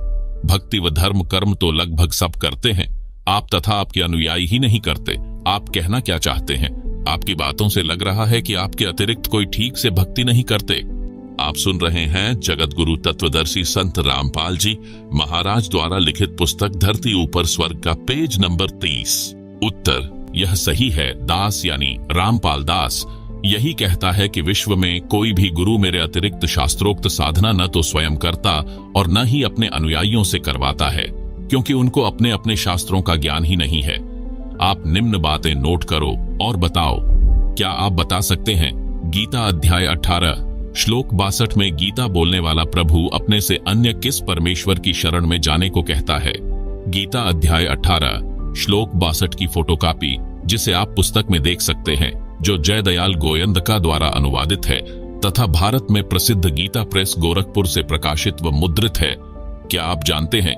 Speaker 1: भक्ति व धर्म कर्म तो लगभग सब करते हैं, आप तथा आपके अनुयायी ही नहीं करते। आप कहना क्या चाहते हैं? आपकी बातों से लग रहा है कि आपके अतिरिक्त कोई ठीक से भक्ति नहीं करते। आप सुन रहे हैं जगत गुरु तत्वदर्शी संत रामपाल जी महाराज द्वारा लिखित पुस्तक धरती ऊपर स्वर्ग का पेज नंबर 30। उत्तर, यह सही है। दास यानी रामपाल दास यही कहता है कि विश्व में कोई भी गुरु मेरे अतिरिक्त शास्त्रोक्त साधना न तो स्वयं करता और न ही अपने अनुयायियों से करवाता है, क्योंकि उनको अपने अपने शास्त्रों का ज्ञान ही नहीं है। आप निम्न बातें नोट करो और बताओ। क्या आप बता सकते हैं? गीता अध्याय 18 श्लोक 62 में गीता बोलने वाला प्रभु अपने से अन्य किस परमेश्वर की शरण में जाने को कहता है? गीता अध्याय 18 श्लोक 62 की फोटोकॉपी, जिसे आप पुस्तक में देख सकते हैं, जो जयदयाल गोयंदका द्वारा अनुवादित है तथा भारत में प्रसिद्ध गीता प्रेस गोरखपुर से प्रकाशित व मुद्रित है। क्या आप जानते हैं?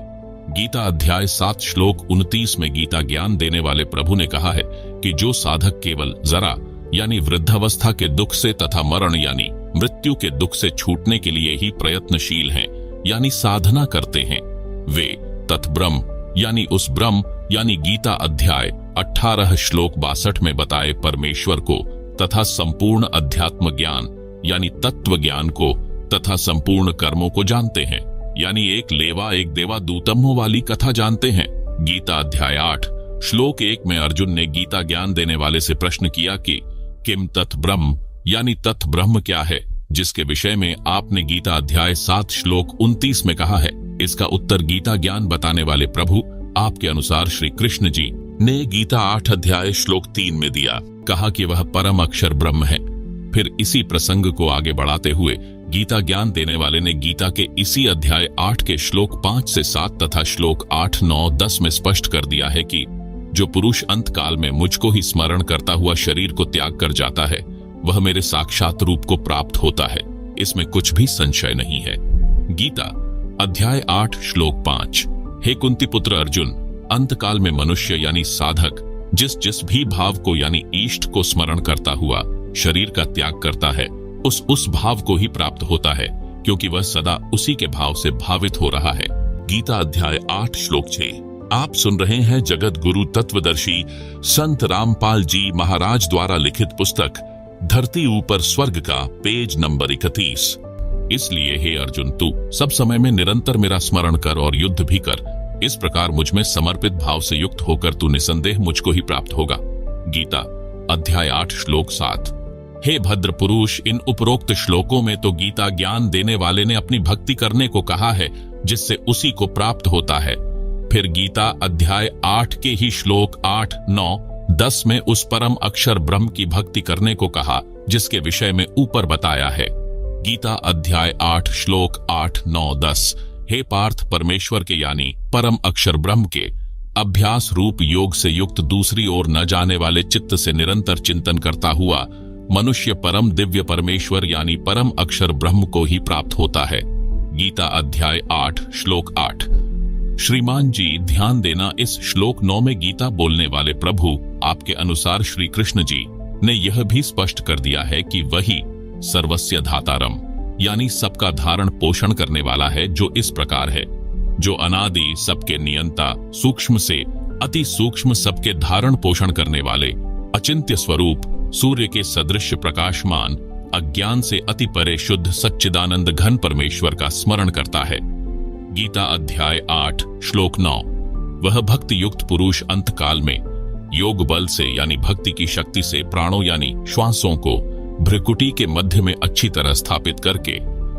Speaker 1: गीता अध्याय 7 श्लोक 29 में गीता ज्ञान देने वाले प्रभु ने कहा है कि जो साधक केवल जरा यानी वृद्धावस्था के दुख से तथा मरण यानी मृत्यु के दुख से छूटने के लिए ही प्रयत्नशील हैं, यानी साधना करते हैं, वे तत्ब्रह्म यानी उस ब्रह्म यानी गीता अध्याय 18 श्लोक 62 में बताए परमेश्वर को तथा संपूर्ण अध्यात्म ज्ञान यानी तत्व ज्ञान को तथा संपूर्ण कर्मों को जानते हैं, यानी एक लेवा एक देवा दूतम्मों वाली कथा जानते हैं। गीता अध्याय 8 श्लोक 1 में अर्जुन ने गीता ज्ञान देने वाले से प्रश्न किया कि किम तत् ब्रह्म यानी तत् ब्रह्म क्या है, जिसके विषय में आपने गीता अध्याय 7 श्लोक 29 में कहा है। इसका उत्तर गीता ज्ञान बताने वाले प्रभु आपके अनुसार श्री कृष्ण जी ने गीता 8 अध्याय श्लोक 3 में दिया। कहा कि वह परम अक्षर ब्रह्म है। फिर इसी प्रसंग को आगे बढ़ाते हुए गीता ज्ञान देने वाले ने गीता के इसी अध्याय 8 के श्लोक 5 से 7 तथा श्लोक 8, 9, 10 में स्पष्ट कर दिया है कि जो पुरुष अंत काल में मुझको ही स्मरण करता हुआ शरीर को त्याग कर जाता है, वह मेरे साक्षात रूप को प्राप्त होता है। इसमें कुछ भी संशय नहीं है। गीता अध्याय 8 श्लोक 5। हे कुंती पुत्र अर्जुन, अंतकाल में मनुष्य यानी साधक जिस भी भाव को यानी इष्ट को स्मरण करता हुआ शरीर का त्याग करता है, उस भाव को ही प्राप्त होता है, क्योंकि वह सदा उसी के भाव से भावित हो रहा है। गीता अध्याय 8 श्लोक 6। आप सुन रहे हैं जगत गुरु तत्वदर्शी संत रामपाल जी महाराज द्वारा लिखित पुस्तक धरती ऊपर स्वर्ग का पेज नंबर 31। इसलिए हे अर्जुन, तू सब समय में निरंतर मेरा स्मरण कर और युद्ध भी कर। इस प्रकार मुझ में समर्पित भाव से युक्त होकर तू निसंदेह मुझको ही प्राप्त होगा। गीता अध्याय 8 श्लोक 7। हे भद्र पुरुष, इन उपरोक्त श्लोकों में तो गीता ज्ञान देने वाले ने अपनी भक्ति करने को कहा है, जिससे उसी को प्राप्त होता है। फिर गीता अध्याय 8 के ही श्लोक 8, 9, 10 में उस परम अक्षर ब्रह्म की भक्ति करने को कहा, जिसके विषय में ऊपर बताया है। गीता अध्याय 8 श्लोक 8, 9, 10। हे पार्थ, परमेश्वर के यानी परम अक्षर ब्रह्म के अभ्यास रूप योग से युक्त दूसरी ओर न जाने वाले चित्त से निरंतर चिंतन करता हुआ मनुष्य परम दिव्य परमेश्वर यानी परम अक्षर ब्रह्म को ही प्राप्त होता है। गीता अध्याय 8 श्लोक 8। श्रीमान जी, ध्यान देना, इस श्लोक 9 में गीता बोलने वाले प्रभु आपके अनुसार श्री कृष्ण जी ने यह भी स्पष्ट कर दिया है कि वही सर्वस्य धातारम यानी सबका धारण पोषण करने वाला है, जो इस प्रकार है, जो अनादि सबके नियंता, सूक्ष्म से अति सूक्ष्म सबके धारण पोषण करने वाले, अचिंत्य स्वरूप, सूर्य के सदृश प्रकाशमान, अज्ञान से अति परे शुद्ध सच्चिदानंद घन परमेश्वर का स्मरण करता है। गीता अध्याय 8 श्लोक 9। वह भक्ति युक्त पुरुष अंतकाल में योग बल से यानी भक्ति की शक्ति से प्राणों यानी श्वासों को भ्रुकुटी के मध्य में अच्छी तरह स्थापित करके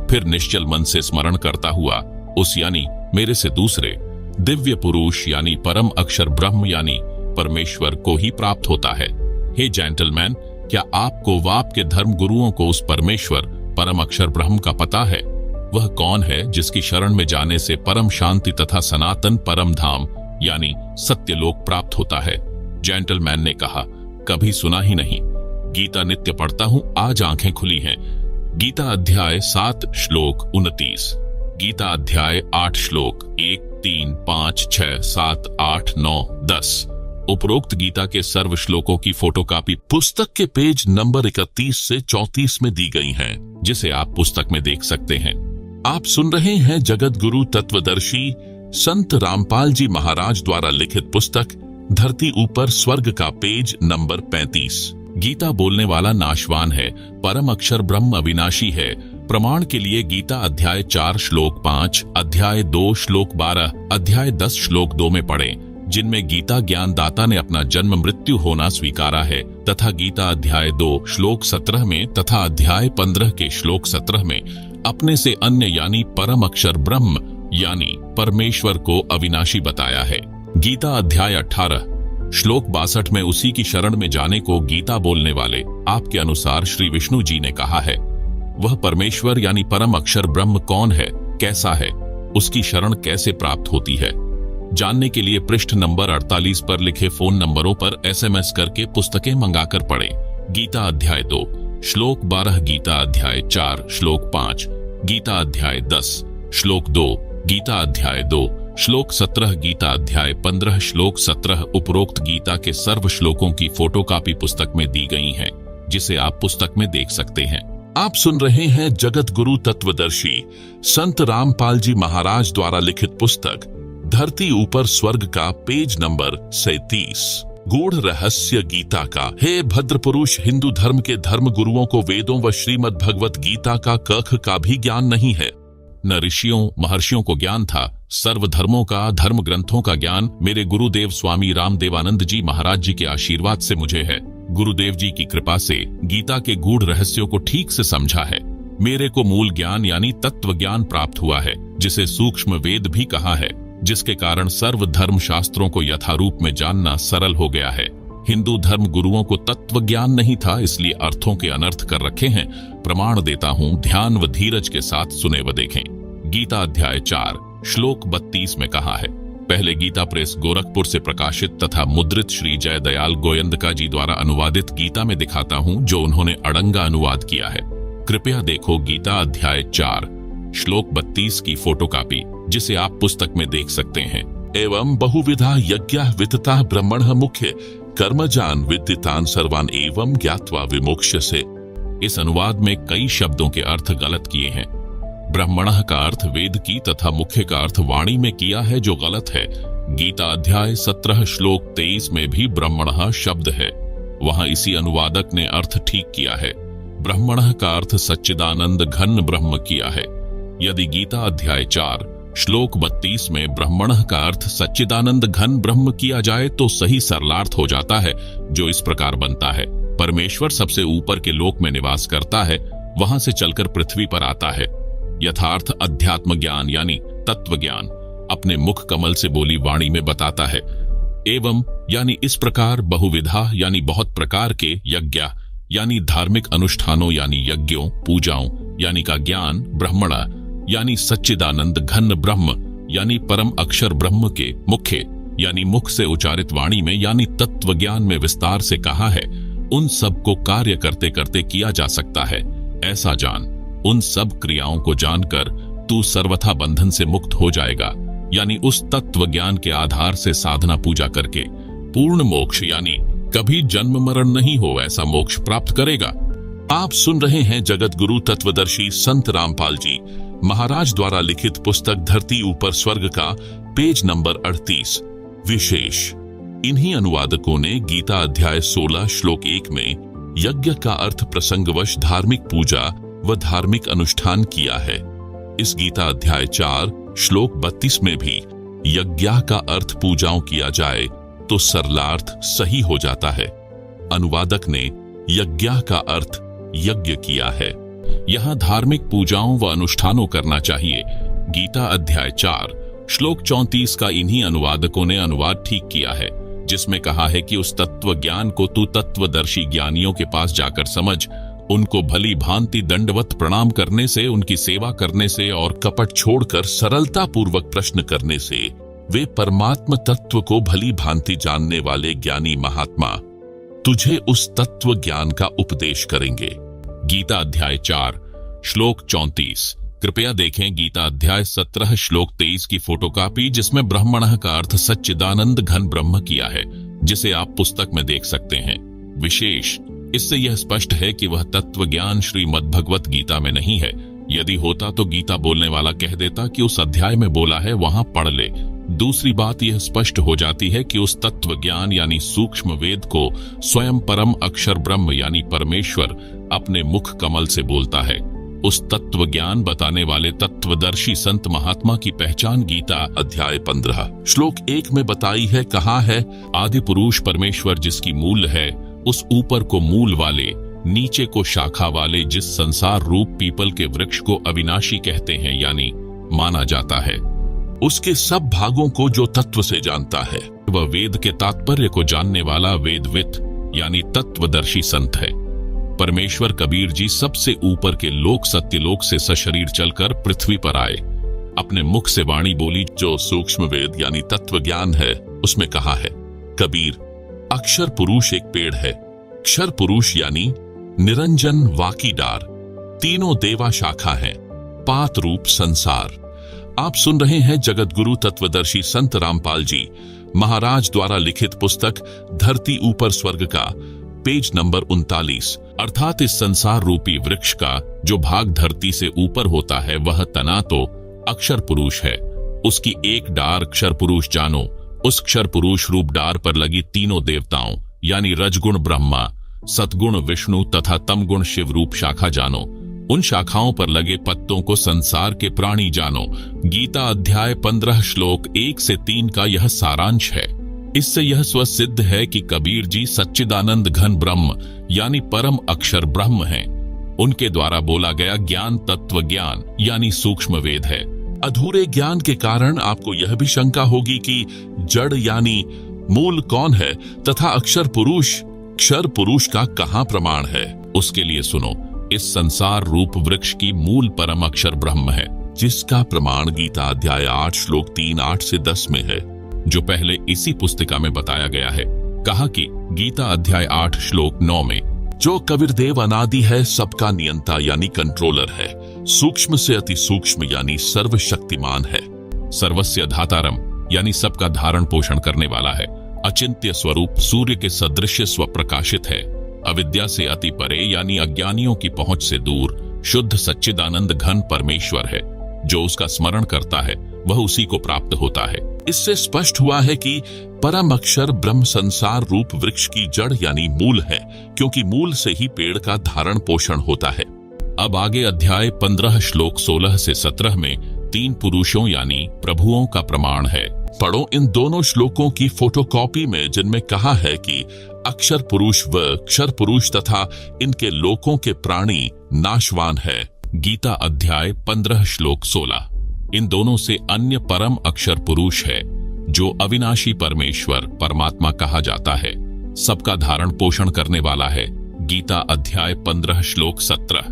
Speaker 1: फिर निश्चल मन से स्मरण करता हुआ उस यानी मेरे से दूसरे दिव्य पुरुष यानी परम अक्षर ब्रह्म यानी परमेश्वर को ही प्राप्त होता है। हे जेंटलमैन, क्या आपको व आपके धर्म गुरुओं को उस परमेश्वर परम अक्षर ब्रह्म का पता है? वह कौन है जिसकी शरण में जाने से परम शांति तथा सनातन परम धाम यानी सत्यलोक प्राप्त होता है? जेंटलमैन ने कहा, कभी सुना ही नहीं। गीता नित्य पढ़ता हूँ, आज आंखें खुली हैं। गीता अध्याय 7 श्लोक 29। गीता अध्याय 8 श्लोक 1, 3, 5, 6, 7, 8, 9, 10। उपरोक्त गीता के सर्व श्लोकों की फोटोकॉपी पुस्तक के पेज नंबर 31 से 34 में दी गई है, जिसे आप पुस्तक में देख सकते हैं। आप सुन रहे हैं जगत गुरु तत्वदर्शी संत रामपाल जी महाराज द्वारा लिखित पुस्तक धरती ऊपर स्वर्ग का पेज नंबर 35। गीता बोलने वाला नाशवान है, परम अक्षर ब्रह्म अविनाशी है। प्रमाण के लिए गीता अध्याय 4 श्लोक 5, अध्याय 2 श्लोक 12, अध्याय 10 श्लोक 2 में पढ़ें, जिनमें गीता ज्ञानदाता ने अपना जन्म मृत्यु होना स्वीकारा है, तथा गीता अध्याय 2 श्लोक 17 में तथा अध्याय 15 के श्लोक 17 में अपने से अन्य यानी परम अक्षर ब्रह्म यानी परमेश्वर को अविनाशी बताया है। गीता अध्याय 18 श्लोक 62 में उसी की शरण में जाने को गीता बोलने वाले आपके अनुसार श्री विष्णु जी ने कहा है। वह परमेश्वर यानी परम अक्षर ब्रह्म कौन है, कैसा है, उसकी शरण कैसे प्राप्त होती है? जानने के लिए पृष्ठ नंबर 48 पर लिखे फोन नंबरों पर SMS करके पुस्तकें मंगाकर पढ़ें। गीता अध्याय 2 श्लोक 12, गीता अध्याय 4 श्लोक 5, गीता अध्याय 10 श्लोक 2, गीता अध्याय 2 श्लोक 17, गीता अध्याय 15 श्लोक 17। उपरोक्त गीता के सर्व श्लोकों की फोटोकॉपी पुस्तक में दी गई है, जिसे आप पुस्तक में देख सकते हैं। आप सुन रहे हैं जगत गुरु तत्वदर्शी संत रामपाल जी महाराज द्वारा लिखित पुस्तक धरती ऊपर स्वर्ग का पेज नंबर 37। गूढ़ रहस्य गीता का। हे भद्र पुरुष, हिंदू धर्म के धर्म गुरुओं को वेदों व श्रीमद् भगवत गीता का कख का भी ज्ञान नहीं है। न ऋषियों महर्षियों को ज्ञान था। सर्व धर्मों का, धर्म ग्रंथों का ज्ञान मेरे गुरुदेव स्वामी रामदेवानंद जी महाराज जी के आशीर्वाद से मुझे है। गुरुदेव जी की कृपा से गीता के गूढ़ रहस्यों को ठीक से समझा है। मेरे को मूल ज्ञान यानी तत्व ज्ञान प्राप्त हुआ है, जिसे सूक्ष्म वेद भी कहा है, जिसके कारण सर्व धर्म शास्त्रों को यथारूप में जानना सरल हो गया है। हिंदू धर्म गुरुओं को तत्व ज्ञान नहीं था, इसलिए अर्थों के अनर्थ कर रखे हैं। प्रमाण देता हूँ, ध्यान व धीरज के साथ सुने व देखें। गीता अध्याय 4 श्लोक 32 में कहा है, पहले गीता प्रेस गोरखपुर से प्रकाशित तथा मुद्रित श्री जय दयाल गोयंदका जी द्वारा अनुवादित गीता में दिखाता हूँ, जो उन्होंने अड़ंगा अनुवाद किया है। कृपया देखो गीता अध्याय 4 श्लोक 32 की फोटोकॉपी, जिसे आप पुस्तक में देख सकते हैं। एवं बहुविधा यज्ञः वितता ब्रह्मणः मुख्य कर्मजान विदितान सर्वान एवं ज्ञात्वा विमोक्ष्यसे। इस अनुवाद में कई शब्दों के अर्थ गलत किए हैं। ब्रह्मणः का अर्थ वेद की तथा मुख्य का अर्थ वाणी में किया है, जो गलत है। गीता अध्याय 17 श्लोक 23 में भी ब्रह्मणः शब्द है, वहां इसी अनुवादक ने अर्थ ठीक किया है। ब्रह्मणः का अर्थ सच्चिदानंद घन ब्रह्म किया है। यदि गीता अध्याय 4 श्लोक 32 में ब्रह्मणः का अर्थ सच्चिदानंद घन ब्रह्म किया जाए तो सही सरलार्थ हो जाता है, जो इस प्रकार बनता है। परमेश्वर सबसे ऊपर के लोक में निवास करता है, वहां से चलकर पृथ्वी पर आता है। यथार्थ अध्यात्म ज्ञान यानी तत्व ज्ञान अपने मुख कमल से बोली वाणी में बताता है। एवं यानी इस प्रकार, बहुविधा यानी बहुत प्रकार के, यज्ञ यानी धार्मिक अनुष्ठानों यानी यज्ञों पूजाओं यानी का ज्ञान, ब्रह्मणा यानी सच्चिदानंद घन ब्रह्म यानी परम अक्षर ब्रह्म के मुख्य यानी मुख से उच्चारित वाणी में यानी तत्व ज्ञान में विस्तार से कहा है। उन सब को कार्य करते करते किया जा सकता है, ऐसा जान। उन सब क्रियाओं को जानकर तू सर्वथा बंधन से मुक्त हो जाएगा, यानी उस तत्व ज्ञान के आधार से साधना पूजा करके पूर्ण मोक्ष यानी कभी जन्म मरण नहीं हो ऐसा मोक्ष प्राप्त करेगा। आप सुन रहे हैं जगत गुरु तत्वदर्शी संत रामपाल जी महाराज द्वारा लिखित पुस्तक धरती ऊपर स्वर्ग का पेज नंबर 38। विशेष इन्हीं अनुवादकों ने गीता अध्याय 16 श्लोक 1 में यज्ञ का अर्थ प्रसंगवश धार्मिक पूजा व धार्मिक अनुष्ठान किया है। इस गीता अध्याय 4 श्लोक 32 में भी यज्ञ का अर्थ पूजाओं किया जाए तो सरलार्थ सही हो जाता है। अनुवादक ने यज्ञ का अर्थ यज्ञ किया है, यहां धार्मिक पूजाओं व अनुष्ठानों करना चाहिए। गीता अध्याय 4 श्लोक 34 का इन्हीं अनुवादकों ने अनुवाद ठीक किया है, जिसमें कहा है कि उस तत्व ज्ञान को तू तत्वदर्शी ज्ञानियों के पास जाकर समझ। उनको भली भांति दंडवत प्रणाम करने से, उनकी सेवा करने से और कपट छोड़कर सरलता पूर्वक प्रश्न करने से वे परमात्म तत्व को भली भांति जानने वाले ज्ञानी महात्मा तुझे उस तत्व ज्ञान का उपदेश करेंगे। गीता अध्याय 4 श्लोक 34। कृपया देखें गीता अध्याय 17 श्लोक 23 की फोटोकॉपी, जिसमें ब्रह्मणः का अर्थ सच्चिदानंद घन ब्रह्म किया है, जिसे आप पुस्तक में देख सकते हैं। विशेष इससे यह स्पष्ट है कि वह तत्व ज्ञान श्रीमद् भगवत गीता में नहीं है। यदि होता तो गीता बोलने वाला कह देता कि उस अध्याय में बोला है, वहां पढ़ ले। दूसरी बात यह स्पष्ट हो जाती है कि उस तत्व ज्ञान यानी सूक्ष्म वेद को स्वयं परम अक्षर ब्रह्म यानी परमेश्वर अपने मुख कमल से बोलता है। उस तत्व ज्ञान बताने वाले तत्वदर्शी संत महात्मा की पहचान गीता अध्याय 15 श्लोक 1 में बताई है। कहा है, आदि पुरुष परमेश्वर जिसकी मूल है, उस ऊपर को मूल वाले, नीचे को शाखा वाले, जिस संसार रूप पीपल के वृक्ष को अविनाशी कहते हैं यानी माना जाता है, उसके सब भागों को जो तत्व से जानता है, वह वेद के तात्पर्य को जानने वाला वेदवित यानी तत्वदर्शी संत है। परमेश्वर कबीर जी सबसे ऊपर के लोक सत्यलोक से सशरीर चलकर पृथ्वी पर आए। अपने मुख से वाणी बोली जो सूक्ष्म वेद यानी तत्व ज्ञान है। उसमें कहा है, कबीर अक्षर पुरुष एक पेड़ है, क्षर पुरुष यानी निरंजन वाकी डार, तीनों देवा शाखा हैं, पात रूप संसार। आप सुन रहे हैं जगत गुरु तत्वदर्शी संत रामपाल जी महाराज द्वारा लिखित पुस्तक धरती ऊपर स्वर्ग का पेज नंबर 39। अर्थात इस संसार रूपी वृक्ष का जो भाग धरती से ऊपर होता है, वह तना तो अक्षर पुरुष है। उसकी एक डार क्षर पुरुष जानो। उस क्षर पुरुष रूप डार पर लगी तीनों देवताओं यानी रजगुण ब्रह्मा, सतगुण विष्णु तथा तमगुण शिव रूप शाखा जानो। उन शाखाओं पर लगे पत्तों को संसार के प्राणी जानो। गीता अध्याय 15 श्लोक 1 से 3 का यह सारांश है। इससे यह स्वसिद्ध है कि कबीर जी सच्चिदानंद घन ब्रह्म यानी परम अक्षर ब्रह्म हैं। उनके द्वारा बोला गया ज्ञान तत्व ज्ञान यानी सूक्ष्म वेद है। अधूरे ज्ञान के कारण आपको यह भी शंका होगी कि जड़ यानी मूल कौन है तथा अक्षर पुरुष क्षर पुरुष का कहां प्रमाण है। उसके लिए सुनो, इस संसार रूप वृक्ष की मूल परम अक्षर ब्रह्म है, जिसका प्रमाण गीता अध्याय 8 श्लोक 3 8 से 10 में है, जो पहले इसी पुस्तिका में बताया गया है। कहा कि गीता अध्याय 8 श्लोक 9 में जो कबीर देव अनादि है, सबका नियंता यानी कंट्रोलर है, सूक्ष्म से अति सूक्ष्म यानी सर्वशक्तिमान है। सर्वस्य धातारम यानी सबका धारण पोषण करने वाला है। अचिंत्य स्वरूप सूर्य के सदृश स्वप्रकाशित है। अविद्या से अति परे यानी अज्ञानियों की पहुंच से दूर शुद्ध सच्चिदानंद घन परमेश्वर है। जो उसका स्मरण करता है वह उसी को प्राप्त होता है। इससे स्पष्ट हुआ है कि परम अक्षर ब्रह्म संसार रूप वृक्ष की जड़ यानी मूल है, क्योंकि मूल से ही पेड़ का धारण पोषण होता है। अब आगे अध्याय 15 श्लोक 16 से 17 में 3 पुरुषों यानी प्रभुओं का प्रमाण है। पढ़ो इन दोनों श्लोकों की फोटोकॉपी में, जिनमें कहा है कि अक्षर पुरुष व क्षर पुरुष तथा इनके लोकों के प्राणी नाशवान है। गीता अध्याय 15 श्लोक 16। इन दोनों से अन्य परम अक्षर पुरुष है, जो अविनाशी परमेश्वर परमात्मा कहा जाता है, सबका धारण पोषण करने वाला है। गीता अध्याय 15 श्लोक 17।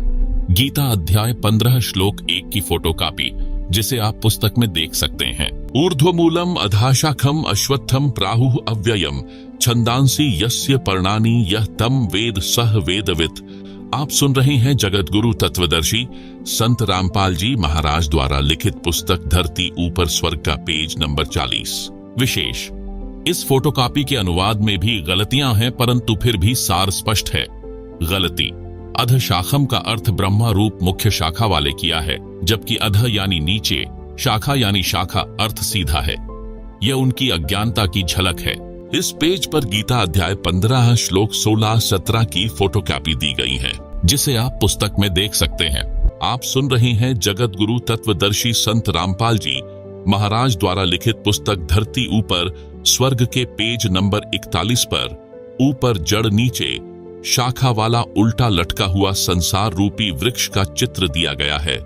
Speaker 1: गीता अध्याय 15 श्लोक 1 की फोटोकॉपी, जिसे आप पुस्तक में देख सकते हैं। ऊर्ध्वमूलम अधाशाखम अश्वत्थम प्राहुः अव्ययम छंदांसी यस्य पर्णानि यह तम वेद सह वेदवित्। आप सुन रहे हैं जगत गुरु तत्वदर्शी संत रामपाल जी महाराज द्वारा लिखित पुस्तक धरती ऊपर स्वर्ग का पेज नंबर 40। विशेष, इस फोटोकॉपी के अनुवाद में भी गलतियां हैं, परंतु फिर भी सार स्पष्ट है। गलती, अध शाखम का अर्थ ब्रह्मा रूप मुख्य शाखा वाले किया है, जबकि अध यानी नीचे, शाखा यानी शाखा अर्थ सीधा है। यह उनकी अज्ञानता की झलक है। इस पेज पर गीता अध्याय 15 श्लोक 16-17 की फोटोकॉपी दी गई है, जिसे आप पुस्तक में देख सकते हैं। आप सुन रहे हैं जगत गुरु तत्वदर्शी संत रामपाल जी महाराज द्वारा लिखित पुस्तक धरती ऊपर स्वर्ग के पेज नंबर 41 पर ऊपर जड़ नीचे शाखा वाला उल्टा लटका हुआ संसार रूपी वृक्ष का चित्र दिया गया है,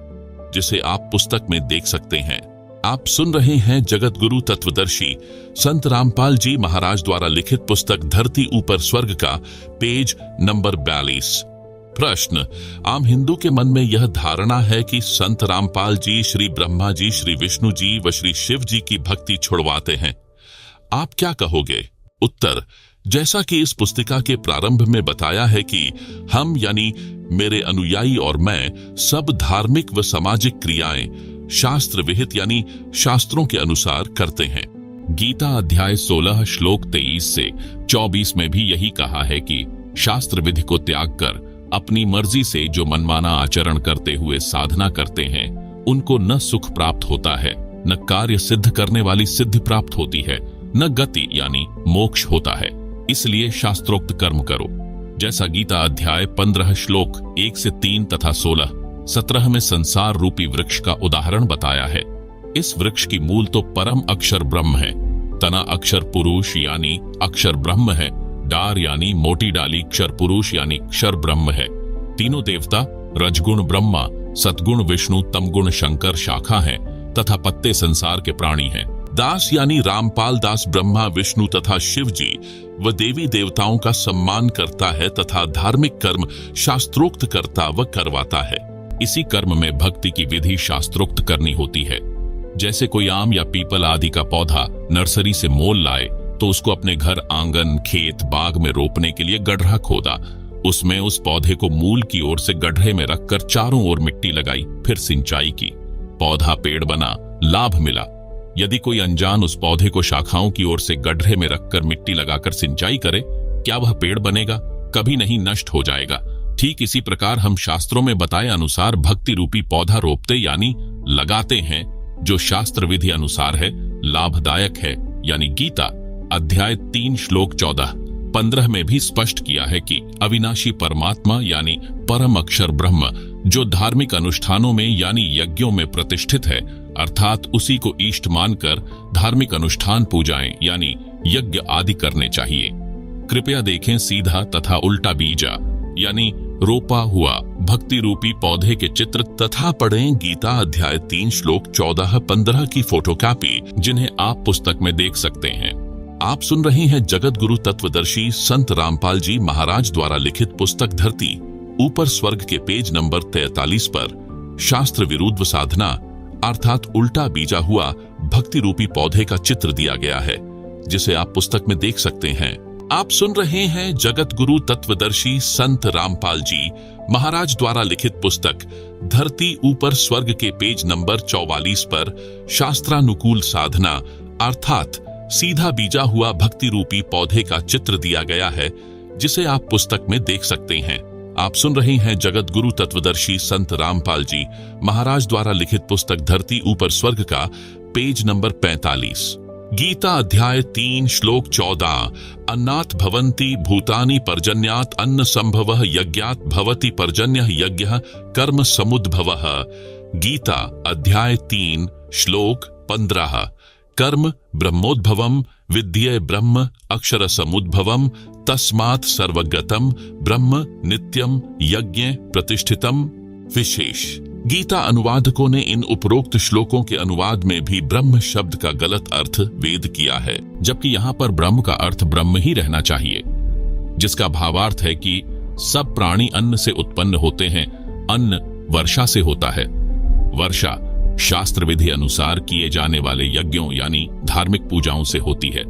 Speaker 1: जिसे आप पुस्तक में देख सकते हैं। आप सुन रहे हैं जगत गुरु तत्वदर्शी संत रामपाल जी महाराज द्वारा लिखित पुस्तक धरती ऊपर स्वर्ग का पेज नंबर 42। प्रश्न, आम हिंदू के मन में यह धारणा है कि संत रामपाल जी श्री ब्रह्मा जी, श्री विष्णु जी व श्री शिव जी की भक्ति छुड़वाते हैं। आप क्या कहोगे? उत्तर, जैसा कि इस पुस्तिका के प्रारंभ में बताया है कि हम यानी मेरे अनुयायी और मैं सब धार्मिक व सामाजिक क्रियाएं शास्त्र विहित यानी शास्त्रों के अनुसार करते हैं। गीता अध्याय 16 श्लोक 23 से 24 में भी यही कहा है कि शास्त्र विधि को त्याग कर अपनी मर्जी से जो मनमाना आचरण करते हुए साधना करते हैं, उनको न सुख प्राप्त होता है, न कार्य सिद्ध करने वाली सिद्धि प्राप्त होती है, न गति यानी मोक्ष होता है। इसलिए शास्त्रोक्त कर्म करो। जैसा गीता अध्याय 15 श्लोक 1 से 3 तथा 16-17 में संसार रूपी वृक्ष का उदाहरण बताया है। इस वृक्ष की मूल तो परम अक्षर ब्रह्म है, तना अक्षर पुरुष यानी अक्षर ब्रह्म है, डार यानी मोटी डाली क्षर पुरुष यानी क्षर ब्रह्म है। तीनों देवता रजगुण ब्रह्मा, सतगुण विष्णु, तमगुण शंकर शाखा हैं तथा पत्ते संसार के प्राणी हैं। दास यानी रामपाल दास ब्रह्मा विष्णु तथा शिव जी व देवी देवताओं का सम्मान करता है तथा धार्मिक कर्म शास्त्रोक्त करता व करवाता है। इसी कर्म में भक्ति की विधि शास्त्रोक्त करनी होती है। जैसे कोई आम या पीपल आदि का पौधा नर्सरी से मोल लाए तो उसको अपने घर, आंगन, खेत, बाग में रोपने के लिए गड्ढा खोदा, उसमें उस पौधे को मूल की ओर से गड्ढे में रखकर चारों ओर मिट्टी लगाई, फिर सिंचाई की, पौधा पेड़ बना, लाभ मिला। यदि कोई अनजान उस पौधे को शाखाओं की ओर से गड्ढे में रखकर मिट्टी लगाकर सिंचाई करे, क्या वह पेड़ बनेगा? कभी नहीं, नष्ट हो जाएगा। ठीक इसी प्रकार हम शास्त्रों में बताए अनुसार भक्ति रूपी पौधा रोपते यानी लगाते हैं, जो शास्त्र विधि अनुसार है, लाभदायक है। यानी गीता अध्याय 3 श्लोक 14-15 में भी स्पष्ट किया है कि अविनाशी परमात्मा यानी परम अक्षर ब्रह्म जो धार्मिक अनुष्ठानों में यानी यज्ञों में प्रतिष्ठित है, अर्थात उसी को इष्ट मानकर धार्मिक अनुष्ठान पूजाएं यानी यज्ञ आदि करने चाहिए। कृपया देखें सीधा तथा उल्टा बीजा यानी रोपा हुआ भक्ति रूपी पौधे के चित्र तथा पढ़ें गीता अध्याय 3 श्लोक 14-15 की फोटोकॉपी, जिन्हें आप पुस्तक में देख सकते हैं। आप सुन रहे हैं जगत गुरु तत्वदर्शी संत रामपाल जी महाराज द्वारा लिखित पुस्तक धरती ऊपर स्वर्ग के पेज नंबर 43 पर शास्त्र विरुद्ध साधना अर्थात उल्टा बीजा हुआ भक्ति रूपी पौधे का चित्र दिया गया है, जिसे आप पुस्तक में देख सकते हैं। आप सुन रहे हैं जगत गुरु तत्वदर्शी संत रामपाल जी महाराज द्वारा लिखित पुस्तक धरती ऊपर स्वर्ग के पेज नंबर 44 पर शास्त्रानुकूल साधना अर्थात सीधा बीजा हुआ भक्ति रूपी पौधे का चित्र दिया गया है, जिसे आप पुस्तक में देख सकते हैं। आप सुन रहे हैं जगत गुरु तत्वदर्शी संत रामपाल जी महाराज द्वारा लिखित पुस्तक धरती ऊपर स्वर्ग का पेज नंबर 45। गीता अध्याय 3 श्लोक 14। अन्नात् भवन्ति भूतानि पर्जन्यात् अन्न संभवः यज्ञात् भवति पर्जन्यः यज्ञः कर्म समुद्भवः। गीता अध्याय 3 श्लोक 15। कर्म ब्रह्मोद्भवम् विद्ये ब्रह्म अक्षर समुद्भवम् तस्मात् सर्वगतम् ब्रह्म नित्यम यज्ञ प्रतिष्ठितम। विशेष गीता अनुवादकों ने इन उपरोक्त श्लोकों के अनुवाद में भी ब्रह्म शब्द का गलत अर्थ वेद किया है, जबकि यहाँ पर ब्रह्म का अर्थ ब्रह्म ही रहना चाहिए, जिसका भावार्थ है कि सब प्राणी अन्न से उत्पन्न होते हैं। अन्न वर्षा से होता है। वर्षा शास्त्र विधि अनुसार किए जाने वाले यज्ञों यानी धार्मिक पूजाओं से होती है।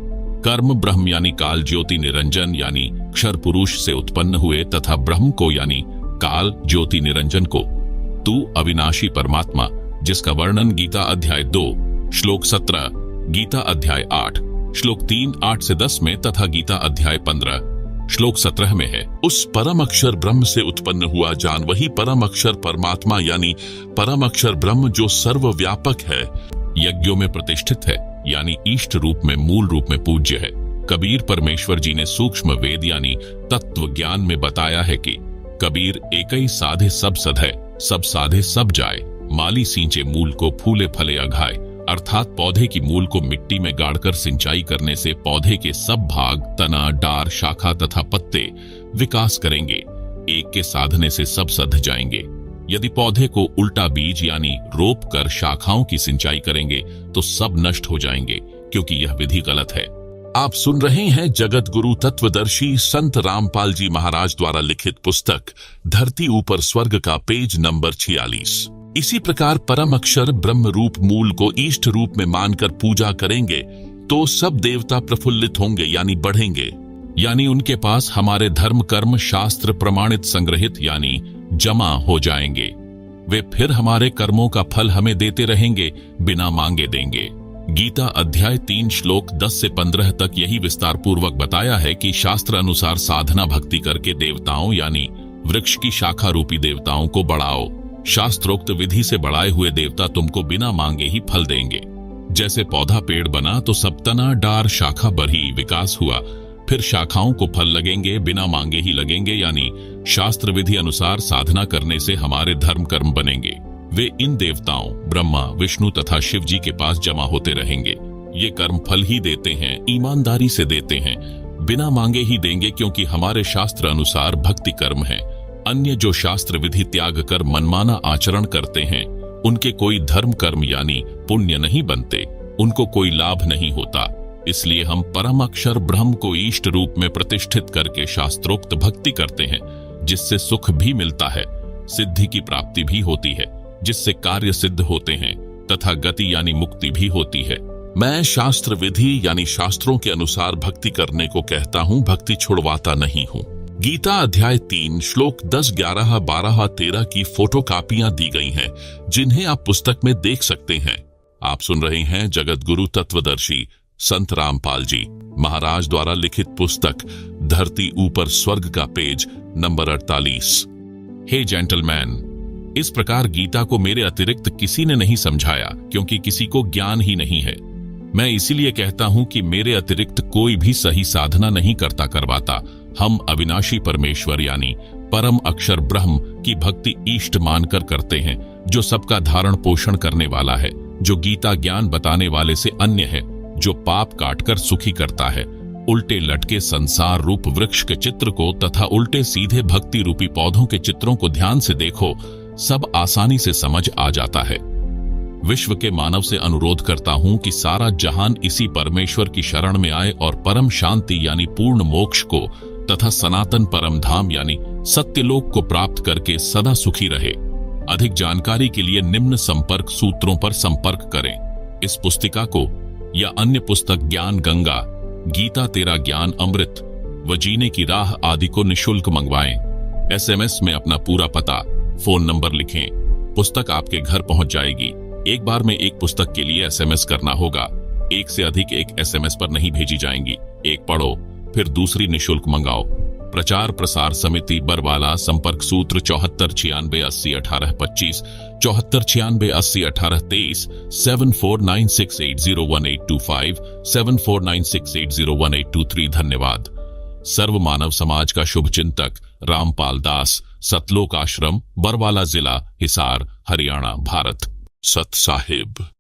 Speaker 1: कर्म ब्रह्म यानी काल ज्योति निरंजन यानी क्षर पुरुष से उत्पन्न हुए तथा ब्रह्म को यानी काल ज्योति निरंजन को तू अविनाशी परमात्मा, जिसका वर्णन गीता अध्याय 2 श्लोक 17, गीता अध्याय 8 श्लोक 3, 8 से 10 में तथा गीता अध्याय 15 श्लोक 17 में है। उस परम अक्षर ब्रह्म से उत्पन्न हुआ जान वही परम अक्षर परमात्मा यानी परम अक्षर ब्रह्म जो सर्वव्यापक है, यज्ञों में प्रतिष्ठित है यानी इष्ट रूप में मूल रूप में पूज्य है। कबीर परमेश्वर जी ने सूक्ष्म वेद यानी तत्व ज्ञान में बताया है कि कबीर एकई साधे सब सधै, सब साधे सब जाए, माली सींचे मूल को फूले फले अघाए। अर्थात पौधे की मूल को मिट्टी में गाड़कर सिंचाई करने से पौधे के सब भाग तना डार शाखा तथा पत्ते विकास करेंगे। एक के साधने से सब सध जाएंगे। यदि पौधे को उल्टा बीज यानी रोप कर शाखाओं की सिंचाई करेंगे तो सब नष्ट हो जाएंगे, क्योंकि यह विधि गलत है। आप सुन रहे हैं जगत गुरु तत्वदर्शी संत रामपाल जी महाराज द्वारा लिखित पुस्तक धरती ऊपर स्वर्ग का पेज नंबर 46। इसी प्रकार परम अक्षर ब्रह्म रूप मूल को इष्ट रूप में मानकर पूजा करेंगे तो सब देवता प्रफुल्लित होंगे यानी बढ़ेंगे, यानी उनके पास हमारे धर्म कर्म शास्त्र प्रमाणित संग्रहित यानी जमा हो जाएंगे। वे फिर हमारे कर्मों का फल हमें देते रहेंगे, बिना मांगे देंगे। गीता अध्याय 3 श्लोक 10 से 15 तक यही विस्तार पूर्वक बताया है कि शास्त्र अनुसार साधना भक्ति करके देवताओं यानी वृक्ष की शाखा रूपी देवताओं को बढ़ाओ। शास्त्रोक्त विधि से बढ़ाए हुए देवता तुमको बिना मांगे ही फल देंगे। जैसे पौधा पेड़ बना तो सब तना डार शाखा बढ़ी विकास हुआ, फिर शाखाओं को फल लगेंगे, बिना मांगे ही लगेंगे, यानी शास्त्र विधि अनुसार साधना करने से हमारे धर्म कर्म बनेंगे। वे इन देवताओं ब्रह्मा विष्णु तथा शिव जी के पास जमा होते रहेंगे। ये कर्म फल ही देते हैं, ईमानदारी से देते हैं, बिना मांगे ही देंगे, क्योंकि हमारे शास्त्र अनुसार भक्ति कर्म है। अन्य जो शास्त्र विधि त्याग कर मनमाना आचरण करते हैं उनके कोई धर्म कर्म यानी पुण्य नहीं बनते, उनको कोई लाभ नहीं होता। इसलिए हम परम अक्षर ब्रह्म को इष्ट रूप में प्रतिष्ठित करके शास्त्रोक्त भक्ति करते हैं, जिससे सुख भी मिलता है, सिद्धि की प्राप्ति भी होती है, जिससे कार्य सिद्ध होते हैं तथा गति यानी मुक्ति भी होती है। मैं शास्त्र विधि यानी शास्त्रों के अनुसार भक्ति करने को कहता हूँ, भक्ति छुड़वाता नहीं हूँ। गीता अध्याय 3 श्लोक 10, 11, 12, 13 की फोटो कापियां दी गई हैं, जिन्हें आप पुस्तक में देख सकते हैं। आप सुन रहे हैं जगत गुरु तत्वदर्शी संत रामपाल जी महाराज द्वारा लिखित पुस्तक धरती ऊपर स्वर्ग का पेज नंबर 48। हे जेंटलमैन, इस प्रकार गीता को मेरे अतिरिक्त किसी ने नहीं समझाया, क्योंकि किसी को ज्ञान ही नहीं है। मैं इसीलिए कहता हूं कि मेरे अतिरिक्त कोई भी सही साधना नहीं करवाता। हम अविनाशी परमेश्वर यानी परम अक्षर ब्रह्म की भक्ति इष्ट मानकर करते हैं, जो सबका धारण पोषण करने वाला है, जो गीता ज्ञान बताने वाले से अन्य है, जो पाप काटकर सुखी करता है। उल्टे लटके संसार रूप वृक्ष के चित्र को तथा उल्टे सीधे भक्ति रूपी पौधों के चित्रों को ध्यान से देखो, सब आसानी से समझ आ जाता है। विश्व के मानव से अनुरोध करता हूं कि सारा जहान इसी परमेश्वर की शरण में आए और परम शांति यानी पूर्ण मोक्ष को तथा सनातन परम धाम यानी सत्यलोक को प्राप्त करके सदा सुखी रहे। अधिक जानकारी के लिए निम्न संपर्क सूत्रों पर संपर्क करें। इस पुस्तिका को या अन्य पुस्तक ज्ञान गंगा, गीता तेरा ज्ञान अमृत, व जीने की राह आदि को निशुल्क मंगवाएं। एसएमएस में अपना पूरा पता, फोन नंबर लिखें। पुस्तक आपके घर पहुंच जाएगी। एक बार में एक पुस्तक के लिए एसएमएस करना होगा। एक से अधिक एक एसएमएस पर नहीं भेजी जाएंगी। एक पढ़ो, फिर दूसरी निशुल्क मंगाओ। प्रचार प्रसार समिति बरवाला। संपर्क सूत्र 7496801825, 7496801823, 7496801825, 7496801823। धन्यवाद। सर्व मानव समाज का शुभ चिंतक रामपाल दास, सतलोक आश्रम, बरवाला जिला, हिसार, हरियाणा, भारत। सत साहिब।